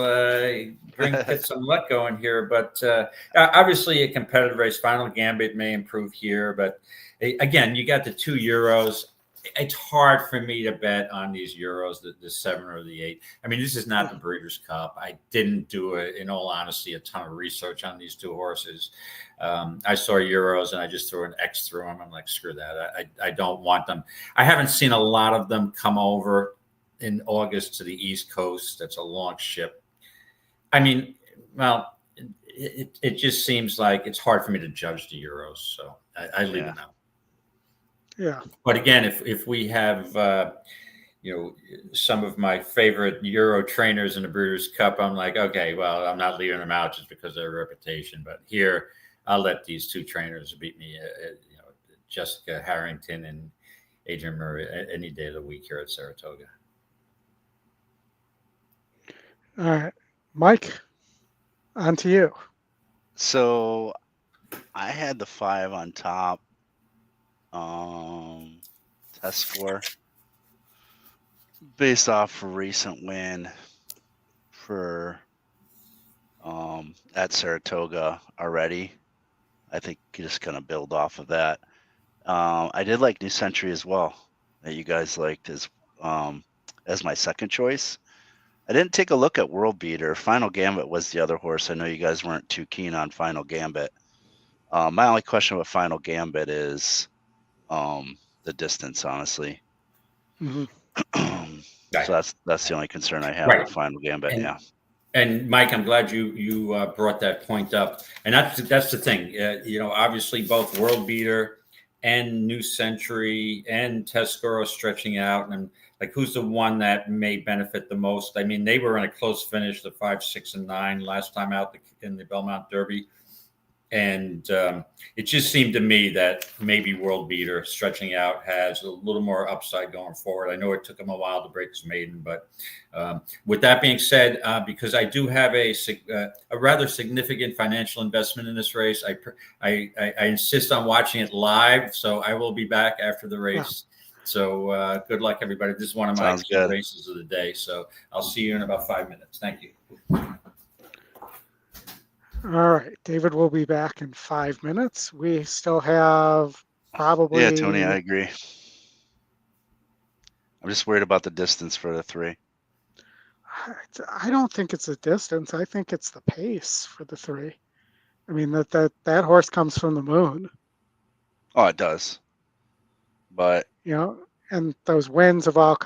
get some luck going here. But obviously, a competitive race. Final Gambit may improve here, but again, you got the €2. It's hard for me to bet on these Euros, the 7 or the 8. I mean, this is not the Breeders' Cup. I didn't do, in all honesty, a ton of research on these two horses. I saw Euros and I just threw an X through them. I'm like, screw that. I don't want them. I haven't seen a lot of them come over in August to the East Coast. That's a long ship. I mean, well, it just seems like it's hard for me to judge the Euros. So I leave it now. Yeah. But again, if we have, some of my favorite Euro trainers in the Breeders' Cup, I'm like, okay, well, I'm not leaving them out just because of their reputation. But here, I'll let these two trainers beat me, Jessica Harrington and Adrian Murray, any day of the week here at Saratoga. All right. Mike, on to you. So I had the 5 on top. Test score based off a recent win for at Saratoga already. I think you're just gonna build off of that. I did like New Century as well, that you guys liked as my second choice. I didn't take a look at World Beater. Final Gambit was the other horse. I know you guys weren't too keen on Final Gambit. My only question with Final Gambit is the distance, honestly. Mm-hmm. So that's the only concern I have with Final Gambit. And Mike, I'm glad you brought that point up. And that's the thing. Obviously both World Beater and New Century and Tescoro stretching out, and like who's the one that may benefit the most? I mean, they were in a close finish, the 5, 6, and 9 last time out in the Belmont Derby. And it just seemed to me that maybe World Beater stretching out has a little more upside going forward. I know it took him a while to break his maiden, but with that being said, because I do have a rather significant financial investment in this race, I insist on watching it live. So I will be back after the race. Yeah. So good luck, everybody. This is one of my races of the day. So I'll see you in about 5 minutes. Thank you. All right, David will be back in 5 minutes. We still have probably. Yeah, Tony, I agree. I'm just worried about the distance for the 3. I don't think it's the distance. I think it's the pace for the 3. I mean, that horse comes from the moon. Oh, it does. But and those wins have all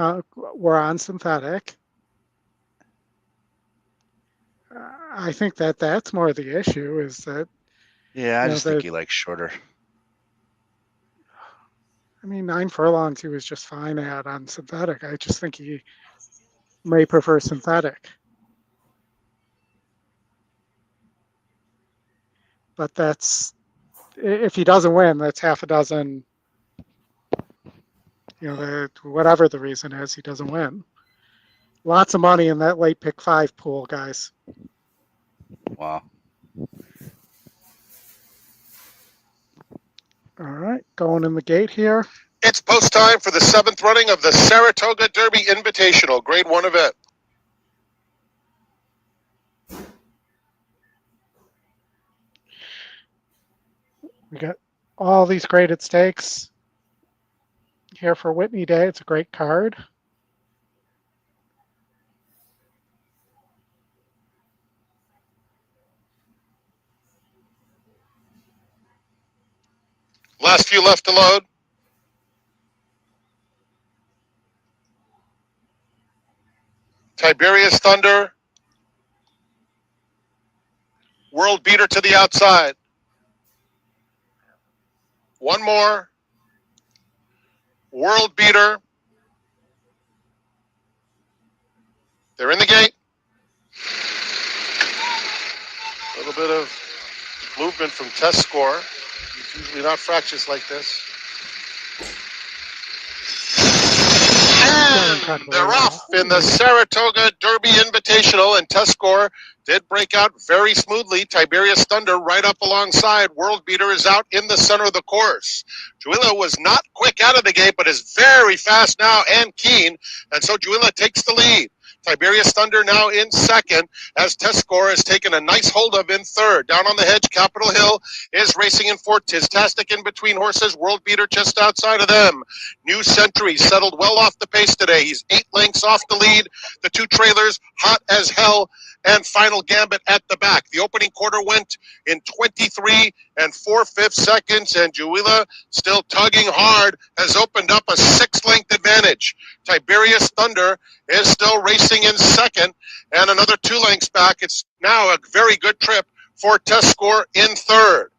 were on synthetic. I think that's more the issue is that. Yeah, I just think he likes shorter. I mean, 9 furlongs he was just fine at on synthetic. I just think he may prefer synthetic. But that's, if he doesn't win, that's half a dozen, whatever the reason is, he doesn't win. Lots of money in that late pick 5 pool, guys. Wow. All right, going in the gate here. It's post time for the 7th running of the Saratoga Derby Invitational, Grade 1 event. We got all these graded stakes here for Whitney Day. It's a great card. Last few left to load. Tiberius Thunder. World Beater to the outside. One more. World Beater. They're in the gate. A little bit of movement from test score. It's usually not fractious like this. And they're off in the Saratoga Derby Invitational, and test score did break out very smoothly. Tiberius Thunder right up alongside. World Beater is out in the center of the course. Juilla was not quick out of the gate, but is very fast now and keen, and so Juilla takes the lead. Tiberius Thunder now in second, as Test Score has taken a nice hold of in third. Down on the hedge, Capitol Hill is racing in fourth. Tistastic in between horses. World Beater just outside of them. New Century settled well off the pace today. He's 8 lengths off the lead. The two trailers, Hot as Hell and Final Gambit at the back. The opening quarter went in 23 and 4/5 seconds, and Juila, still tugging hard, has opened up a 6-length advantage. Tiberius Thunder is still racing in second, and another 2 lengths back. It's now a very good trip for Test Score in third.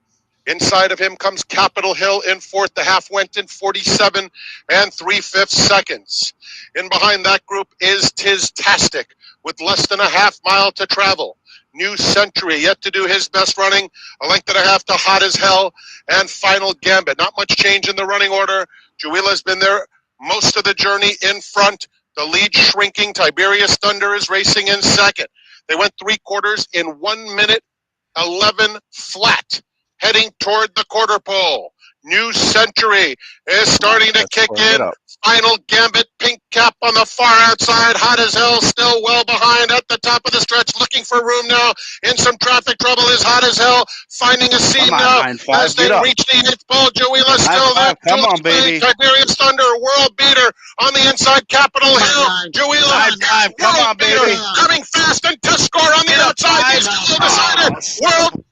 Inside of him comes Capitol Hill in fourth. The half went in 47 and 3/5 seconds. In behind that group is Tistastic with less than a half mile to travel. New Century yet to do his best running, a length and a half to Hot as Hell and Final Gambit. Not much change in the running order. Juila's been there most of the journey in front. The lead shrinking. Tiberius Thunder is racing in second. They went 3/4 in 1 minute 11 flat, heading toward the quarter pole. New Century is starting to kick in. Final Gambit, pink cap on the far outside. Hot as Hell still well behind at the top of the stretch, looking for room now. In some traffic trouble is Hot as Hell, finding a seam now as they reach the 8th pole. Juila still there. Come on, baby. Tiberius Thunder, World Beater on the inside. Capitol Hill. Juila, come on, baby. Coming fast, and Test Score on the outside. It's still decided. World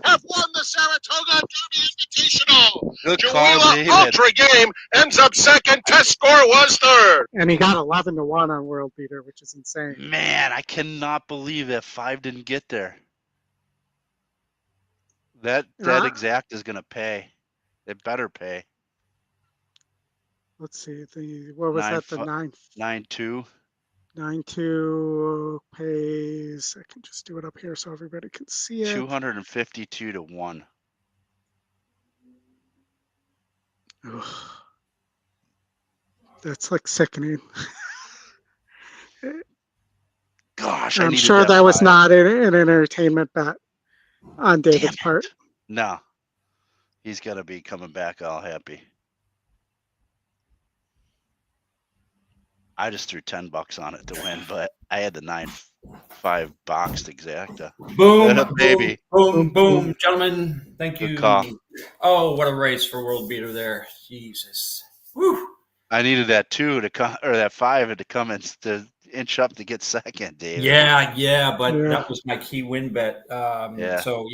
have won the Saratoga Derby Invitational. Juila Ultra Game ends up second. Test Score was third. And he got 11-1 on World Beater, which is insane. Man, I cannot believe that 5 didn't get there. That exact is going to pay. It better pay. Let's see. What was that? The 9-2. 9-2 pays. I can just do it up here so everybody can see it. 252-1. Ugh. That's like sickening. Gosh, I'm sure that was not an entertainment bet on David's part. No, he's got to be coming back all happy. I just threw $10 on it to win, but I had the 9-5 boxed exacta. Boom, baby. Boom, gentlemen. Thank you. Good call. Oh, what a race for World Beater there. Jesus. Woo. I needed that 2 to come, or that 5 to come in to inch up to get second, David. Yeah, but that was my key win bet. So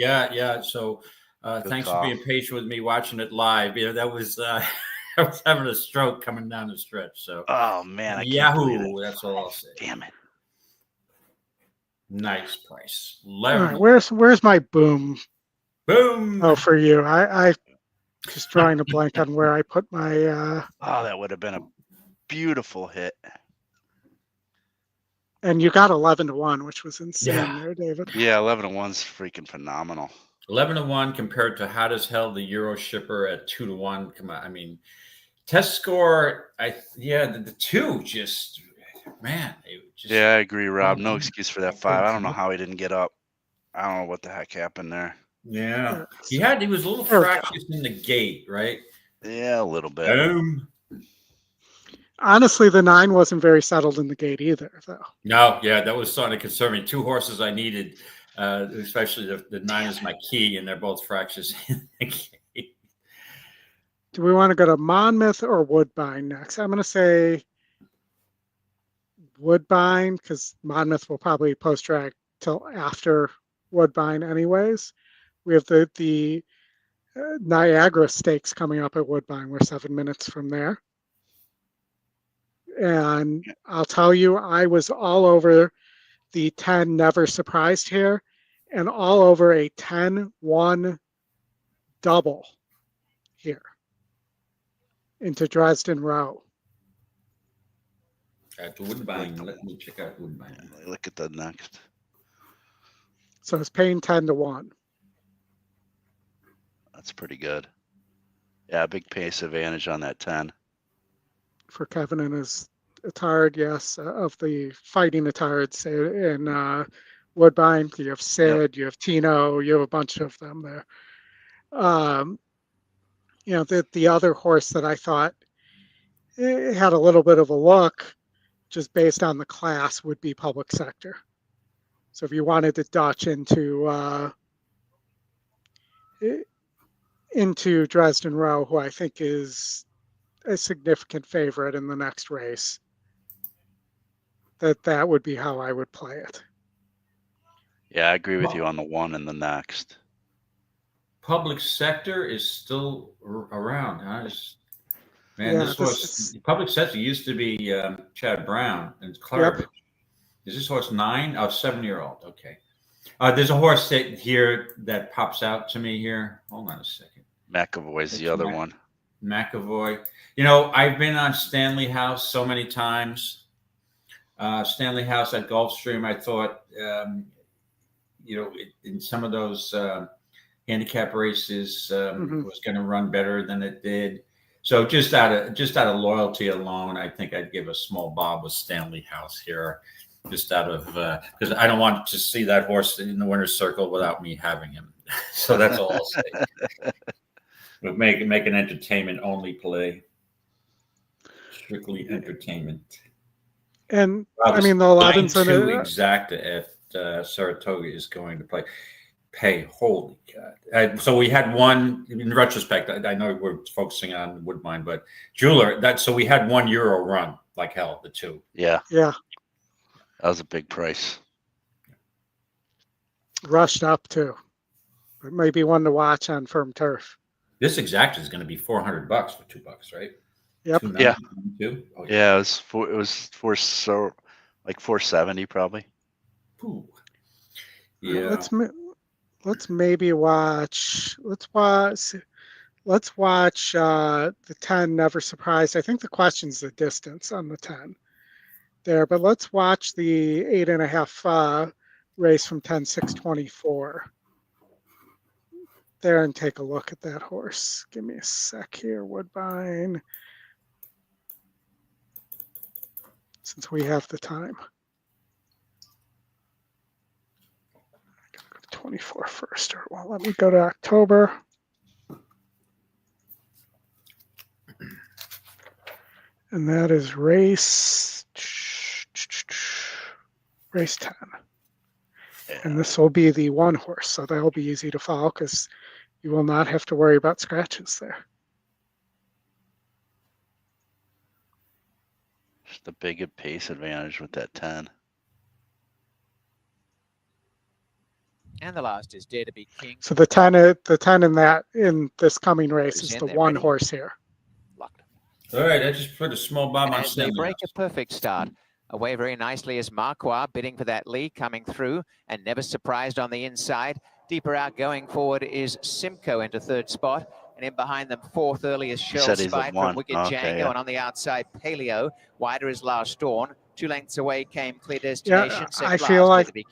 thanks call. for being patient with me watching it live. That was I was having a stroke coming down the stretch. So oh man, I can't Yahoo! That's all I'll say. Damn it! Nice price. All right, where's my boom? Boom. Oh, for you, I just drawing a blank on where I put my. Oh, that would have been a beautiful hit. And you got 11-1, which was insane there, David. Yeah, 11-1's freaking phenomenal. 11-1 compared to Hot as Hell, the Euro shipper at 2-1. Come on, I mean, Test Score. The 2 just, man. Yeah, I agree, Rob. No excuse for that 5. I don't know how he didn't get up. I don't know what the heck happened there. Yeah, he was a little fractious in the gate, right? Yeah, a little bit. Honestly, the 9 wasn't very settled in the gate either, though. No, that was starting to concern me. 2 horses I needed, especially the 9 is my key, and they're both fractious in the gate. Do we want to go to Monmouth or Woodbine next? I'm going to say Woodbine because Monmouth will probably post drag till after Woodbine anyways. We have the Niagara Stakes coming up at Woodbine. We're 7 minutes from there. And I'll tell you, I was all over the 10 Never Surprised here and all over a 10-1 double here into Dresden Row. At Woodbine, let me check out Woodbine. Look at the next. So it's paying 10-1. That's pretty good. Yeah, big pace advantage on that 10. For Kevin and his Attard, yes, of the fighting Attards in Woodbine. You have Sid, you have Tino, you have a bunch of them there. The other horse that I thought had a little bit of a look just based on the class, would be public sector. So if you wanted to Dutch into Dresden Row, who I think is a significant favorite in the next race, that would be how I would play it. Yeah, I agree with you on the one and the next. Public sector is still around, huh? Man, Yeah, this horse, public sector used to be Chad Brown and Clarevich. Yep. Is this horse 9? Oh, 7-year-old. Okay. There's a horse here that pops out to me here. Hold on a second. McAvoy's the other one. McAvoy. You know, I've been on Stanley House so many times. Stanley House at Gulfstream, I thought, in some of those handicap races was going to run better than it did. So just out of loyalty alone, I think I'd give a small bob with Stanley House here, just out of because I don't want to see that horse in the winner's circle without me having him. So that's all I'll say. But make an entertainment only play, strictly entertainment. And I mean the 11's too exact if Saratoga is going to play. Holy God! So we had one. In retrospect, I know we're focusing on Woodbine, but Jeweler. So we had €1 run like hell. The two. Yeah. Yeah. That was a big price. Rushed up too. It might be one to watch on firm turf. This exact is going to be $400 for $2, right? Yep. Yeah. Oh, yeah. It was 470 probably. Ooh. Yeah. Let's maybe watch. Let's watch the 10 Never Surprised. I think the question's the distance on the 10 there, but let's watch the 8.5 race from 10-6-24 there and take a look at that horse. Give me a sec here, Woodbine, since we have the time. 24 first, or well, let me go to October. And that is race 10. Yeah. And this will be the one horse, so that'll be easy to follow because you will not have to worry about scratches there. Just a big pace advantage with that 10. And the last is Dare to Be King. So the 10 in this coming race is the one horse here. Locked. All right, I just put a small bomb on. As they break a perfect start. Away very nicely is Marquardt bidding for that lead coming through and Never Surprised on the inside. Deeper out going forward is Simcoe into third spot. And in behind them, fourth early is Shell Spite from Wicked Django. Yeah. And on the outside, Paleo. Wider is Last Dawn. 2 lengths away came Clear Destination. Yeah, I feel like the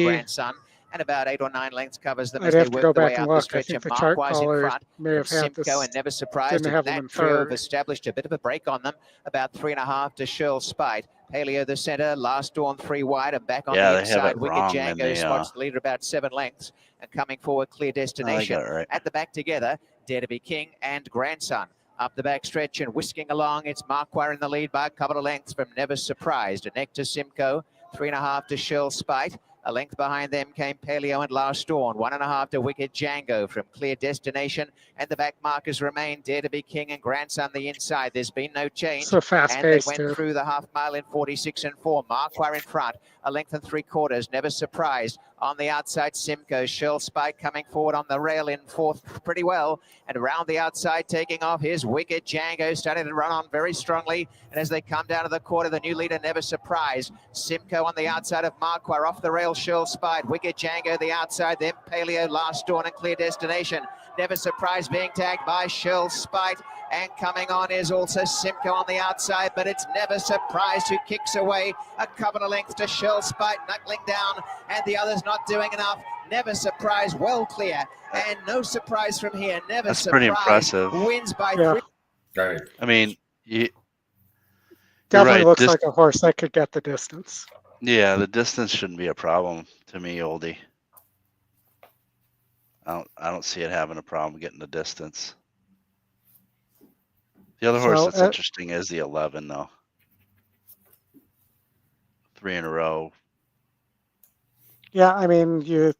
grandson. And about 8 or 9 lengths covers them as they work their way up the stretch. And Marquardt in front may have had Simcoe and Never Surprised. And that trio have established a bit of a break on them. About 3.5 to Shell Spite. Paleo the center, Last Dawn 3 wide and back on the inside. Wicked Django spots the leader about 7 lengths. And coming forward, Clear Destination. Right. At the back together, Dare to Be King and Grandson. Up the back stretch and whisking along, it's Marquardt in the lead by a couple of lengths from Never Surprised. A neck to Simcoe, 3.5 to Shell Spite. A length behind them came Paleo and Last Dawn. 1.5 to Wicked Django from Clear Destination. And the back markers remain Dare to Be King and Grandson the inside. There's been no change. So fast and pace, they went through the half mile in 46 and 4. Marquardt in front. A length and 3/4. Never Surprised. On the outside, Simcoe. Shell Spike coming forward on the rail in fourth pretty well. And around the outside, taking off, here's Wicked Django starting to run on very strongly. And as they come down to the quarter, the new leader, Never Surprised. Simcoe on the outside of Marquardt. Off the rail, Shell Spike. Wicked Django the outside, then Paleo, Last Dawn and Clear Destination. Never Surprised being tagged by Shell Spite. And coming on is also Simcoe on the outside, but it's Never Surprised who kicks away a couple of lengths to Shell Spite, knuckling down, and the others not doing enough. Never Surprised well clear, and no surprise from here. Never Surprised pretty impressive. Wins by 3. Right. I mean, definitely looks like a horse that could get the distance. Yeah, the distance shouldn't be a problem to me, Oldy. I don't see it having a problem getting the distance. The other horse that's interesting is the 11, though. 3 in a row. Yeah, I mean, you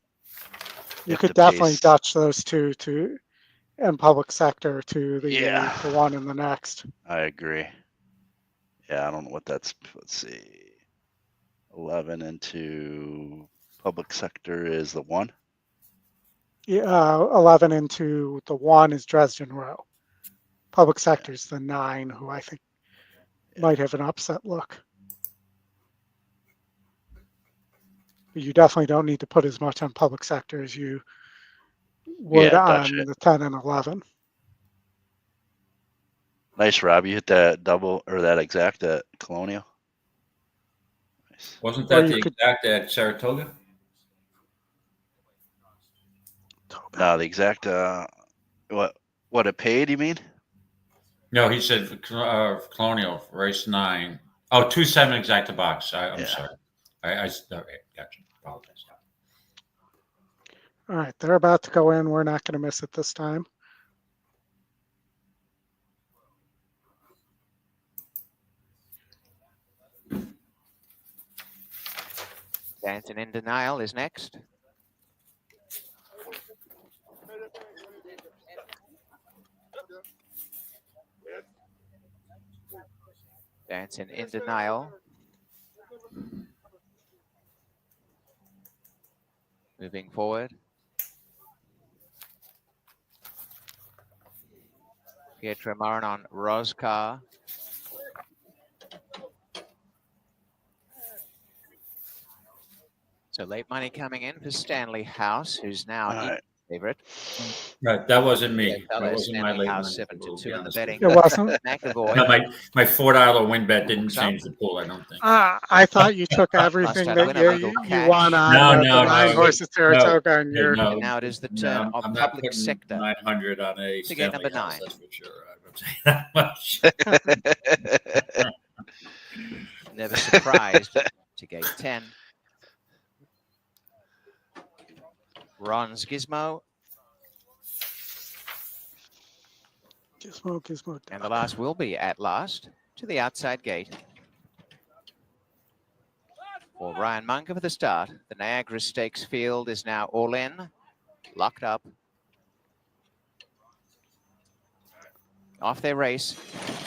If could the definitely pace- Dutch those two to and public sector to the Yeah. the one and the next. I agree. Yeah, I don't know what that's. Let's see. 11 into public sector is the 1. Yeah, 11 into the 1 is Dresden Row. Public sector's the 9, who I think might have an upset look. But you definitely don't need to put as much on public sector as you would Dutch on it. the 10 and 11. Nice, Rob. You hit that double or that exact at Colonial. Nice. Wasn't Or that you the could- exact at Saratoga? No, the exact. What it paid? You mean? No, he said Colonial race 9. Oh, 2-7 exacta box. I'm Yeah. sorry. I okay, gotcha. Apologize. All right, they're about to go in. We're not going to miss it this time. Dancing in Denial is next. Dancing in Denial. Moving forward. Pietro Marin on Roscar. So late money coming in for Stanley House, who's now favorite. Right, that wasn't me. Yeah, That wasn't my Stanley late House money. 7-2 in the betting. It wasn't? McAvoy. No, my $4 win bet didn't change the pool. I don't think. I thought you took everything that you won on the 9 horses Saratoga and your. And now it is the turn of I'm public not sector. 900 on a To get Stanley number House, 9. that's for sure. I'm saying that much. Never surprised to gate 10. Ron's Gizmo. Gizmo. And the last will be At Last to the outside gate. For Ryan Munker for the start. The Niagara Stakes field is now all in, locked up. Off their race,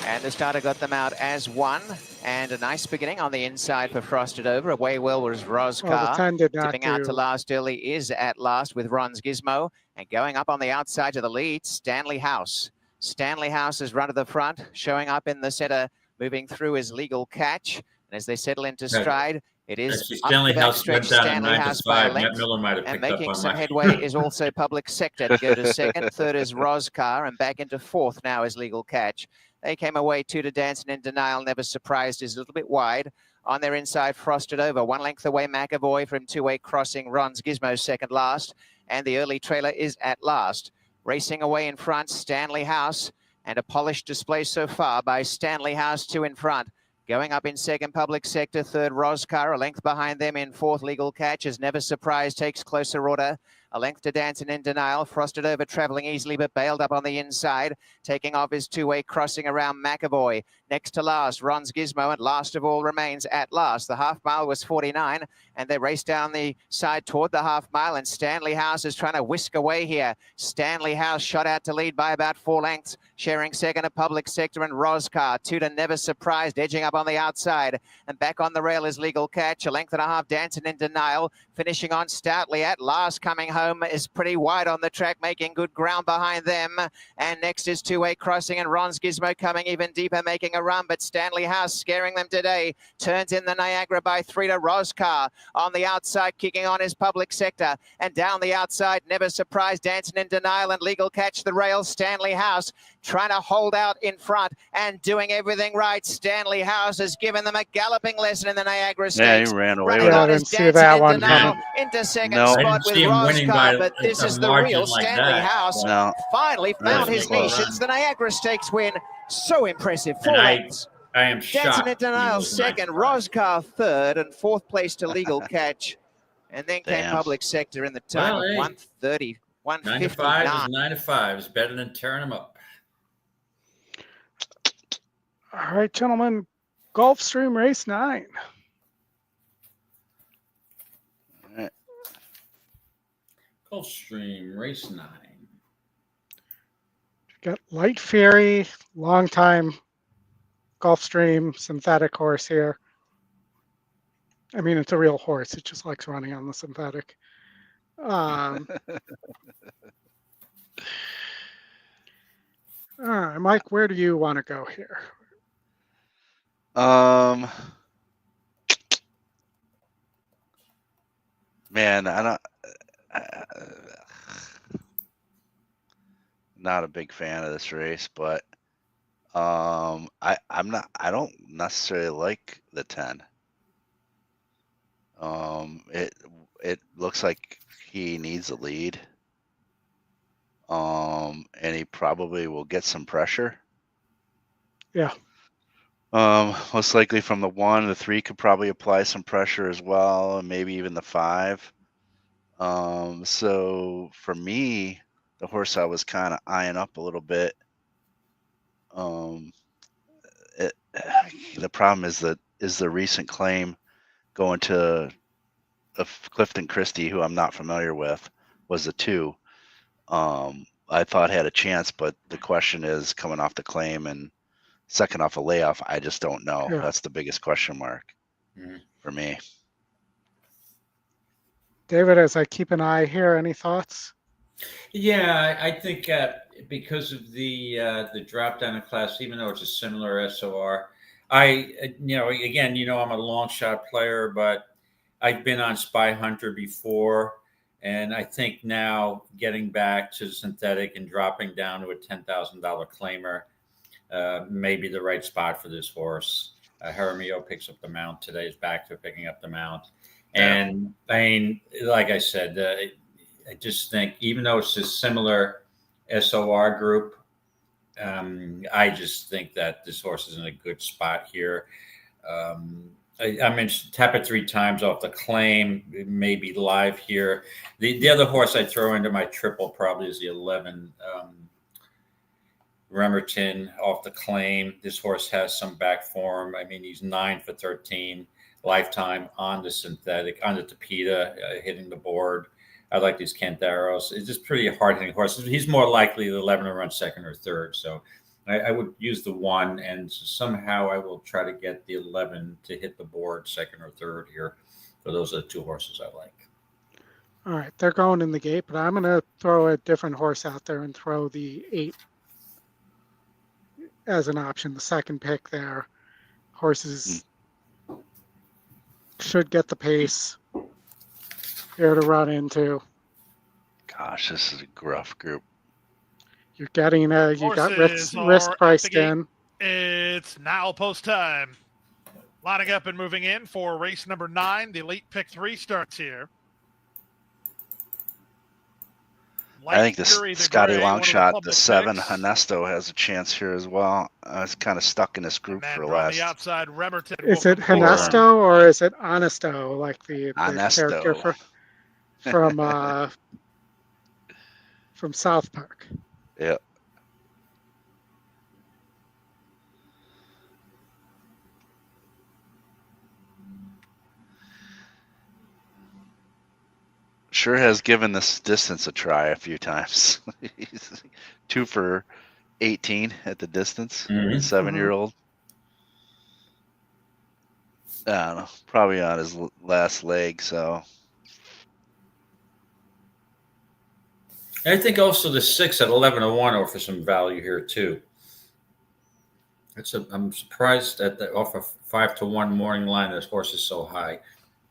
and the starter got them out as 1, and a nice beginning on the inside for Fourstardave. Away well was Roscar. Well, the 10 did not Tipping out do. to last early is At Last with Ron's Gizmo, and going up on the outside to the lead, Stanley House. Stanley House has run to the front, showing up in the center, moving through his Legal Catch, and as they settle into stride, it is Actually, up Stanley the House went backstretch, down Stanley House by a 9-5. Matt length. Miller might have And picked up making on some my headway is also public sector to go to second. Third is Roscar, and back into fourth now is Legal Catch. They came away 2 to Dancing in Denial. Never Surprised is a little bit wide. On their inside, Fourstardave. 1 length away, McAvoy from 2-way crossing. Ron's Gizmo second last. And the early trailer is At Last. Racing away in front, Stanley House. And a polished display so far by Stanley House, 2 in front. Going up in second, public sector. Third, Roscar. A length behind them in fourth, Legal Catch. As Never Surprised takes closer order. A length to Dancing in Denial. Fourstardave traveling easily, but bailed up on the inside. Taking off his 2-way crossing around McAvoy. Next to last, Ron's Gizmo. And last of all remains At Last. The half mile was 49. And they race down the side toward the half mile. And Stanley House is trying to whisk away here. Stanley House shot out to lead by about 4 lengths. Sharing second at public sector and Roscar. 2 to Never Surprised, edging up on the outside. And back on the rail is Legal Catch. A length and a half, Dancing in Denial. Finishing on stoutly. At Last coming home is pretty wide on the track, making good ground behind them. And next is 2-way crossing and Ron's Gizmo coming even deeper, making a run. But Stanley House scaring them today. Turns in the Niagara by 3 to Roscar. On the outside, kicking on his public sector. And down the outside, Never Surprised, Dancing in Denial and Legal Catch the rail. Stanley House trying to hold out in front and doing everything right. Stanley House has given them a galloping lesson in the Niagara Stakes. Yeah, he ran away Running with Yeah, I on didn't his see Dancing that in one Denial coming. into second No. I spot didn't with see him winning by Roscar, but this a is the margin real like Stanley that. House. No. Finally found Really his close. niche. It's the Niagara Stakes win. So impressive. 4 And lengths. I am shocked. Dancing in Denial he was second, 9-5. Roscar third, and fourth place to Legal Catch. And then came Damn. public sector in the time Well, of hey. 130, 9 to 5 159. is 9 to 5. It's better than tearing them up. All right, gentlemen. Gulfstream race 9. Gulfstream, race 9. Got Light Fury, long time Gulfstream synthetic horse here. I mean, it's a real horse. It just likes running on the synthetic. All right, Mike, where do you want to go here? Man, not a big fan of this race, but I don't necessarily like the 10. It looks like he needs a lead. And he probably will get some pressure. Yeah. Most likely from the 1, the 3 could probably apply some pressure as well, and maybe even the 5. So for me, the horse I was kind of eyeing up a little bit. The problem is the recent claim going to Clifton Christie, who I'm not familiar with, was a 2. I thought had a chance, but the question is coming off the claim and second off a layoff. I just don't know. Yeah. That's the biggest question mark for me. David, as I keep an eye here, any thoughts? Yeah, I think because of the drop down in class, even though it's a similar SOR, again, I'm a long shot player, but I've been on Spy Hunter before, and I think now getting back to synthetic and dropping down to a $10,000 claimer may be the right spot for this horse. Jaramillo picks up the mount today. Is back to picking up the mount, and I mean, like I said, I just think even though it's a similar SOR group, I just think that this horse is in a good spot here. I mentioned tap it 3 times off the claim. It may be live here. The other horse I throw into my triple probably is the 11 Remerton off the claim. This horse has some back form. I mean, he's 9 for 13 lifetime on the synthetic, on the Tapeta, hitting the board. I like these Cantaros. It's just pretty hard-hitting horse. He's more likely the 11 to run second or third. So I would use the 1, and somehow I will try to get the 11 to hit the board second or third here. So those are the 2 horses I like. All right, they're going in the gate, but I'm going to throw a different horse out there and throw the 8 as an option, the second pick there. Horses should get the pace here to run into. Gosh, this is a gruff group. You're getting you got risk priced in. It's now post time. Lining up and moving in for race number 9. The elite pick 3 starts here. I think the Scotty Longshot, the 7 Honesto, has a chance here as well. It's kind of stuck in this group for the last. The outside, Remerton is it Honesto or is it Honesto, like the character from South Park? Yeah. Sure has given this distance a try a few times. He's 2 for 18 at the distance. 7-year-old. I don't know. Probably on his last leg, so. I think also the 6 at 11 to 1 offers some value here too. I'm surprised at the offer 5 to 1 morning line. This horse is so high.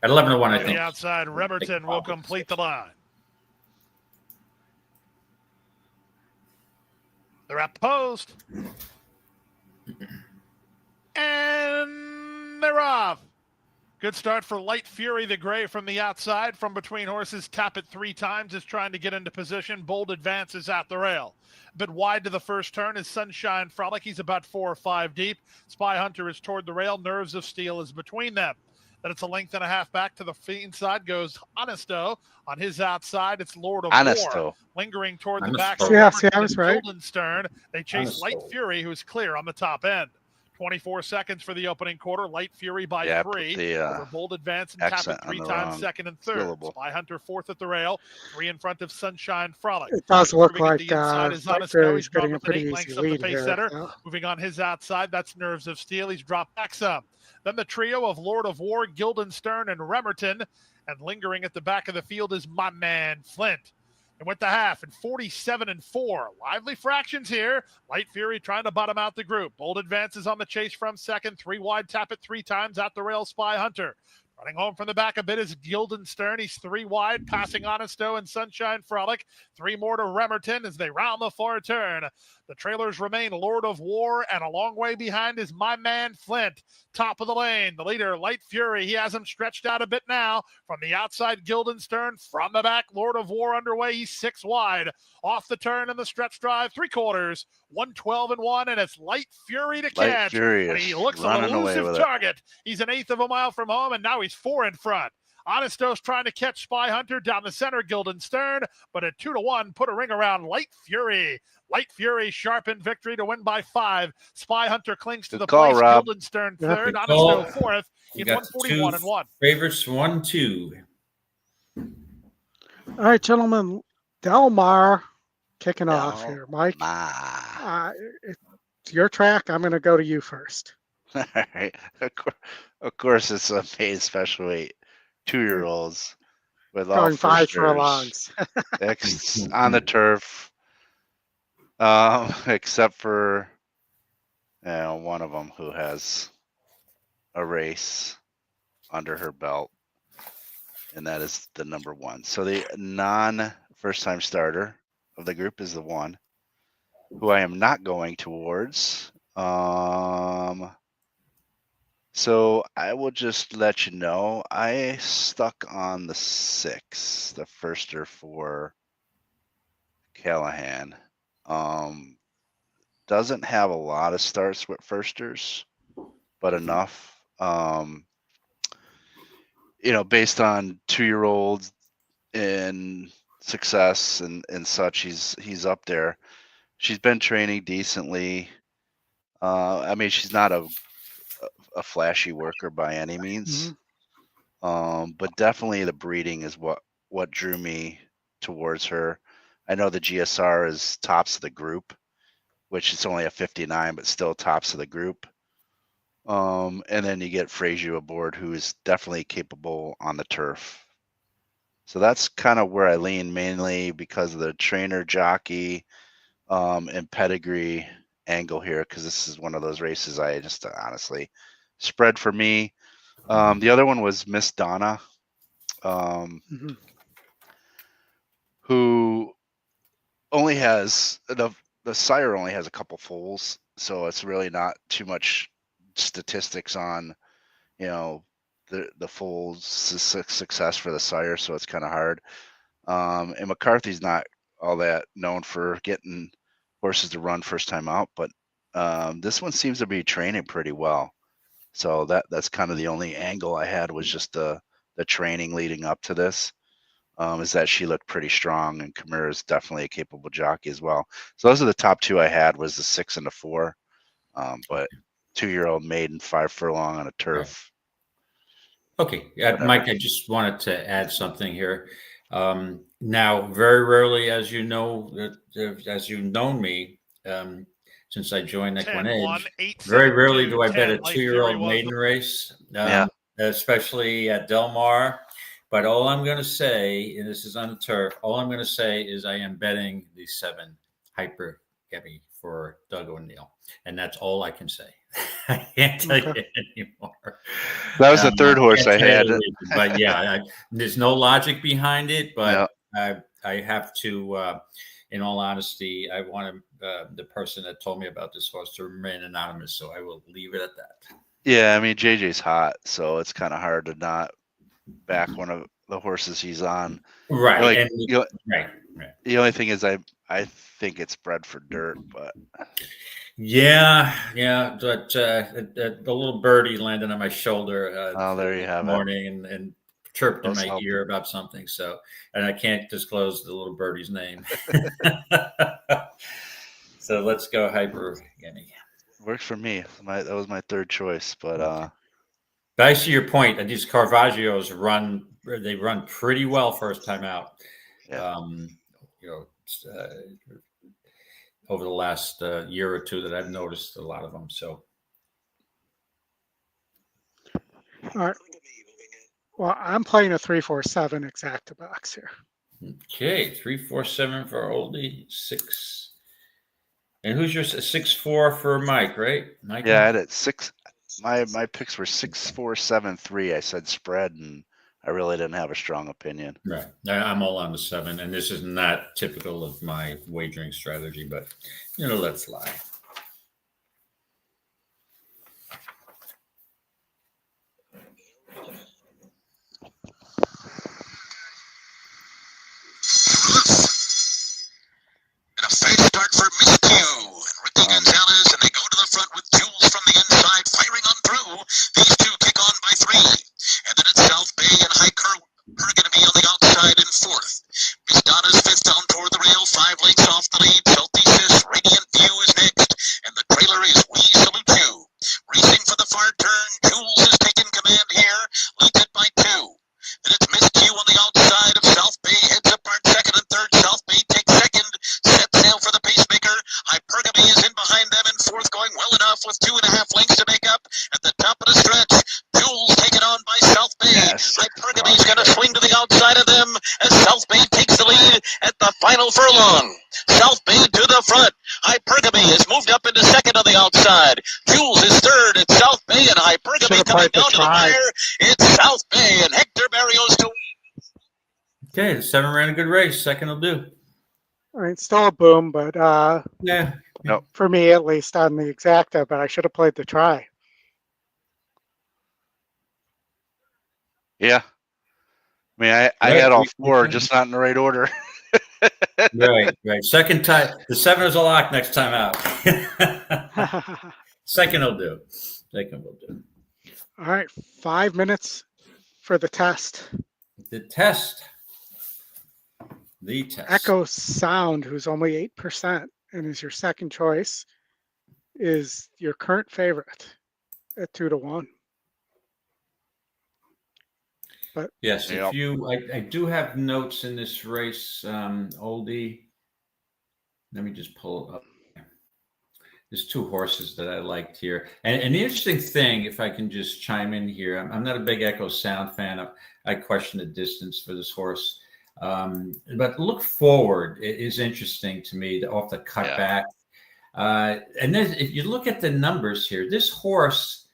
At 11 to 1, I think. The outside, Remerton will complete the line. They're at the post. And they're off. Good start for Light Fury, the gray from the outside. From between horses, tap it 3 times, is trying to get into position. Bold advances at the rail. A bit wide to the first turn is Sunshine Frolic. He's about 4 or 5 deep. Spy Hunter is toward the rail. Nerves of Steel is between them. Then it's a length and a half back to the inside goes Honesto. On his outside, it's Lord of War. Lingering toward the back. Yeah, I was right. Golden Stern. They chase Light Fury, who's clear on the top end. 24 seconds for the opening quarter. Light Fury by Yeah, 3. the Over Bold Advance and Tap accent It on 3 the times wrong second and third. syllable. Spy Hunter fourth at the rail. 3 in front of Sunshine Frolic. It does look Moving at like the inside is Light Haskell. Fury's He's drawn getting a with an pretty 8 easy lengths of the lead pace here. setter. Yeah. Moving on his outside, that's Nerves of Steel. He's dropped back some. Then the trio of Lord of War, Guildenstern, and Remerton. And lingering at the back of the field is My Man Flint. And with the half and 47-4. Lively fractions here. Light Fury trying to bottom out the group. Bold Advances on the chase from second. 3 wide, Tap It 3 times at the rail. Spy Hunter. Running home from the back a bit is Guildenstern. He's 3 wide, passing Honesto and Sunshine Frolic. 3 more to Remerton as they round the far turn. The trailers remain Lord of War, and a long way behind is My Man Flint. Top of the lane, the leader, Light Fury. He has him stretched out a bit now. From the outside, Guildenstern. From the back, Lord of War underway. He's 6 wide. Off the turn in the stretch drive, 3/4. 112-1, and it's Light Fury to Light catch. Fury And is he looks a running away elusive with it. target. He's an eighth of a mile from home, and now he's 4 in front. Honesto's trying to catch Spy Hunter down the center, Guildenstern, but at 2-1, put a ring around Light Fury. Light Fury sharpened victory to win by 5. Spy Hunter clings to Good the call, place. Rob. Guildenstern Yeah. third, Good Honesto call. fourth. You In got 141-1. favorites, 1-2. All right, gentlemen. Del Mar kicking off here. Mike, it's your track. I'm going to go to you first. All right. Of course, it's a paid special weight 2-year-olds with all Going 5 firsters furlongs. on the turf, except for one of them who has a race under her belt, and that is the number 1. So the non-first-time starter of the group is the 1, who I am not going towards. So I will just let you know, I stuck on the 6, the firster for Callahan. Doesn't have a lot of starts with firsters, but enough. Based on 2-year-olds in success and such, he's up there. She's been training decently. She's not a flashy worker by any means. But definitely the breeding is what drew me towards her. I know the GSR is tops of the group, which is only a 59, but still tops of the group. And then you get Frazier aboard, who is definitely capable on the turf. So that's kind of where I lean, mainly because of the trainer, jockey, and pedigree angle here, because this is one of those races I just honestly spread for me. The other one was Miss Donna, who only has the sire only has a couple foals, so it's really not too much statistics on the foals success for the sire, so it's kind of hard. And McCarthy's not all that known for getting horses to run first time out, but this one seems to be training pretty well. So that's kind of the only angle I had, was just the training leading up to this. Is that she looked pretty strong, and Kamira is definitely a capable jockey as well. So those are the top 2 I had, was the 6 and the 4. But 2-year-old maiden 5 furlong on a turf. Okay, Mike, I just wanted to add something here. Now, very rarely, as you know, as you've known me, since I joined EquinEdge, very rarely do I bet a 2-year-old maiden race, especially at Del Mar. But all I'm going to say, and this is on the turf, all I'm going to say is I am betting the 7 Hyper Gabby for Doug O'Neill. And that's all I can say. I can't tell you anymore. That was the third horse I had. But yeah, there's no logic behind it, but I have to, in all honesty, I want the person that told me about this horse to remain anonymous, so I will leave it at that. Yeah, JJ's hot, so it's kind of hard to not back one of the horses he's on. Right. The only thing is I think it's bred for dirt, but yeah. But the little birdie landed on my shoulder. There you have morning and chirped in my ear about something. So, and I can't disclose the little birdie's name. So let's go Hyper Gimme. Works for me. That was my third choice, but I see your point. And these Caravaggio's run pretty well first time out. Yeah. Over the last year or two that I've noticed a lot of them. So, all right. Well, I'm playing a 3-4-7 exacta box here. Okay, 3-4-7 for Oldy, 6. And who's your 6-4 for Mike, right? Mike? Yeah, I had it 6. My picks were 6-4-7-3. I said spread, and I really didn't have a strong opinion. Right. I'm all on the 7, and this is not typical of my wagering strategy, but let fly. And a fast start for Miss Q. Ricky Gonzalez, and they go to the front with Jules from the inside, firing on through. These two kick on by 3. And then it's South Bay and Hypergamy on the outside in 4th. Miss Donna's 5th down toward the rail, 5 lengths off the lead. Celticis, Radiant View is next. And the trailer is We Salute You. Racing for the far turn, Jules is taking command here. Leads it by 2. Then it's Miss Q on the outside of South Bay, heads apart 2nd and 3rd. South Bay takes 2nd. Set sail for the pacemaker. Hypergamy is in behind them in 4th, going well enough with 2.5 lengths to make up. At the top of the stretch, Jules taken on by South Bay. Yes. Hypergamy's going to swing to the outside of them as South Bay takes the lead at the final furlong. South Bay to the front. Hypergamy is moved up into 2nd on the outside. Jules is 3rd. It's South Bay and Hypergamy coming down to the wire. It's South Bay and Hector Barrios to win. Okay, the 7 ran a good race. 2nd will do. I mean, still a boom, but Yeah. for me at least on the exacta, but I should have played the try. Yeah. I mean, I had all 4, just not in the right order. Right. Second time, the 7 is a lock next time out. 2nd will do. 2nd will do. All right, 5 minutes for the test. The test. Echo Sound, who's only 8% and is your second choice, is your current favorite at 2-1. But yes, if you, I do have notes in this race, Oldy. Let me just pull it up. There's 2 horses that I liked here. And the interesting thing, if I can just chime in here, I'm not a big Echo Sound fan. I question the distance for this horse. But look forward is interesting to me off the cutback. And then if you look at the numbers here, this horse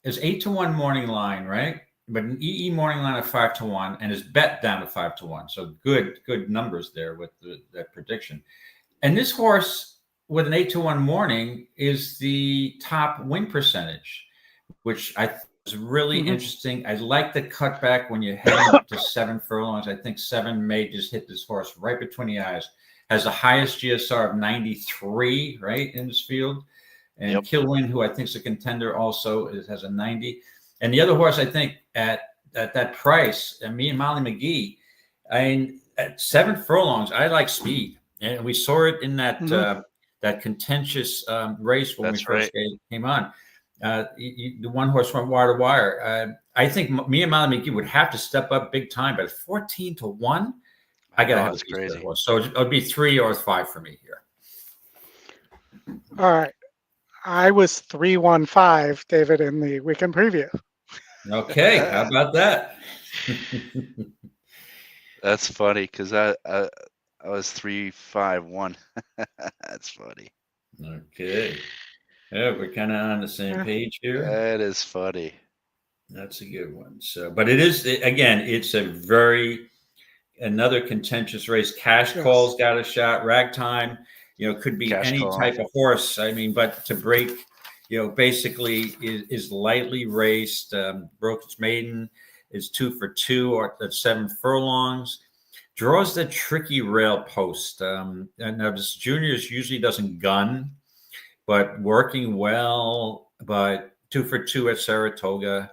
is 8-1 morning line, right? But an EE morning line of 5-1 and is bet down to 5-1. So good numbers there with that prediction. And this horse with an 8-1 morning is the top win percentage, which I think is really interesting. I like the cutback when you head up to 7 furlongs. I think 7 may just hit this horse right between the eyes. Has the highest GSR of 93, right, in this field. And Killwin, who I think is a contender, also has a 90. And the other horse, I think, at that price, me and Molly McGee, I mean, at 7 furlongs, I like speed. And we saw it in that that contentious race when we first came on. The one horse went wire to wire. I think me and Molly McGee would have to step up big time, but 14-1, I got to have a crazy horse. So it would be 3 or 5 for me here. All right. I was 3-1-5, David, in the weekend preview. Okay, how about that? That's funny because I was 3-5-1. That's funny. Okay. Yeah, we're kind of on the same page here. That is funny. That's a good one. So, but it is, again, it's another contentious race. Cash Call's got a shot. Ragtime, could be any type of horse. I mean, but to break, basically is lightly raced. Broke's Maiden is 2 for 2 or at 7 furlongs. Draws the tricky rail post. And now this juniors usually doesn't gun, but working well. But 2 for 2 at Saratoga.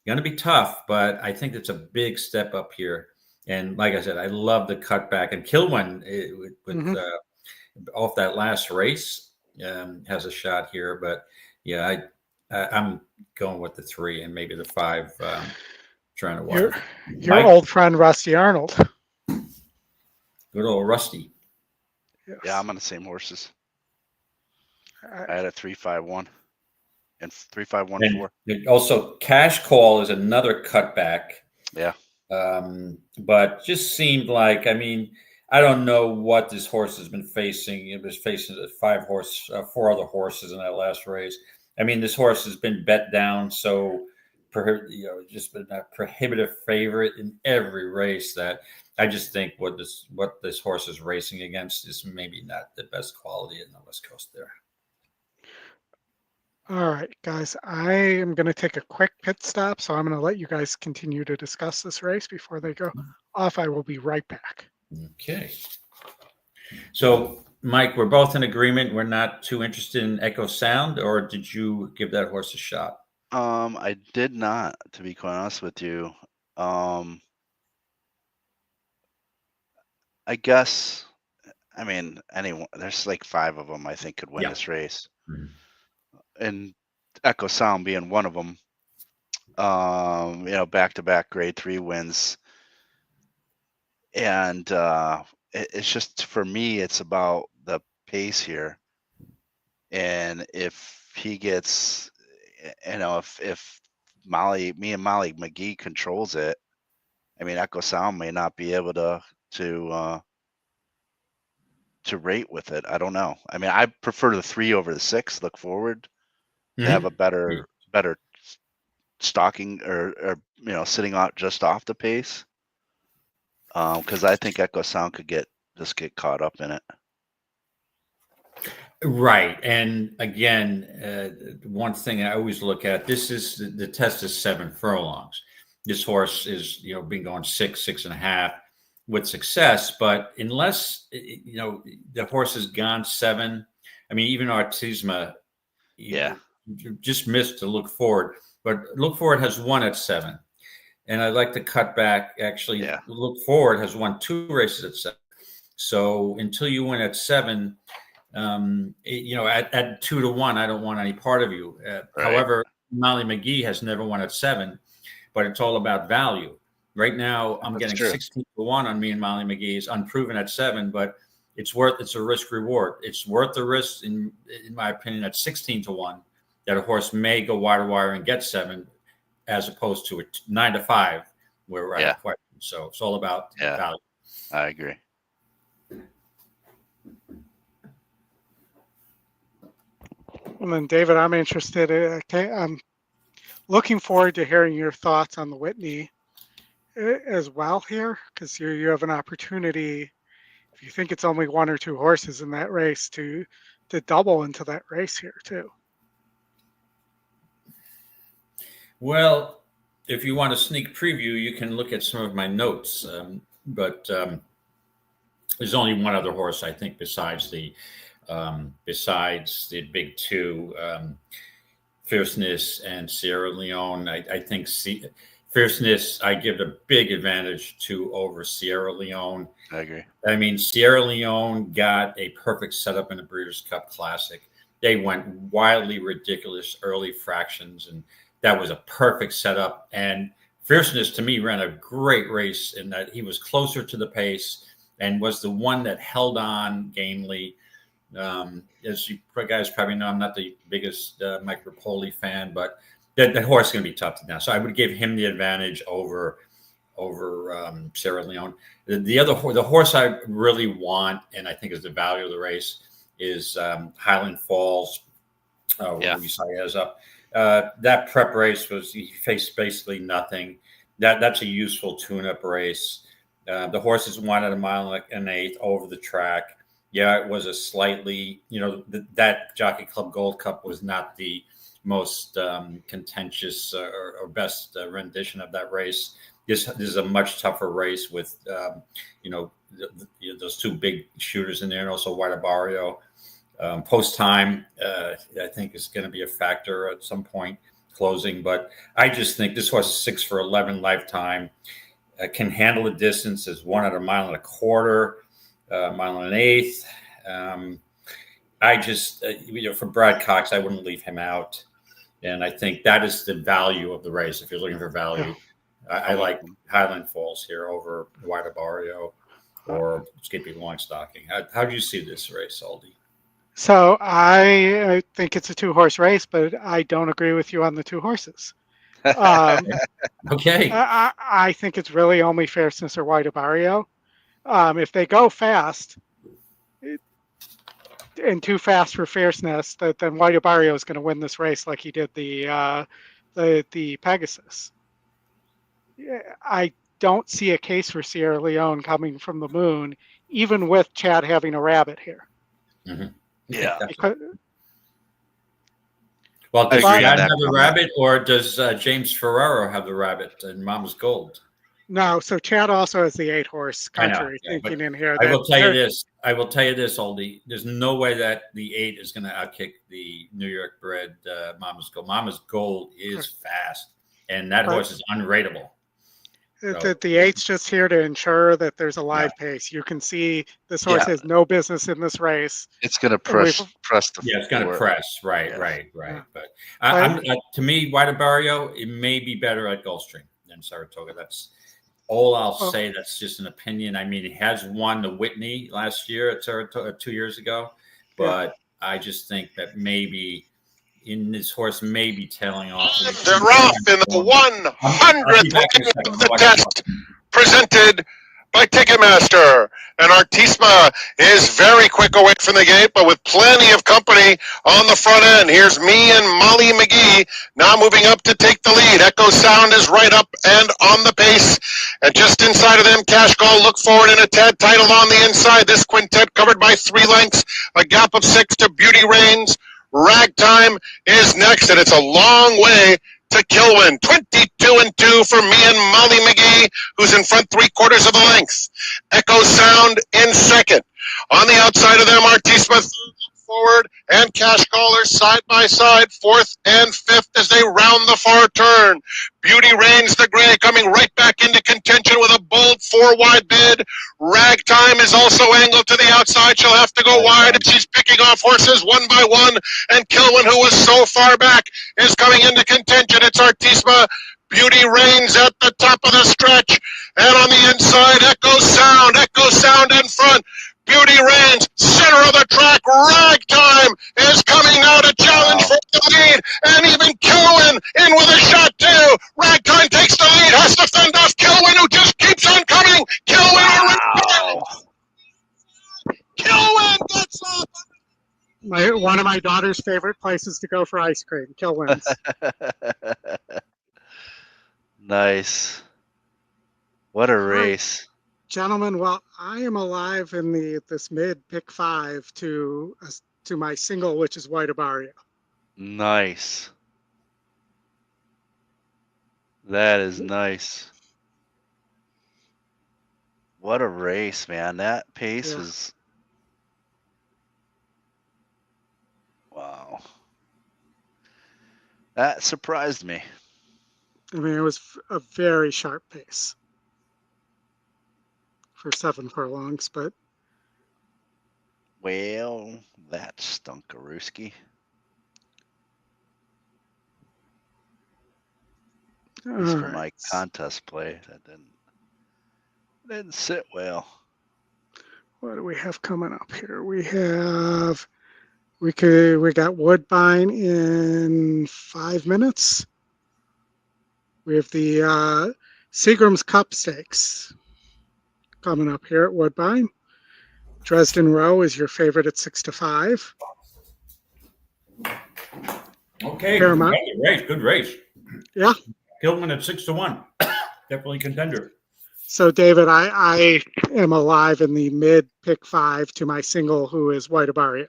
Going to be tough, but I think it's a big step up here. And like I said, I love the cutback and Killwin with off that last race. has a shot here, but yeah, I'm going with the 3 and maybe the 5. Trying to watch. Your old friend Rusty Arnold. Good old Rusty. Yes. Yeah, I'm on the same horses. I had a 3-5-1 and 3-5-1-4. Also, Cash Call is another cutback. Yeah. But just seemed like, I mean, I don't know what this horse has been facing. It was facing 4 other horses in that last race. I mean, this horse has been bet down, so just been a prohibitive favorite in every race. That I just think what this horse is racing against is maybe not the best quality in the West Coast there. All right, guys, I am going to take a quick pit stop, so I'm going to let you guys continue to discuss this race before they go off. I will be right back. Okay. So, Mike, we're both in agreement. We're not too interested in Echo Sound, or did you give that horse a shot? I did not, to be quite honest with you. I guess, I mean, anyone, there's like 5 of them I think could win this race. Mm-hmm. And Echo Sound being one of them. Back-to-back grade 3 wins. And it's just, for me, it's about the pace here. And if he gets, if me and Molly McGee controls it, I mean, Echo Sound may not be able to rate with it. I don't know. I mean, I prefer the 3 over the 6. Look forward. They have a better stalking or sitting out just off the pace. Because I think Echo Sound could get caught up in it. Right. And again, one thing I always look at, this is the test is 7 furlongs. This horse is, been going 6.5 with success, but unless, the horse has gone 7, I mean, even Artisma, just missed to Look Forward, but Look Forward has won at 7. And I'd like to cut back. Actually, Look Forward has won 2 races at 7. So until you win at 7, at 2 to 1, I don't want any part of you. Right. However, Molly McGee has never won at 7, but it's all about value. Right now, I'm getting 16 to 1 on me and Molly McGee. Is unproven at 7, but it's a risk reward. It's worth the risk, in my opinion, at 16 to 1 that a horse may go wire and get 7, as opposed to a 9 to 5 where I have questions. So it's all about value. I agree. Well, then, David, I'm interested. I'm looking forward to hearing your thoughts on the Whitney as well here, because you have an opportunity, if you think it's only 1 or 2 horses in that race, to double into that race here too. Well, if you want a sneak preview, you can look at some of my notes. But there's only one other horse, I think, besides the big 2, Fierceness and Sierra Leone. I think Fierceness, I give a big advantage to over Sierra Leone. I agree. I mean, Sierra Leone got a perfect setup in the Breeders' Cup Classic. They went wildly ridiculous early fractions, and that was a perfect setup. And Fierceness, to me, ran a great race in that he was closer to the pace and was the one that held on gamely. As you guys probably know, I'm not the biggest Mike Rapoli fan, but that horse is going to be tough to now. So I would give him the advantage over Sierra Leone. The horse I really want, and I think is the value of the race, is Highland Falls. Saez up. That prep race he faced basically nothing. That's a useful tune-up race. The horses won at 1 mile and 1/8 over the track. Yeah, it was a slightly, that Jockey Club Gold Cup was not the most contentious or best rendition of that race. This is a much tougher race with, those 2 big shooters in there, and also White Barrio. Post time, I think, is going to be a factor at some point closing. But I just think this horse is 6 for 11 lifetime. Can handle the distance. Is won at 1 1/4 miles, 1 1/8 miles. I just, for Brad Cox, I wouldn't leave him out. And I think that is the value of the race. If you're looking for value, I like Highland Falls here over White Barrio or Skippy Longstocking. How do you see this race, Oldy? So I think it's a 2-horse race, but I don't agree with you on the 2 horses. Okay. I think it's really only Fierceness or White Barrio. If they go fast and too fast for Fierceness, then White Barrio is going to win this race like he did the Pegasus. I don't see a case for Sierra Leone coming from the moon, even with Chad having a rabbit here. Mm-hmm. Yeah. Well, does Chad have the rabbit, or does James Ferraro have the rabbit in Mama's Gold? No, so Chad also has the 8-horse country thinking in here. I will tell you this. I will tell you this, Oldy. There's no way that the 8 is going to outkick the New York bred Mama's Gold. Mama's Gold is fast, and that horse is unrateable. The 8's just here to ensure that there's a live pace. You can see this horse has no business in this race. It's going to press the it's going to press. Right. But to me, White Barrio, it may be better at Gulfstream than Saratoga. That's all I'll say. That's just an opinion. I mean, he has won the Whitney last year at Saratoga 2 years ago, but I just think that maybe in this horse may be tailing off. They're off in the 100th of the test, presented by Ticketmaster. And Artisma is very quick away from the gate, but with plenty of company on the front end. Here's me and Molly McGee now moving up to take the lead. Echo Sound is right up and on the pace. And just inside of them, Cash Call, Look Forward, and a Ted title on the inside. This quintet covered by 3 lengths, a gap of 6 to Beauty Reigns. Ragtime is next, and it's a long way to Kilwin. 22-2 for me and Molly McGee, who's in front 3/4 of the length. Echo Sound in second. On the outside of them, Artisma forward, and Cash Callers side by side, 4th and 5th as they round the far turn. Beauty Reigns the gray coming right back into contention with a bold 4-wide bid. Ragtime is also angled to the outside. She'll have to go wide if she's picking off horses one by one. And Kilwin, who was so far back, is coming into contention. It's Artisma. Beauty Reigns at the top of the stretch. And on the inside, Echo Sound in front. Beauty Reigns, center of the track. Ragtime is coming now to challenge for the lead. And even Kilwin in with a shot too. Ragtime takes the lead, has to fend off Kilwin, who just keeps on coming. Kilwin gets up. One of my daughter's favorite places to go for ice cream, Kilwin's. Nice. What a race. Gentlemen, well, I am alive in this mid pick 5 to my single, which is White Barrio. Nice. That is nice. What a race, man. That pace was... Wow. That surprised me. I mean, it was a very sharp pace for 7 furlongs, but... Well, that stunk a rooski. At least for my contest play, that didn't sit well. What do we have coming up here? We got Woodbine in 5 minutes. We have the Seagram's Cup Stakes coming up here at Woodbine. Dresden Row is your favorite at 6 to 5. Okay, good race. Yeah. Kilwin at 6 to 1. Definitely contender. So, David, I am alive in the mid pick 5 to my single, who is White Barrio.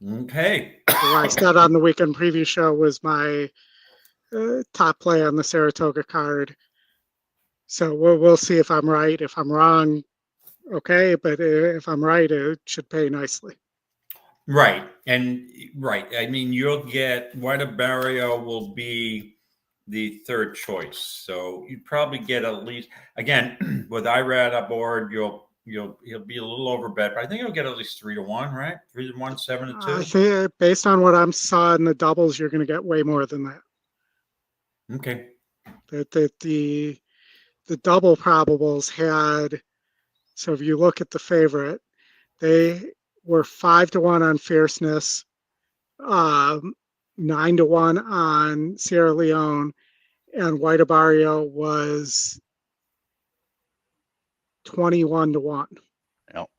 Okay. Who I said on the weekend preview show was my top play on the Saratoga card. So we'll see if I'm right. If I'm wrong, okay. But if I'm right, it should pay nicely. Right. And right. I mean, you'll get White Barrio will be the third choice. So you probably get at least, again, with IRAD aboard, you'll he'll be a little overbet, but I think he'll get at least 3-1, right? 3-1, 7-2. I think based on what I saw in the doubles, you're going to get way more than that. Okay. The double probables had. So if you look at the favorite, they were 5-1 on Fierceness, 9-1 on Sierra Leone, and White Abario was 21-1. Yep.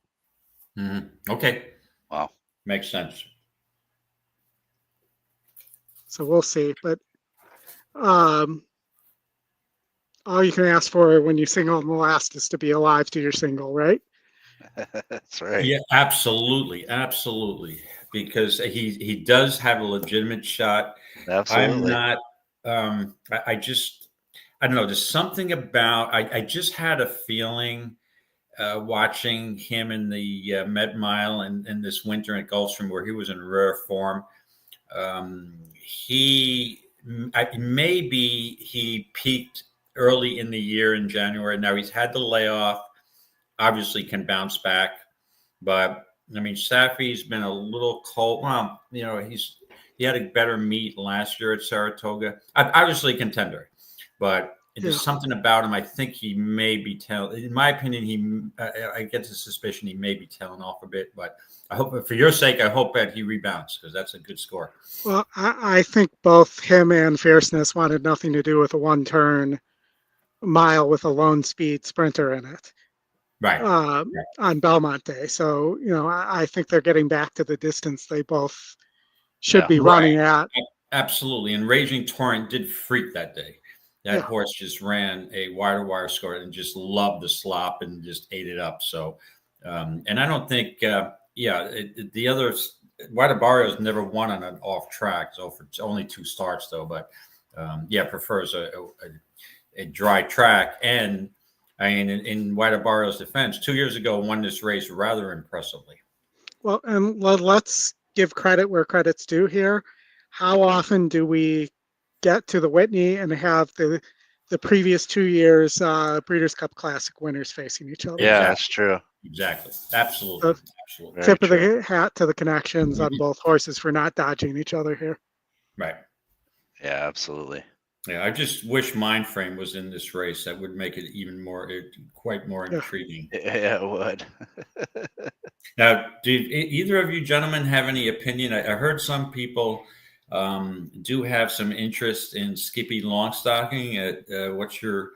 Okay. Wow. Makes sense. So we'll see. But all you can ask for when you single in the last is to be alive to your single, right? That's right. Yeah, absolutely. Absolutely. Because he does have a legitimate shot. Absolutely. I'm not, I don't know. There's something about, I just had a feeling watching him in the Met Mile and this winter at Gulfstream where he was in rare form. Maybe he peaked early in the year in January. Now he's had the layoff, obviously can bounce back, but I mean, Safi's been a little cold. Well, he had a better meet last year at Saratoga. Obviously contender, but there's something about him. I think he may be in my opinion, I get the suspicion he may be tailing off a bit, but I hope for your sake, I hope that he rebounds because that's a good score. Well, I think both him and Fierceness wanted nothing to do with a one-turn mile with a lone speed sprinter in it. Right. On Belmont Day. So, I think they're getting back to the distance they both should be running at. Absolutely. And Raging Torrent did freak that day. That horse just ran a wire score and just loved the slop and just ate it up. So, and I don't think, the other, White Abario's never won on an off track. So for only 2 starts though, but prefers a dry track. And I mean, in White Abario's defense, 2 years ago, won this race rather impressively. Well, and let's give credit where credit's due here. How often do we get to the Whitney and have the previous 2 years Breeders' Cup Classic winners facing each other? Yeah, that's true. Exactly. Absolutely. So, tip of the hat to the connections on both horses for not dodging each other here. Right. Yeah, absolutely. Yeah, I just wish Mindframe was in this race. That would make it even more, quite more intriguing. Yeah, it would. Now, do either of you gentlemen have any opinion? I heard some people do have some interest in Skippy Longstocking. What's your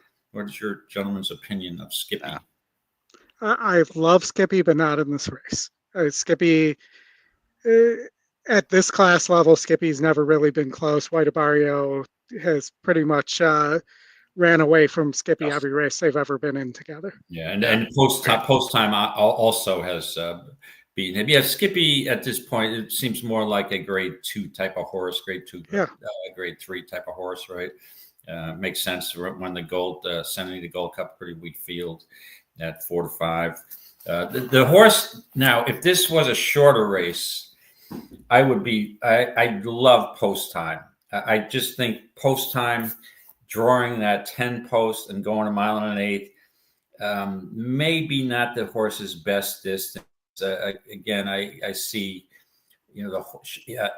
gentleman's opinion of Skippy? I love Skippy, but not in this race. Skippy, at this class level, Skippy's never really been close. White Abario has pretty much ran away from Skippy every race they've ever been in together. Yeah, and post time also has beaten him. Yeah, Skippy at this point, it seems more like a grade 2 type of horse, grade 2, grade 3 type of horse, right? Makes sense to win the sending the Gold Cup, pretty weak field at 4-5. The horse now, if this was a shorter race, I love post time. I just think post time, drawing that 10 post and going 1 1/8 miles, maybe not the horse's best distance. Again, I see, the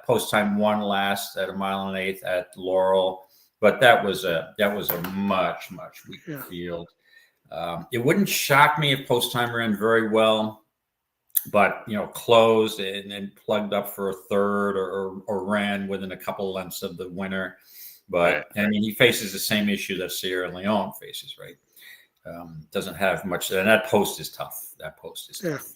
post time won last at 1 1/8 miles at Laurel, but that was a much weaker field. It wouldn't shock me if post time ran very well, but closed and then plugged up for a third or ran within a couple lengths of the winner. But I mean, he faces the same issue that Sierra Leone faces, right? Doesn't have much, and that post is tough. Tough.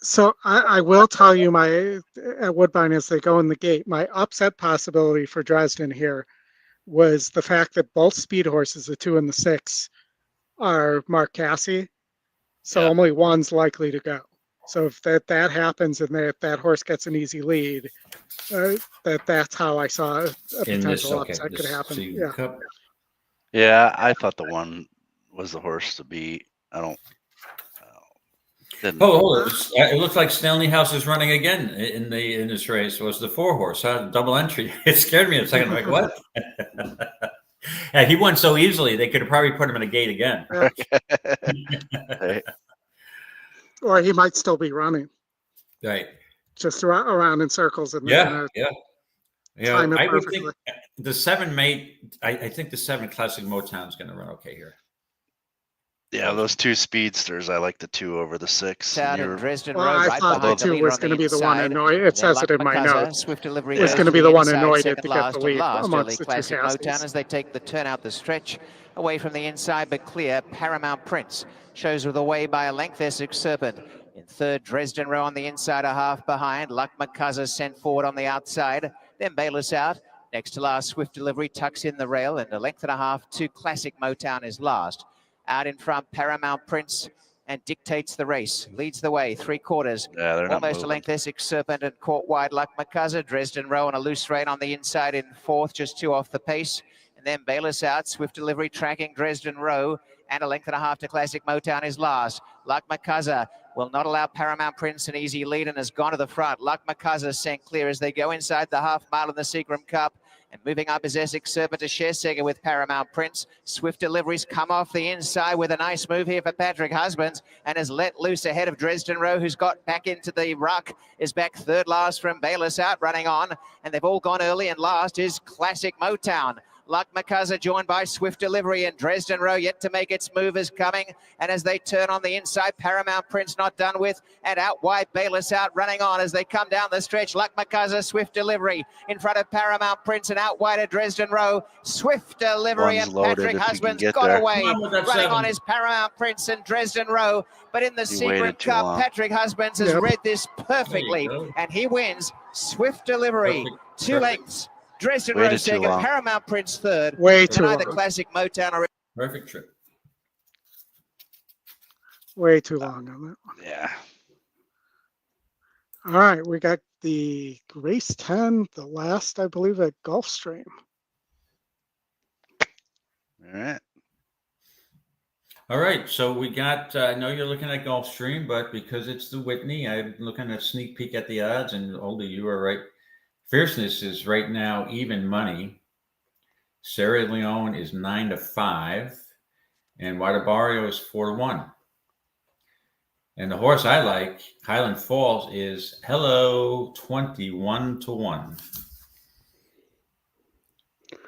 So I will tell you at Woodbine as they go in the gate, my upset possibility for Dresden here was the fact that both speed horses, the 2 and the 6, are Mark Casse. So only one's likely to go. So if that happens and that horse gets an easy lead, that's how I saw a potential upset could happen. Yeah, I thought the one was the horse to beat. Hold on. It looks like Stanley House is running again in this race. It was the 4 horse, double entry. It scared me a second. I'm like, what? Yeah, he won so easily they could have probably put him in a gate again. Right. Or he might still be running. Right. Just around in circles and Yeah. time it I would perfectly. think the 7 mate. I think the 7 Classic Motown is going to run okay here. Yeah, those 2 speedsters. I like the 2 over the 6. Out in Dresden Well, Road, I right thought the behind the 2 leader was on going to the be the one inside. annoyed. It says Luck it in my Makazza, notes. Swift Delivery It's goes going to be the the one inside, annoyed to second get last the and lead last. amongst Early the 2 Classic Motown castles. as they take the turn out the stretch. Away from the inside, but clear. Paramount Prince shows with away by a length. Essex Serpent in third. Dresden Row on the inside, a half behind. Luck Makazza sent forward on the outside. Then Bayless out. Next to last, Swift Delivery tucks in the rail, and a length and a half to Classic Motown is last. Out in front, Paramount Prince and dictates the race. Leads the way, 3/4. Yeah, they're not Almost a moving. length, Essex Serpent and caught wide Luck Makazza. Dresden Row on a loose rein on the inside in fourth, just 2 off the pace. And then Bayless out, Swift Delivery tracking Dresden Row, and a length and a half to Classic Motown is last. Luck Makazza will not allow Paramount Prince an easy lead and has gone to the front. Luck Makazza sent clear as they go inside the half mile in the Seagram Cup. And moving up is Essex Serpent to share second with Paramount Prince. Swift Deliveries come off the inside with a nice move here for Patrick Husbands and has let loose ahead of Dresden Row, who's got back into the ruck, is back third last from Bayless out, running on. And they've all gone early, and last is Classic Motown. Luck Makazza joined by Swift Delivery, and Dresden Row yet to make its move is coming. And as they turn on the inside, Paramount Prince not done with, and out wide Bayless out running on as they come down the stretch. Luck Makazza, Swift Delivery in front of Paramount Prince, and out wide of Dresden Row. Swift Delivery One's and loaded Patrick if you can Husbands get got there. away. Running Running on is Paramount Prince and Dresden Row, but in the You Secret waited too Cup, long. Patrick Husbands has read this perfectly, and he wins. Swift Delivery, 2 lengths. Dresden Row Waited too second, long. Paramount Prince third. Way too and either long. Classic Motown or Perfect trip. Way too long on that one. Yeah. All right, we got the race 10, the last, I believe, at Gulfstream. All right. All right, so we got, I know you're looking at Gulfstream, but because it's the Whitney, I'm looking at sneak peek at the odds, and Oldy, you are right. Fierceness is right now even money. Sierra Leone is 9-5, and Guadabario is 4-1. And the horse I like, Highland Falls, is 21-1.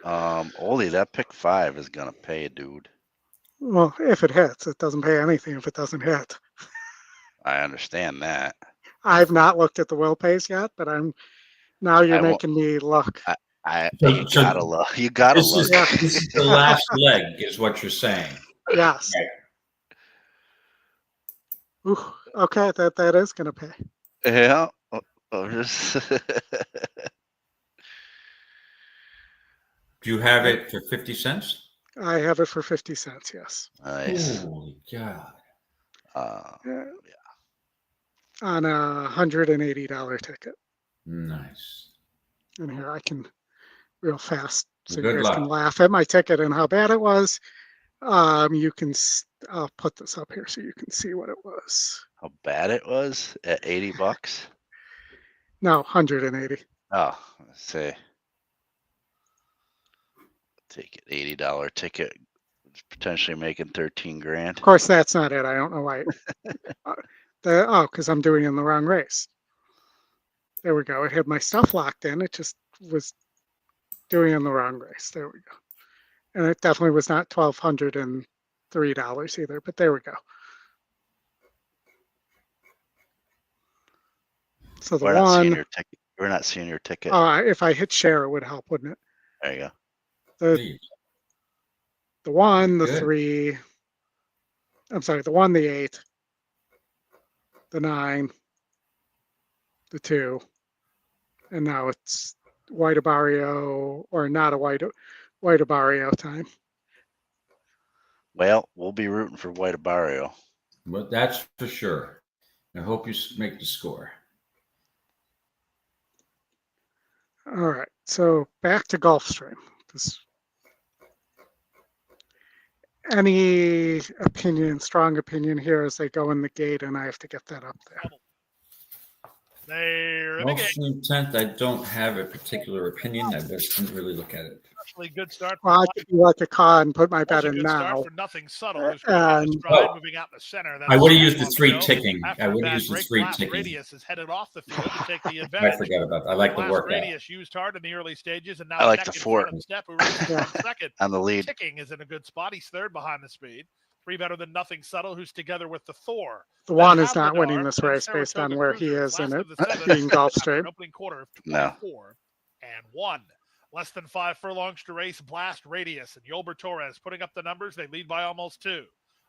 Oldy, that pick 5 is gonna pay, dude. Well, if it hits, it doesn't pay anything if it doesn't hit. I understand that. I've not looked at the will pays yet, but now you're I won't- making me look. You gotta look. You gotta look. This is the last leg, is what you're saying. Yes. Right. Ooh, okay, that is going to pay. Yeah. Do you have it for 50 cents? I have it for 50 cents, yes. Nice. Holy God. Yeah. On a $180 ticket. Nice. And here I can real fast so Good you guys can luck. laugh at my ticket and how bad it was. You can, I'll put this up here so you can see what it was. How bad it was at $80? No, 180. Oh, let's see. Take it, $80 ticket, potentially making 13 grand. Of course, that's not it. I don't know why. Because I'm doing it in the wrong race. There we go. It had my stuff locked in. It just was doing it in the wrong race. There we go. And it definitely was not $1,203 either, but there we go. So the We're not seeing one, your ticket. We're not seeing your ticket. if I hit share, it would help, wouldn't it? There you go. Please. The one, the Good. 3, I'm sorry, the 1, the 8, the 9, the 2, and now it's Guadabario or not a Guadabario time. Well, we'll be rooting for Guadabario. But that's for sure. I hope you make the score. All right, so back to Gulfstream. Any opinion, strong opinion here as they go in the gate, and I have to get that up there. They're in the game. Gulfstream 10th, I don't have a particular opinion. I just didn't really look at it. Especially good start. Well, I could be like a car and put my bet Also in good now. start for Nothing Subtle, who's going in stride, moving out in the center. I would have That's used the 3 ticking. After I a would bad have used the break, 3 Blast ticking. Radius is headed off the field to take the advantage. I forgot about that. I like the Blast workout. Radius used hard in the early stages, and now I like neck the in 4. front of Step, who races on second. On the lead. Ticking is in a good spot. He's third behind the speed. 3 better than Nothing Subtle, who's together with the Thor. The one is not winning this race based on where he is in it, being Gulfstream. Opening quarter of No. 24-1. Less than 5 furlongs to race. Blast Radius and Yolber Torres putting up the numbers. They lead by almost 2.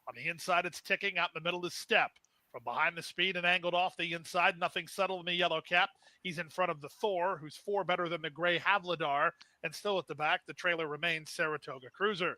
On the inside, it's Ticking. Out in the middle is Step. From behind the speed and angled off the inside, Nothing Subtle in the yellow cap. He's in front of the Thor, who's 4 better than the gray Havladar. And still at the back, the trailer remains Saratoga Cruiser.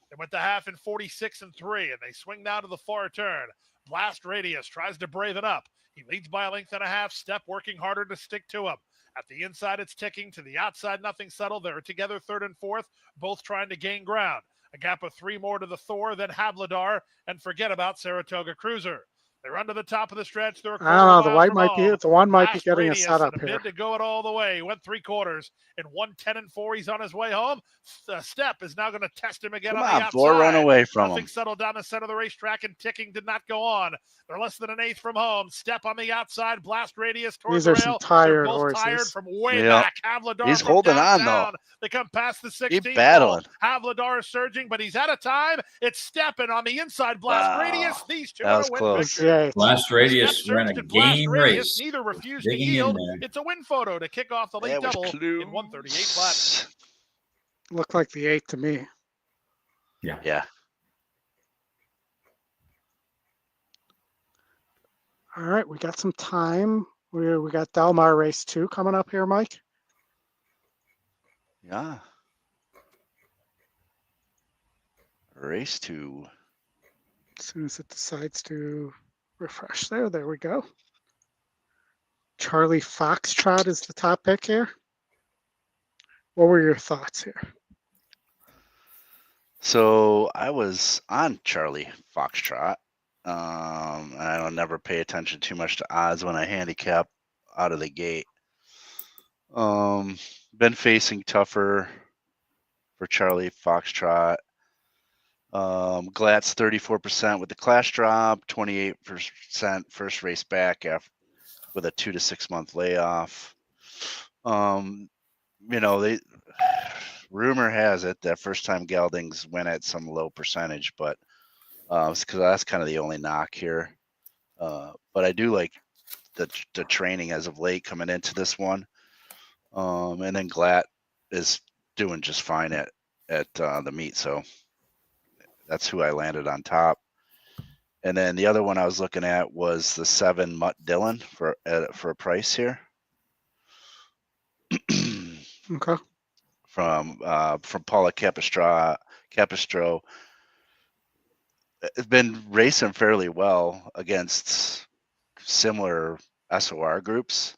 They went to half in 46-3, and they swing now to the far turn. Blast Radius tries to brave it up. He leads by a length and a half. Step working harder to stick to him. At the inside, it's Ticking. To the outside, Nothing Subtle. They're together third and fourth, both trying to gain ground. A gap of 3 more to the Thor, then Havladar, and forget about Saratoga Cruiser. They run to the top of the stretch. They're I don't know. The white might be. The one might be getting a setup here. Mid to go it all the way. He went 3 quarters in 1:10-4. He's on his way home. Step is now going to test him again on the outside. Thor, run away from Nothing him. Settled down the center of the racetrack, and Ticking did not go on. They're less than an eighth from home. Step on the outside. Blast Radius towards These are the some rail. tired They're both horses. tired from way Yeah. back. Havladar He's from holding on, downtown. though. They come past the 16th. Keep battling. Havladar is surging, but he's out of time. It's Stepping on the inside. Blast Wow. Radius. These two That are was to win close. victory. Yeah. Blast Radius Step ran a surged and Blast game Radius. race. Neither refused to Digging in yield. there. It's a win photo to kick off the late That was double close. in 138 flat. Looked like the 8 to me. Yeah. All right, we got some time. We got Del Mar race 2 coming up here, Mike. Yeah. Race 2. As soon as it decides to refresh there we go. Charlie Foxtrot is the top pick here. What were your thoughts here? So I was on Charlie Foxtrot. I don't never pay attention too much to odds when I handicap out of the gate. Been facing tougher for Charlie Foxtrot. Glatz 34% with the class drop, 28% first race back after with a 2 to 6 month layoff. Rumor has it that first time geldings win at some low percentage, but because that's kind of the only knock here. But I do like the training as of late coming into this one. And then Glatt is doing just fine at the meet, so that's who I landed on top. And then the other one I was looking at was the 7 Mutt Dillon for a price here. Okay. From Paula Capistro. It's been racing fairly well against similar SOR groups.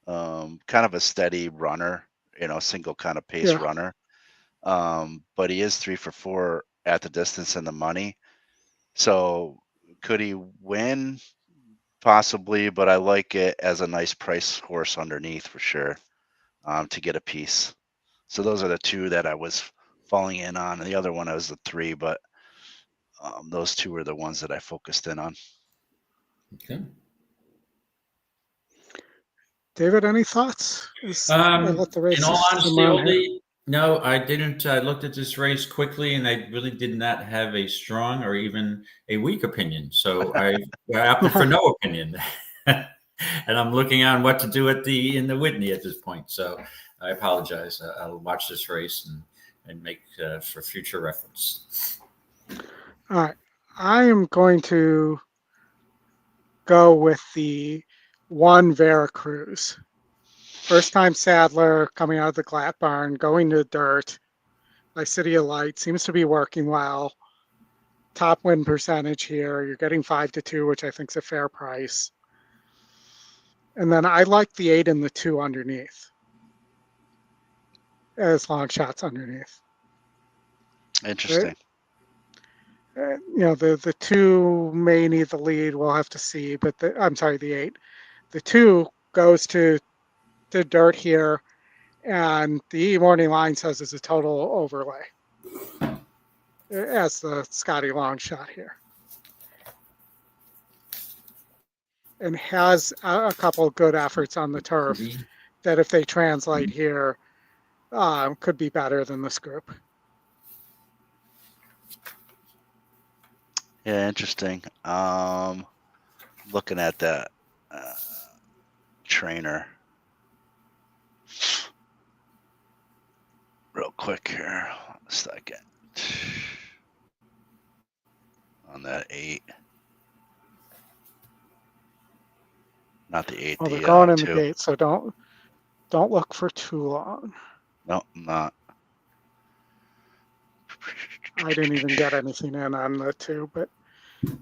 Kind of a steady runner, single kind of pace runner. But he is 3 for 4 at the distance and the money. So could he win? Possibly, but I like it as a nice price horse underneath for sure, to get a piece. So those are the 2 that I was falling in on. And the other one was the 3, but those 2 were the ones that I focused in on. Okay. David, any thoughts? In all honesty, Oldy, no, I didn't. I looked at this race quickly, and I really did not have a strong or even a weak opinion. So I opted for no opinion, and I'm looking on what to do in the Whitney at this point. So I apologize. I'll watch this race and make for future reference. All right, I am going to go with the 1 Veracruz. First time saddler coming out of the Glatt barn, going to dirt by City of Light, seems to be working well. Top win percentage here. You're getting 5-2, which I think is a fair price. And then I like the 8 and the 2 underneath as long shots underneath. Interesting. The 2 may need the lead. We'll have to see. But the 8. The 2 goes to dirt here, and the morning line says it's a total overlay as the Scotty long shot here. And has a couple good efforts on the turf that if they translate here, could be better than this group. Yeah, interesting. Looking at that trainer real quick here. 1 second. On that 8. Not the 8. Well, they're the going in 2. the gate, so don't look for too long. No, I'm not. I didn't even get anything in on the 2, but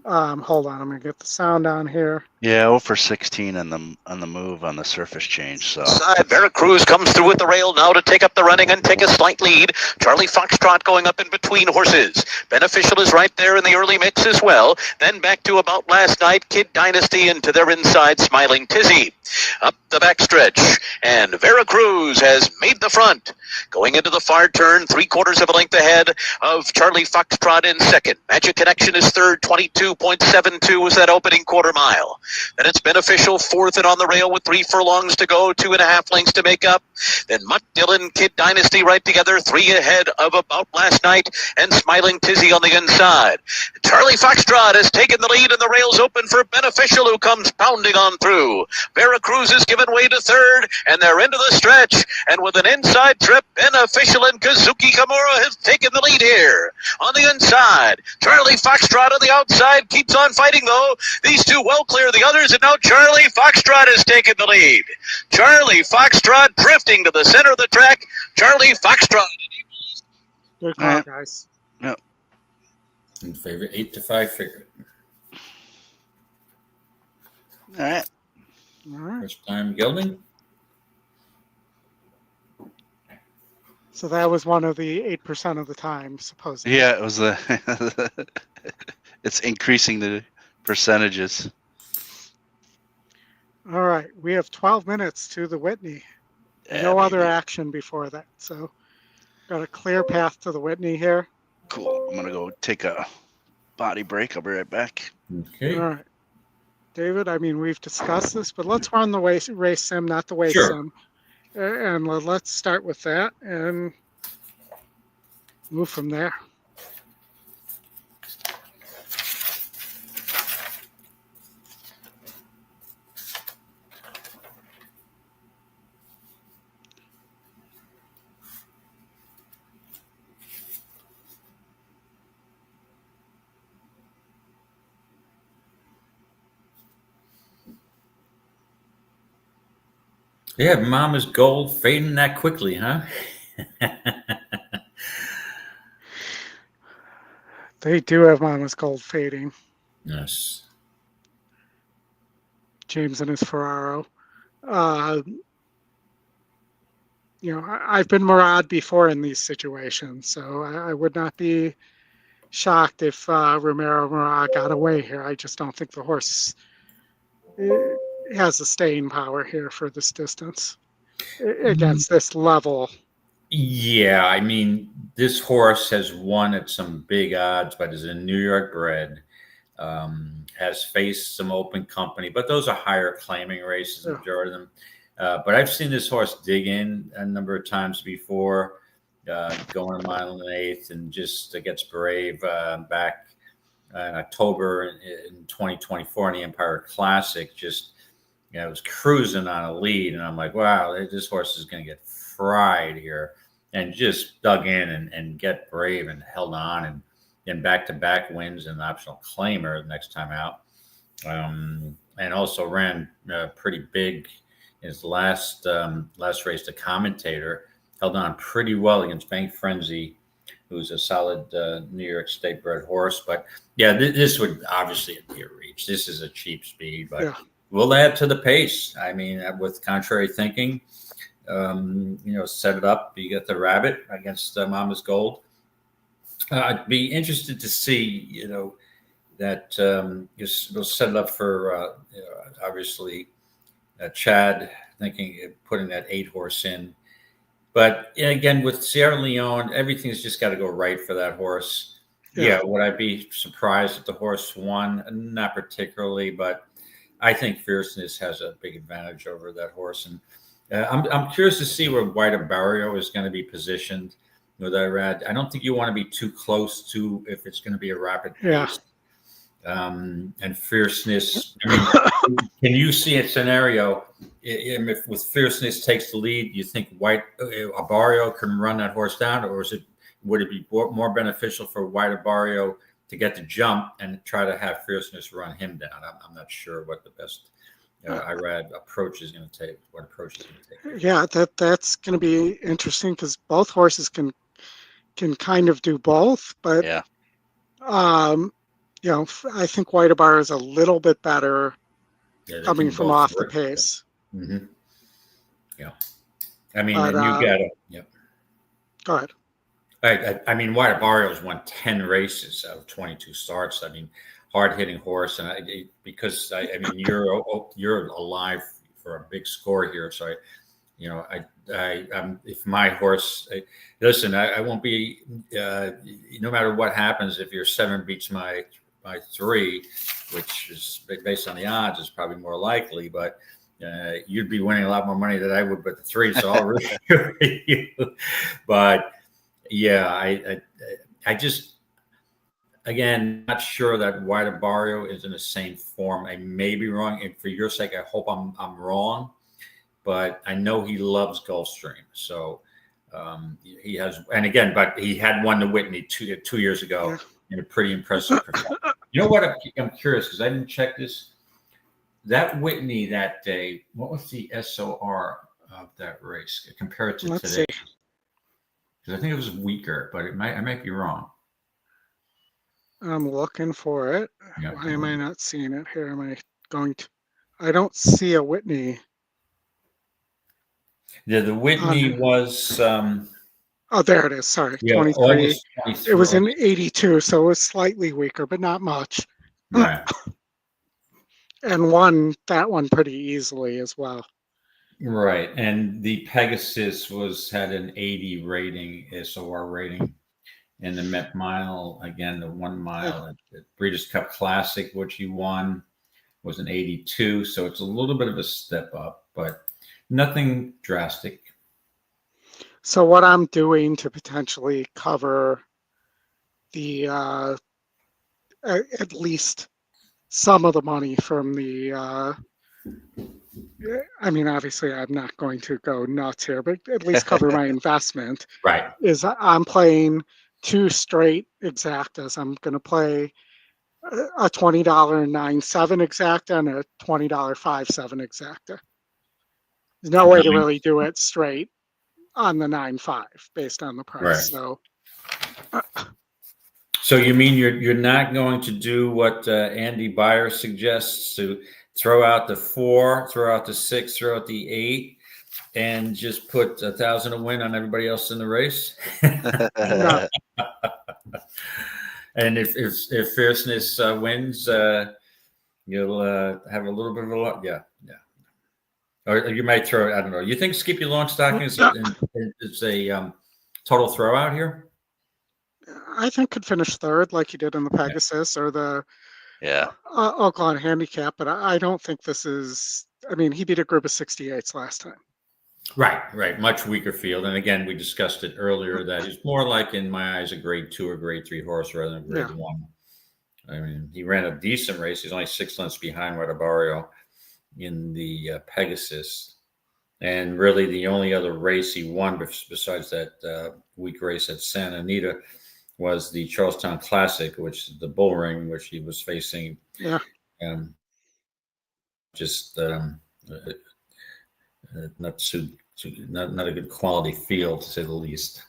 hold on, I'm gonna get the sound on here. Yeah, 0 for 16 on the move on the surface change. So Side, Veracruz comes through with the rail now to take up the running and take a slight lead. Charlie Foxtrot going up in between horses. Beneficial is right there in the early mix as well. Then back to about last night, Kid Dynasty into their inside, Smiling Tizzy. Up the backstretch, and Veracruz has made the front. Going into the far turn, 3/4 of a length ahead of Charlie Foxtrot in second. Magic Connection is third, 22.72 was that opening quarter mile. Then it's Beneficial fourth and on the rail with 3 furlongs to go, 2.5 lengths to make up. Then Mutt Dillon, Kid Dynasty right together, 3 ahead of about last night, and Smiling Tizzy on the inside. Charlie Foxtrot has taken the lead, and the rail's open for Beneficial, who comes pounding on through. Veracruz has given way to third, and they're into the stretch, and with an inside trip, Beneficial and Kazuki Kimura have taken the lead here. On the inside, Charlie Foxtrot on the outside keeps on fighting, though. These two well clear the others, and now Charlie Foxtrot has taken the lead. Charlie Foxtrot drifting to the center of the track. Charlie Foxtrot. Good call, guys. No. In favor, 8 to 5 favorite. All right. All right. First time gelding. So that was one of the 8% of the time, supposedly. Yeah, it was it's increasing the percentages. All right, we have 12 minutes to the Whitney. Yeah, No other baby. action before that, so got a clear path to the Whitney here. Cool. I'm gonna go take a body break. I'll be right back. Okay. All right, David. I mean, we've discussed this, but let's run the race sim, not the weight Sure. sim, and let's start with that and move from there. Yeah, Mama's Gold fading that quickly, huh? They do have Mama's Gold fading. Yes. James and his Ferraro. I've been Murad before in these situations, so I would not be shocked if Romero Murad got away here. I just don't think the horse has the staying power here for this distance against this level. Yeah, I mean, this horse has won at some big odds, but is a New York bred. Has faced some open company, but those are higher claiming races, the majority of them. But I've seen this horse dig in a number of times before, going a mile and an eighth, and just gets brave back in October in 2024 in the Empire Classic. Just, it was cruising on a lead, and I'm like, wow, this horse is going to get fried here, and just dug in and get brave and held on, and back-to-back wins and optional claimer the next time out. And also ran pretty big in his last race. The Commentator held on pretty well against Bank Frenzy, who's a solid New York State bred horse. But yeah, this would obviously be a reach. This is a cheap speed, but we'll add to the pace. I mean, with contrary thinking, set it up. You get the rabbit against Mama's Gold. I'd be interested to see, that we'll set it up for obviously Chad thinking putting that 8 horse in. But again, with Sierra Leone, everything's just got to go right for that horse. Yeah, would I be surprised if the horse won? Not particularly, but I think Fierceness has a big advantage over that horse. And I'm curious to see where White Barrio is going to be positioned with Irad. I don't think you want to be too close to if it's going to be a rapid pace. And Fierceness, I mean, can you see a scenario if with Fierceness takes the lead, you think White Barrio can run that horse down, or would it be more beneficial for White Barrio to get the jump and try to have Fierceness run him down? I'm not sure what the best Irad approach is going to take. What approach is going to take? Yeah, that's going to be interesting because both horses can kind of do both, but I think White Barrio is a little bit better coming from off the pace. Mm-hmm. Yeah, I mean, and you got to. Go ahead. I mean, White Barrio's won 10 races out of 22 starts. I mean, hard-hitting horse, and I mean, you're alive for a big score here. So, if my horse, listen, I won't be. No matter what happens, if your 7 beats my 3, which is based on the odds, is probably more likely, but. You'd be winning a lot more money than I would, but the 3, so I'll root for you. But yeah, I just, again, not sure that White Barrio is in the same form. I may be wrong, and for your sake, I hope I'm wrong. But I know he loves Gulfstream, so he has. And again, but he had won the Whitney 2 years ago in a pretty impressive performance. You know what? I'm curious because I didn't check this. That Whitney that day, what was the SOR of that race compared to today? Because I think it was weaker, but I might be wrong. I'm looking for it. Yeah, why am I not seeing it here? Am I going to? I don't see a Whitney. Yeah, the Whitney was. Oh, there it is. Sorry, 23. It was in 82, so it was slightly weaker, but not much. Right. And won that one pretty easily as well. Right. And the Pegasus had an 80 rating, SOR rating. And the Met Mile, again, the 1 mile at the Breeders' Cup Classic, which he won, was an 82. So it's a little bit of a step up, but nothing drastic. So what I'm doing to potentially cover the at least some of the money from the I mean, obviously I'm not going to go nuts here, but at least cover my investment. Right. Is I'm playing 2 straight exactas. I'm going to play a $20 9.7 exacta and a $20 5.7 exacta. There's no way to really do it straight on the 9.5 based on the price. Right. So you mean you're not going to do what Andy Beyer suggests, to throw out the 4, throw out the 6, throw out the 8, and just put 1,000 to win on everybody else in the race? No. And if Fierceness wins, you'll have a little bit of a lot. Yeah. Or you might throw. I don't know. You think Skippy Longstocking is a total throw out here? I think could finish 3rd like he did in the Pegasus or the Oakland Handicap, but I don't think this is. I mean, he beat a group of 68s last time. Right. Much weaker field, and again, we discussed it earlier that he's more like, in my eyes, a grade 2 or grade 3 horse rather than grade 1. I mean, he ran a decent race. He's only 6 lengths behind White Barrio in the Pegasus, and really the only other race he won besides that weak race at Santa Anita was the Charlestown Classic, which is the bull ring, which he was facing. Yeah. Not a good quality field, to say the least.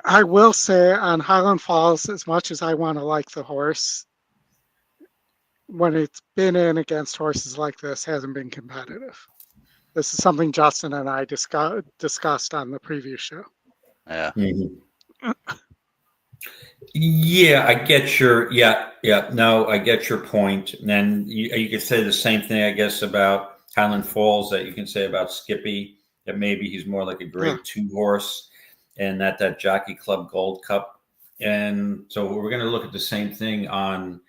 I will say on Highland Falls, as much as I want to like the horse, when it's been in against horses like this, hasn't been competitive. This is something Justin and I discussed on the preview show. Yeah. Mm-hmm. Yeah, I get your no, I get your point. And then you could say the same thing, I guess, about Highland Falls that you can say about Skippy, that maybe he's more like a grade 2 horse, and that Jockey Club Gold Cup. And so we're going to look at the same thing on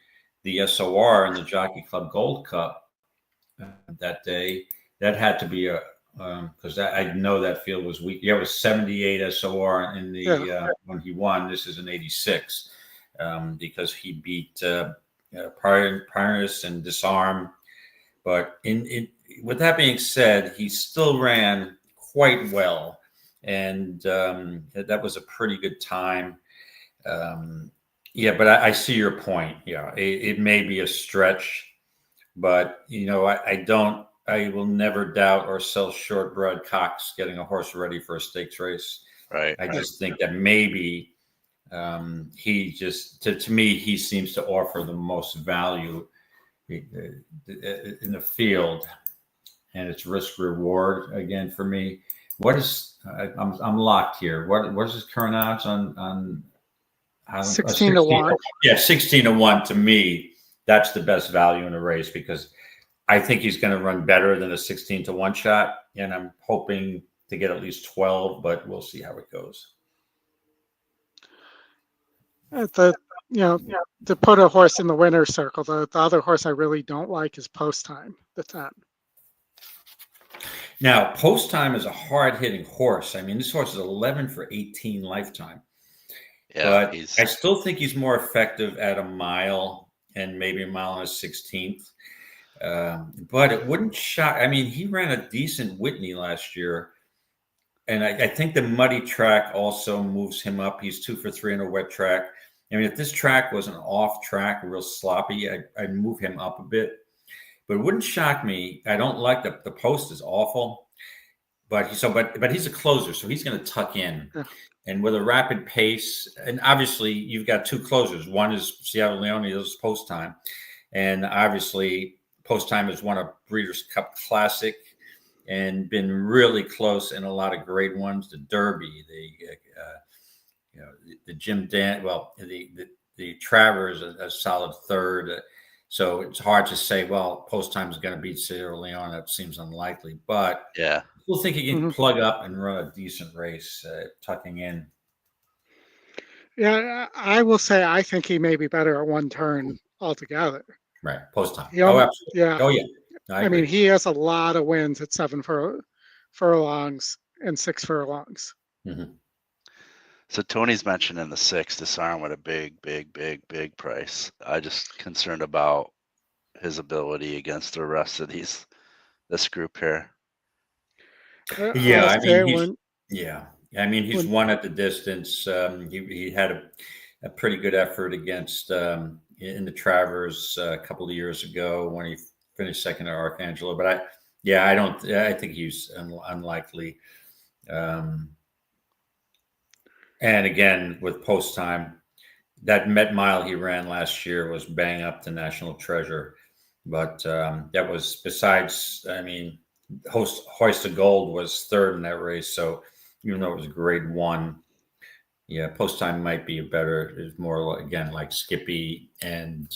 the SOR and the Jockey Club Gold Cup that day. That had to be a because I know that field was weak. Yeah, it was 78 SOR in the when he won. This is an 86 because he beat Parnas and Disarm. But with that being said, he still ran quite well, and that was a pretty good time. But I see your point. Yeah, it may be a stretch, but I will never doubt or sell short-bred Cox getting a horse ready for a stakes race. Right. I just think that maybe he just, to me, he seems to offer the most value in the field, and it's risk reward again for me. What is I'm locked here. What is his current odds on 16 to 1? Yeah, 16 to 1 to me. That's the best value in the race because I think he's going to run better than a 16 to 1 shot, and I'm hoping to get at least 12, but we'll see how it goes. To put a horse in the winner's circle, the other horse I really don't like is Post Time, the 10. Now, Post Time is a hard-hitting horse. I mean, this horse is 11 for 18 lifetime. Yeah, but I still think he's more effective at a mile and maybe a mile and a 16th. But it wouldn't shock. I mean, he ran a decent Whitney last year. And I think the muddy track also moves him up. He's 2 for 3 on a wet track. I mean, if this track was an off track, real sloppy, I'd move him up a bit. But it wouldn't shock me. I don't like the post is awful. But he's a closer, so he's going to tuck in. And with a rapid pace, and obviously you've got 2 closers. One is Seattle Leone, this is Post Time. And obviously Post Time has won a Breeders' Cup Classic and been really close in a lot of grade ones. The Derby, the Jim Dan, the Travers, a solid third. So it's hard to say, well, Post Time is going to beat Sierra Leone. That seems unlikely, but I still think he can plug up and run a decent race, tucking in. Yeah, I will say I think he may be better at one turn altogether. Right, Post Time. Absolutely. Yeah. Oh, yeah. I mean, he has a lot of wins at 7 furlongs and 6 furlongs. Mm-hmm. So Tony's mentioning the 6 Disarm with a big price. I just concerned about his ability against the rest of this group here. I mean, he's won at the distance. He had a pretty good effort against in the Travers a couple of years ago when he finished second at Archangelo. But I think he's unlikely. And again, with Post Time, that Met Mile he ran last year was bang up to National Treasure. But that was besides, I mean, Hoist of Gold was third in that race. So even though it was grade 1, Post Time might be is more, again, like Skippy and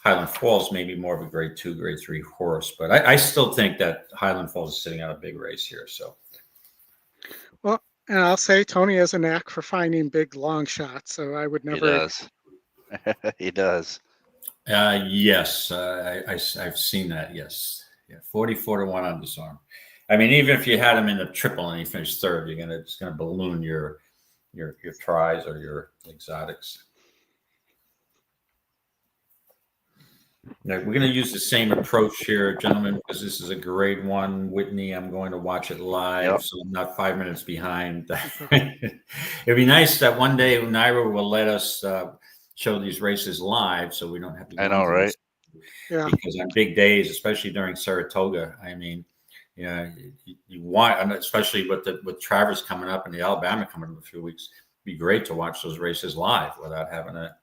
Highland Falls, maybe more of a grade 2, grade 3 horse. But I still think that Highland Falls is sitting out a big race here. So, well, and I'll say Tony has a knack for finding big long shots. So I would never. He does. He does. Yes, I've seen that. Yes, 44 to 1 on Disarm. I mean, even if you had him in the triple and he finished third, it's gonna balloon your tries or your exotics. Now, we're going to use the same approach here, gentlemen, because this is a grade 1 Whitney. I'm going to watch it live, so I'm not 5 minutes behind. It'd be nice that one day Naira will let us show these races live, so we don't have to. I know, right? Yeah. Because on big days, especially during Saratoga, I mean, you want, especially with Travers coming up and the Alabama coming in a few weeks, it'd be great to watch those races live without having to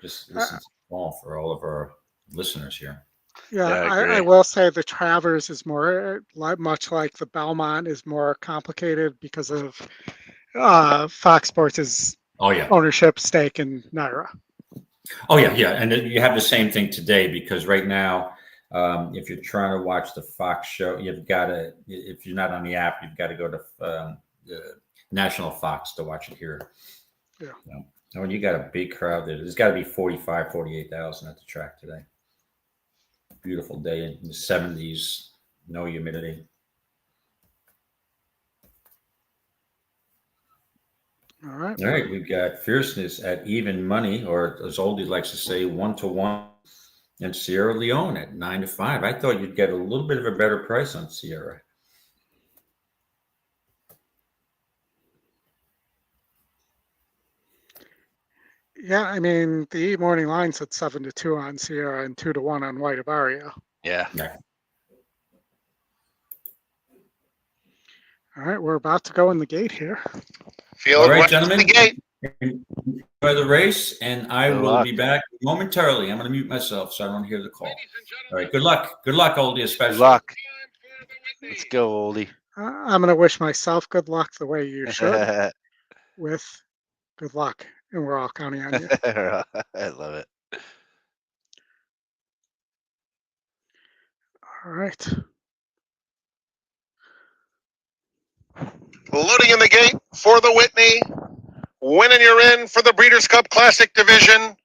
just listen to all for all of our listeners here. I will say the Travers is more much like the Belmont is more complicated because of Fox Sports' Oh yeah. ownership stake in Naira. Oh yeah, yeah, and you have the same thing today because right now, if you're trying to watch the Fox show, you've got to. If you're not on the app, you've got to go to the National Fox to watch it here. Yeah. Oh, you got a big crowd there. There's got to be 45, 48,000 at the track today. Beautiful day in the 70s, no humidity. All right. All right, we've got Fierceness at even money, or as Oldy likes to say, 1-1, and Sierra Leone at 9-5. I thought you'd get a little bit of a better price on Sierra. Yeah, I mean, the morning line said 7-2 on Sierra and 2-1 on White Abario. Yeah. All right, we're about to go in the gate here. Field All right, west gentlemen. the gate. Enjoy the race, and I Good will luck. be back momentarily. I'm going to mute myself so I don't hear the call. All right, good luck. Good luck, Oldie, especially. Good luck. Let's go, Oldie. I'm going to wish myself good luck the way you should with good luck, and we're all counting on you. I love it. All right. Loading in the gate for the Whitney. Winning you're in for the Breeders' Cup Classic division.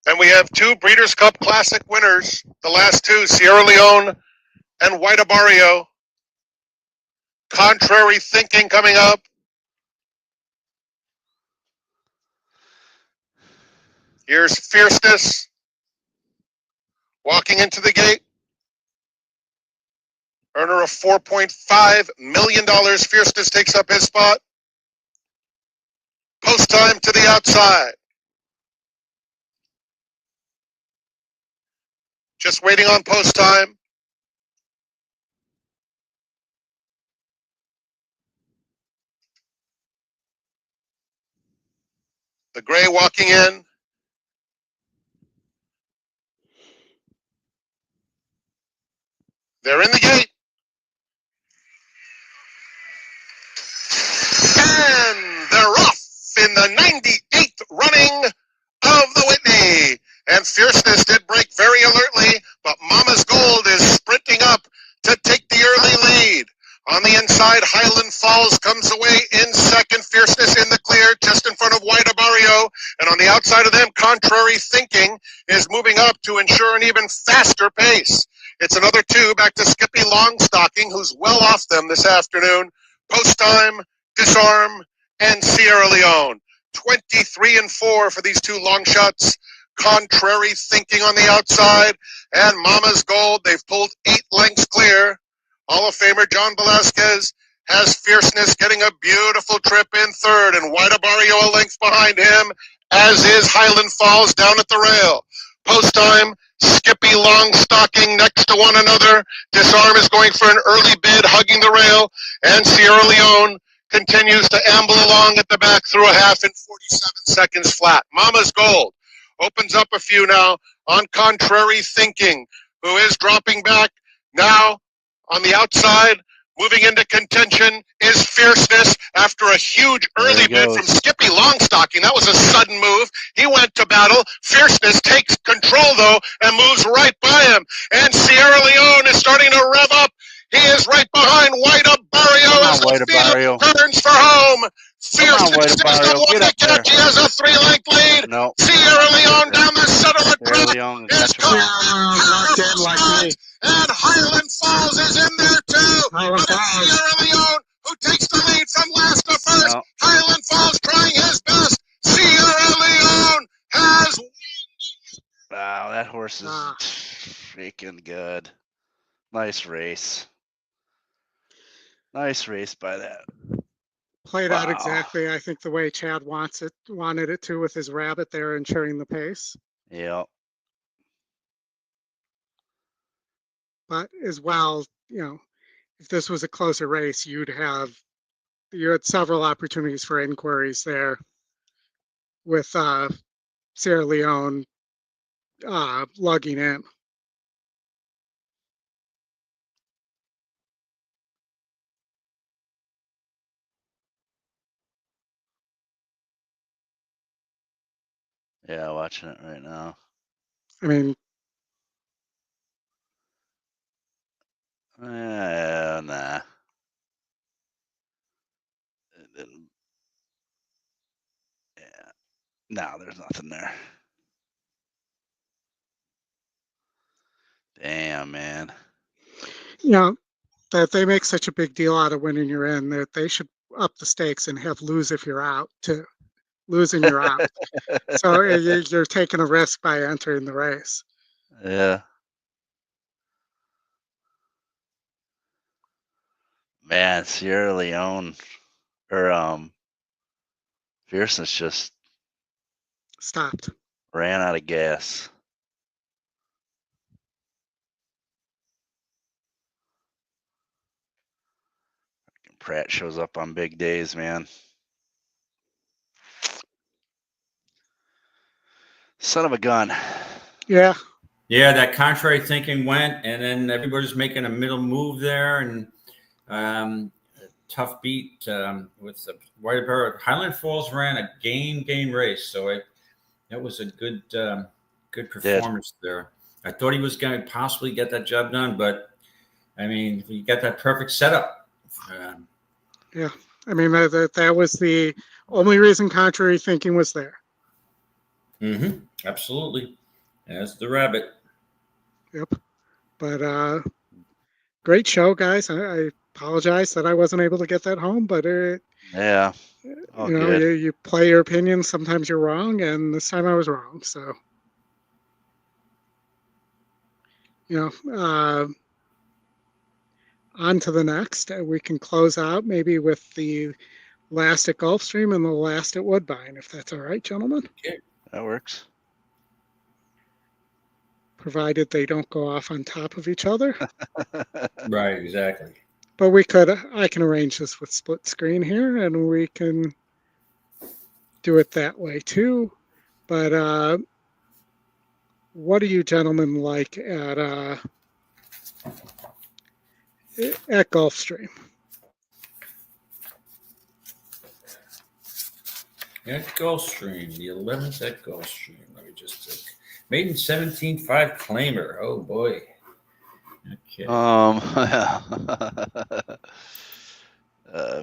And we have two Breeders' Cup Classic winners. The last two, Sierra Leone and White Abario. Contrary Thinking coming up. Here's Fierceness walking into the gate. Earner of $4.5 million. Fierceness takes up his spot. Post time to the outside. Just waiting on post time. The gray walking in. They're in the gate. And they're off in the 98th running of the Whitney. And Fierceness did break very alertly, but Mama's Gold is sprinting up to take the early lead. On the inside, Highland Falls comes away in second. Fierceness in the clear, just in front of White Abario. And on the outside of them, Contrary Thinking is moving up to ensure an even faster pace. It's another two back to Skippy Longstocking, who's well off them this afternoon. Post time, Disarm, and Sierra Leone. 23-4 for these two long shots. Contrary Thinking on the outside, and Mama's Gold. They've pulled 8 lengths clear. Hall of Famer John Velasquez has Fierceness getting a beautiful trip in third, and White Abario a length behind him, as is Highland Falls down at the rail. Post time, Skippy Longstocking next to one another. Disarm is going for an early bid, hugging the rail, and Sierra Leone continues to amble along at the back through a half in 47 seconds flat. Mama's Gold opens up a few now on Contrary Thinking, who is dropping back now on the outside. Moving into contention is Fierceness after a huge early bid from Skippy Longstocking. That was a sudden move. He went to battle. Fierceness takes control, though, and moves right by him. And Sierra Leone is starting to rev up. He is right behind White Abario as the field turns for home. Fierceness is the one to catch. He has a 3-length lead. No. Sierra Leone down the center of the track is coming. And Highland Falls is in there too. But it's Sierra Leone who takes the lead from last to first. No. Highland Falls trying his best. Sierra Leone has. Wow, that horse is freaking good. Nice race. Nice race by that. Played out exactly, I think, the way Chad wanted it to, with his rabbit there ensuring the pace. Yeah. But as well, if this was a closer race, you had several opportunities for inquiries there with Sierra Leone lugging in. Yeah, watching it right now. I mean, nah. It didn't. Yeah. No, there's nothing there. Damn, man. you know, that they make such a big deal out of winning you're in that they should up the stakes and have lose if you're out to losing you're out. So you're taking a risk by entering the race. Yeah. Man, Sierra Leone or Fierceness just stopped. Ran out of gas. Pratt shows up on big days, man. Son of a gun. Yeah. Yeah, that contrary thinking went, and then everybody's making a middle move there, and tough beat with the White Barrow. Highland Falls ran a game race, so that was a good performance there. I thought he was going to possibly get that job done, but I mean, you got that perfect setup. Yeah, I mean that was the only reason contrary thinking was there. Mm-hmm. Absolutely. That's the rabbit. Yep. But great show, guys. I apologize that I wasn't able to get that home, but yeah, you play your opinions. Sometimes you're wrong, and this time I was wrong. So on to the next. We can close out maybe with the last at Gulfstream and the last at Woodbine, if that's all right, gentlemen. Okay, that works. Provided they don't go off on top of each other. Right, exactly. But I can arrange this with split screen here, and we can do it that way too. But what do you gentlemen like at Gulfstream? At Gulfstream, the 11th at Gulfstream. Let me just take maiden 17.5 claimer. Oh boy. Okay.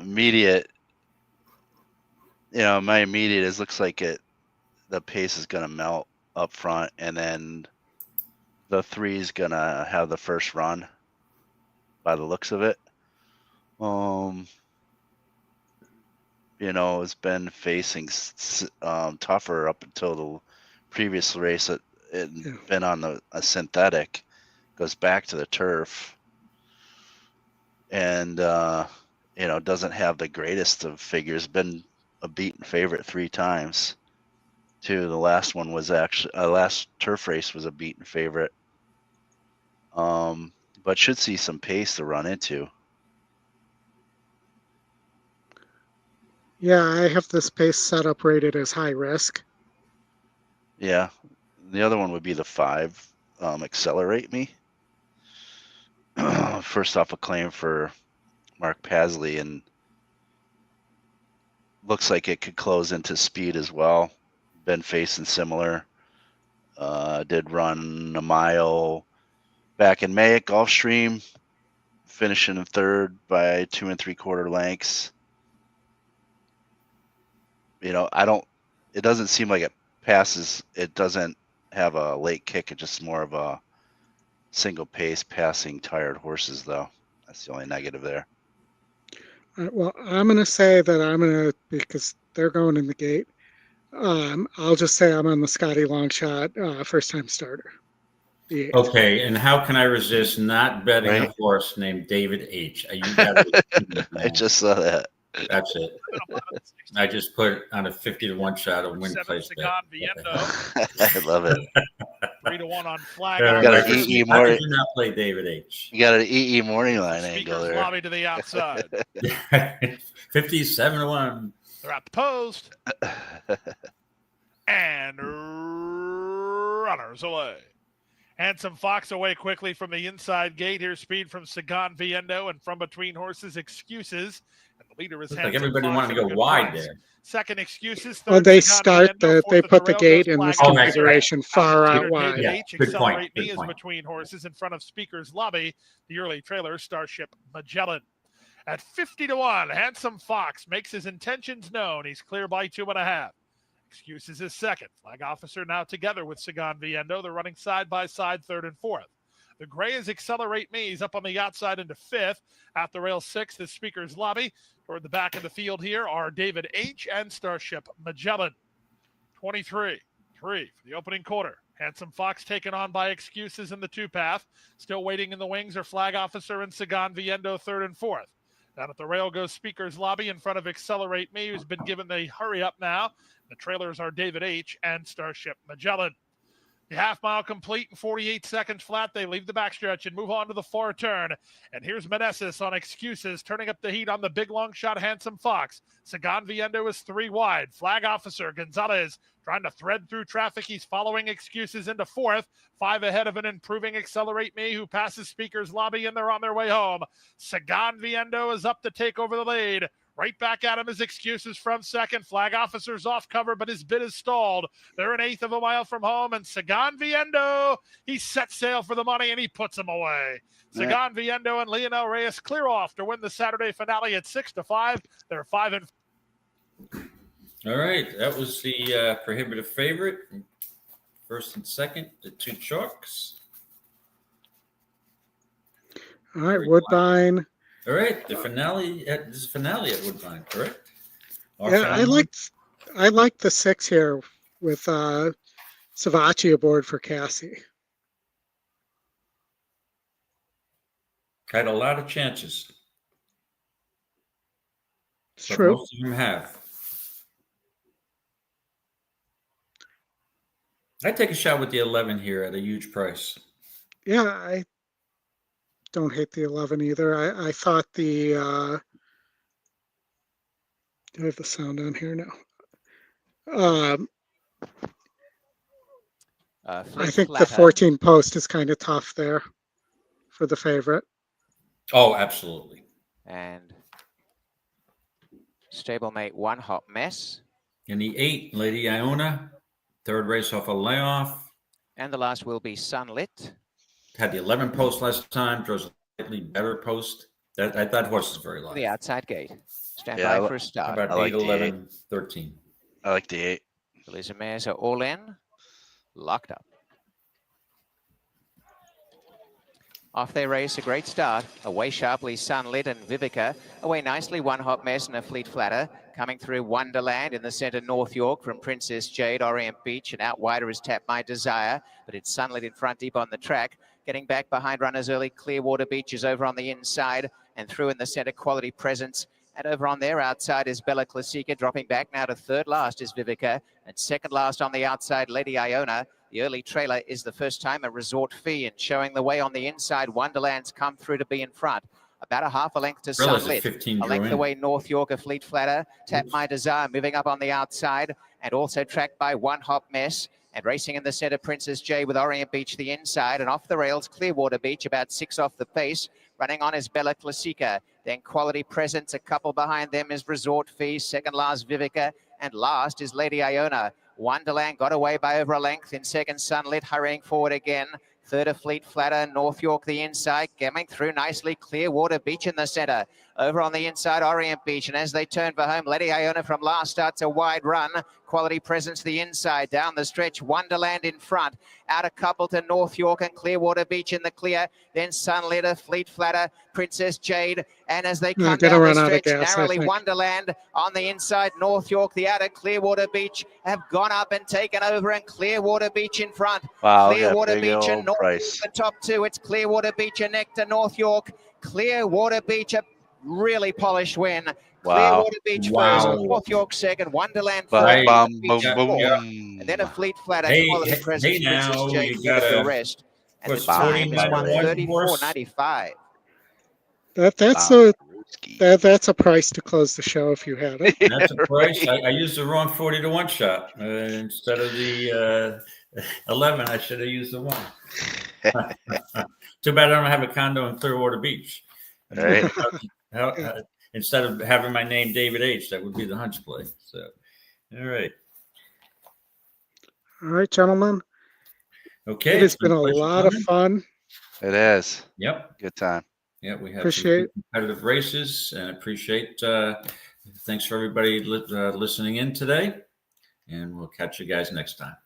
Immediate. My immediate is looks like the pace is gonna melt up front, and then the 3 is gonna have the first run by the looks of it. It's been facing tougher up until the previous race. It been on a synthetic, goes back to the turf, and doesn't have the greatest of figures. Been a beaten favorite 3 times. The last one was actually last turf race was a beaten favorite. But should see some pace to run into. Yeah, I have this pace setup rated as high risk. Yeah, the other one would be the 5, Accelerate Me. First off, a claim for Mark Pasley, and looks like it could close into speed as well. Been facing similar. Did run a mile back in May at Gulfstream, finishing in 3rd by 2 3/4 lengths. It doesn't seem like it passes. It doesn't have a late kick. It's just more of a single pace passing tired horses, though. That's the only negative there. Well, I'm going to say that because they're going in the gate, I'll just say I'm on the Scotty Longshot first time starter. Okay, and how can I resist not betting a horse named David H? I just saw that. That's it. I just put on a 50-1 shot of win place bet. I love it. 3-1, on flag. You got an EE How did you not play David H? You got an EE morning line angle there. Lobby to the outside. 57-1. They're at the post. And runners away. Handsome Fox away quickly from the inside gate. Here's speed from Sagan Viendo, and from between horses, Excuses. And the Leader is Looks like Handsome everybody Fox wanted to at a go good wide price. there. Second, Excuses. Well, Third, they Sagan start Viendo. they Fourth, put the the Rail gate goes in this Flag Officer. configuration far out Leader wide. David Yeah, H. good point, Accelerate good Me is point. between horses in front of Speaker's Lobby. The early trailer, Starship Magellan. At 50-1, Handsome Fox makes his intentions known. He's clear by 2.5. Excuses is second. Flag Officer now together with Sagan Viendo. They're running side by side, third and fourth. The gray is Accelerate Me. He's up on the outside into fifth. At the rail, sixth is Speaker's Lobby. Toward the back of the field here are David H. and Starship Magellan. 23-3 for the opening quarter. Handsome Fox taken on by Excuses in the two-path. Still waiting in the wings are Flag Officer and Sagan Viendo, third and fourth. Down at the rail goes Speaker's Lobby in front of Accelerate Me, who's been given the hurry up now. The trailers are David H. and Starship Magellan. The half mile complete in 48 seconds flat. They leave the backstretch and move on to the far turn. And here's Meneses on Excuses, turning up the heat on the big long shot Handsome Fox. Sagan Viendo is 3 wide. Flag Officer Gonzalez trying to thread through traffic. He's following Excuses into fourth. 5 ahead of an improving Accelerate Me, who passes Speaker's Lobby, and they're on their way home. Sagan Viendo is up to take over the lead. Right back at him is Excuses from second. Flag Officer's off cover, but his bid is stalled. They're an eighth of a mile from home, and Sagan Viendo, he sets sail for the money, and he puts him away. Sagan Viendo and Leonel Reyes clear off to win the Saturday finale at 6-5. They're 5 and. All right, that was the prohibitive favorite. First and second, the two chalks. All right, Woodbine. All right, the finale at Woodbine, correct? I like the 6 here with Savachi aboard for Cassie. Had a lot of chances. It's true. Most of them have. I'd take a shot with the 11 here at a huge price. Yeah, I don't hate the 11 either. I thought the do I have the sound on here now? I think the 14 post is kind of tough there for the favorite. Oh, absolutely. And stablemate One Hot Mess. In the 8, Lady Iona, third race off a layoff. And the last will be Sunlit. Had the 11 post last time, draws a slightly better post. That horse is very light. The outside gate. Stand by for a start. About 8, 11, 13. I like the 8. Fillies and mares are all in. Locked up. Off they race, a great start. Away sharply, Sunlit and Vivica. Away nicely, One Hot Mess and a Fleet Flatter. Coming through Wonderland in the centre, North York from Princess Jade, Orient Beach. And out wider is Tap My Desire. But it's Sunlit in front, deep on the track. Getting back behind runners early, Clearwater Beach is over on the inside. And through in the centre, Quality Presence. And over on their outside is Bella Classica. Dropping back now to third last is Vivica. And second last on the outside, Lady Iona. The early trailer is the first time a Resort Fee, and showing the way on the inside, Wonderland's come through to be in front. About a half a length to Sunlit. A length away, North York, a Fleet Flatter. Tap My Desire moving up on the outside, and also tracked by One Hot Mess. And racing in the centre, Princess J with Orient Beach the inside, and off the rails, Clearwater Beach, about 6 off the pace. Running on is Bella Classica. Then Quality Presence, a couple behind them is Resort Fee. Second last, Vivica. And last is Lady Iona. Wonderland got away by over a length. In second, Sunlit hurrying forward again. Third, a Fleet Flatter. North York the inside. Coming through nicely. Clearwater Beach in the centre. Over on the inside, Orient Beach. And as they turn for home, Lady Iona from last starts a wide run. Quality Presence the inside. Down the stretch, Wonderland in front. Out a couple to North York and Clearwater Beach in the clear. Then Sunlit, a Fleet Flatter, Princess Jade. And as they come down the stretch, narrowly Wonderland on the inside. North York, the outer Clearwater Beach have gone up and taken over, and Clearwater Beach in front. Wow, Clearwater Beach and North York, the top two. It's Clearwater Beach and Nectar, North York. Clearwater Beach, a really polished win. Wow. Clearwater Beach first, North York second, Wonderland third, and then a Fleet Flatter, Quality Presence, Princess Jade for the rest. And the time is 1:34.95. That's a price to close the show if you had it. That's a price. I used the wrong 40-1 shot instead of the 11. I should have used the 1. Too bad I don't have a condo in Clearwater Beach. Right. instead of having my name David H, that would be the hunch play. So, all right. All right, gentlemen. Okay. It has been a lot of fun. It is. Yep. Good time. Yeah, we had Appreciate some competitive races, and appreciate. Thanks for everybody listening in today, and we'll catch you guys next time.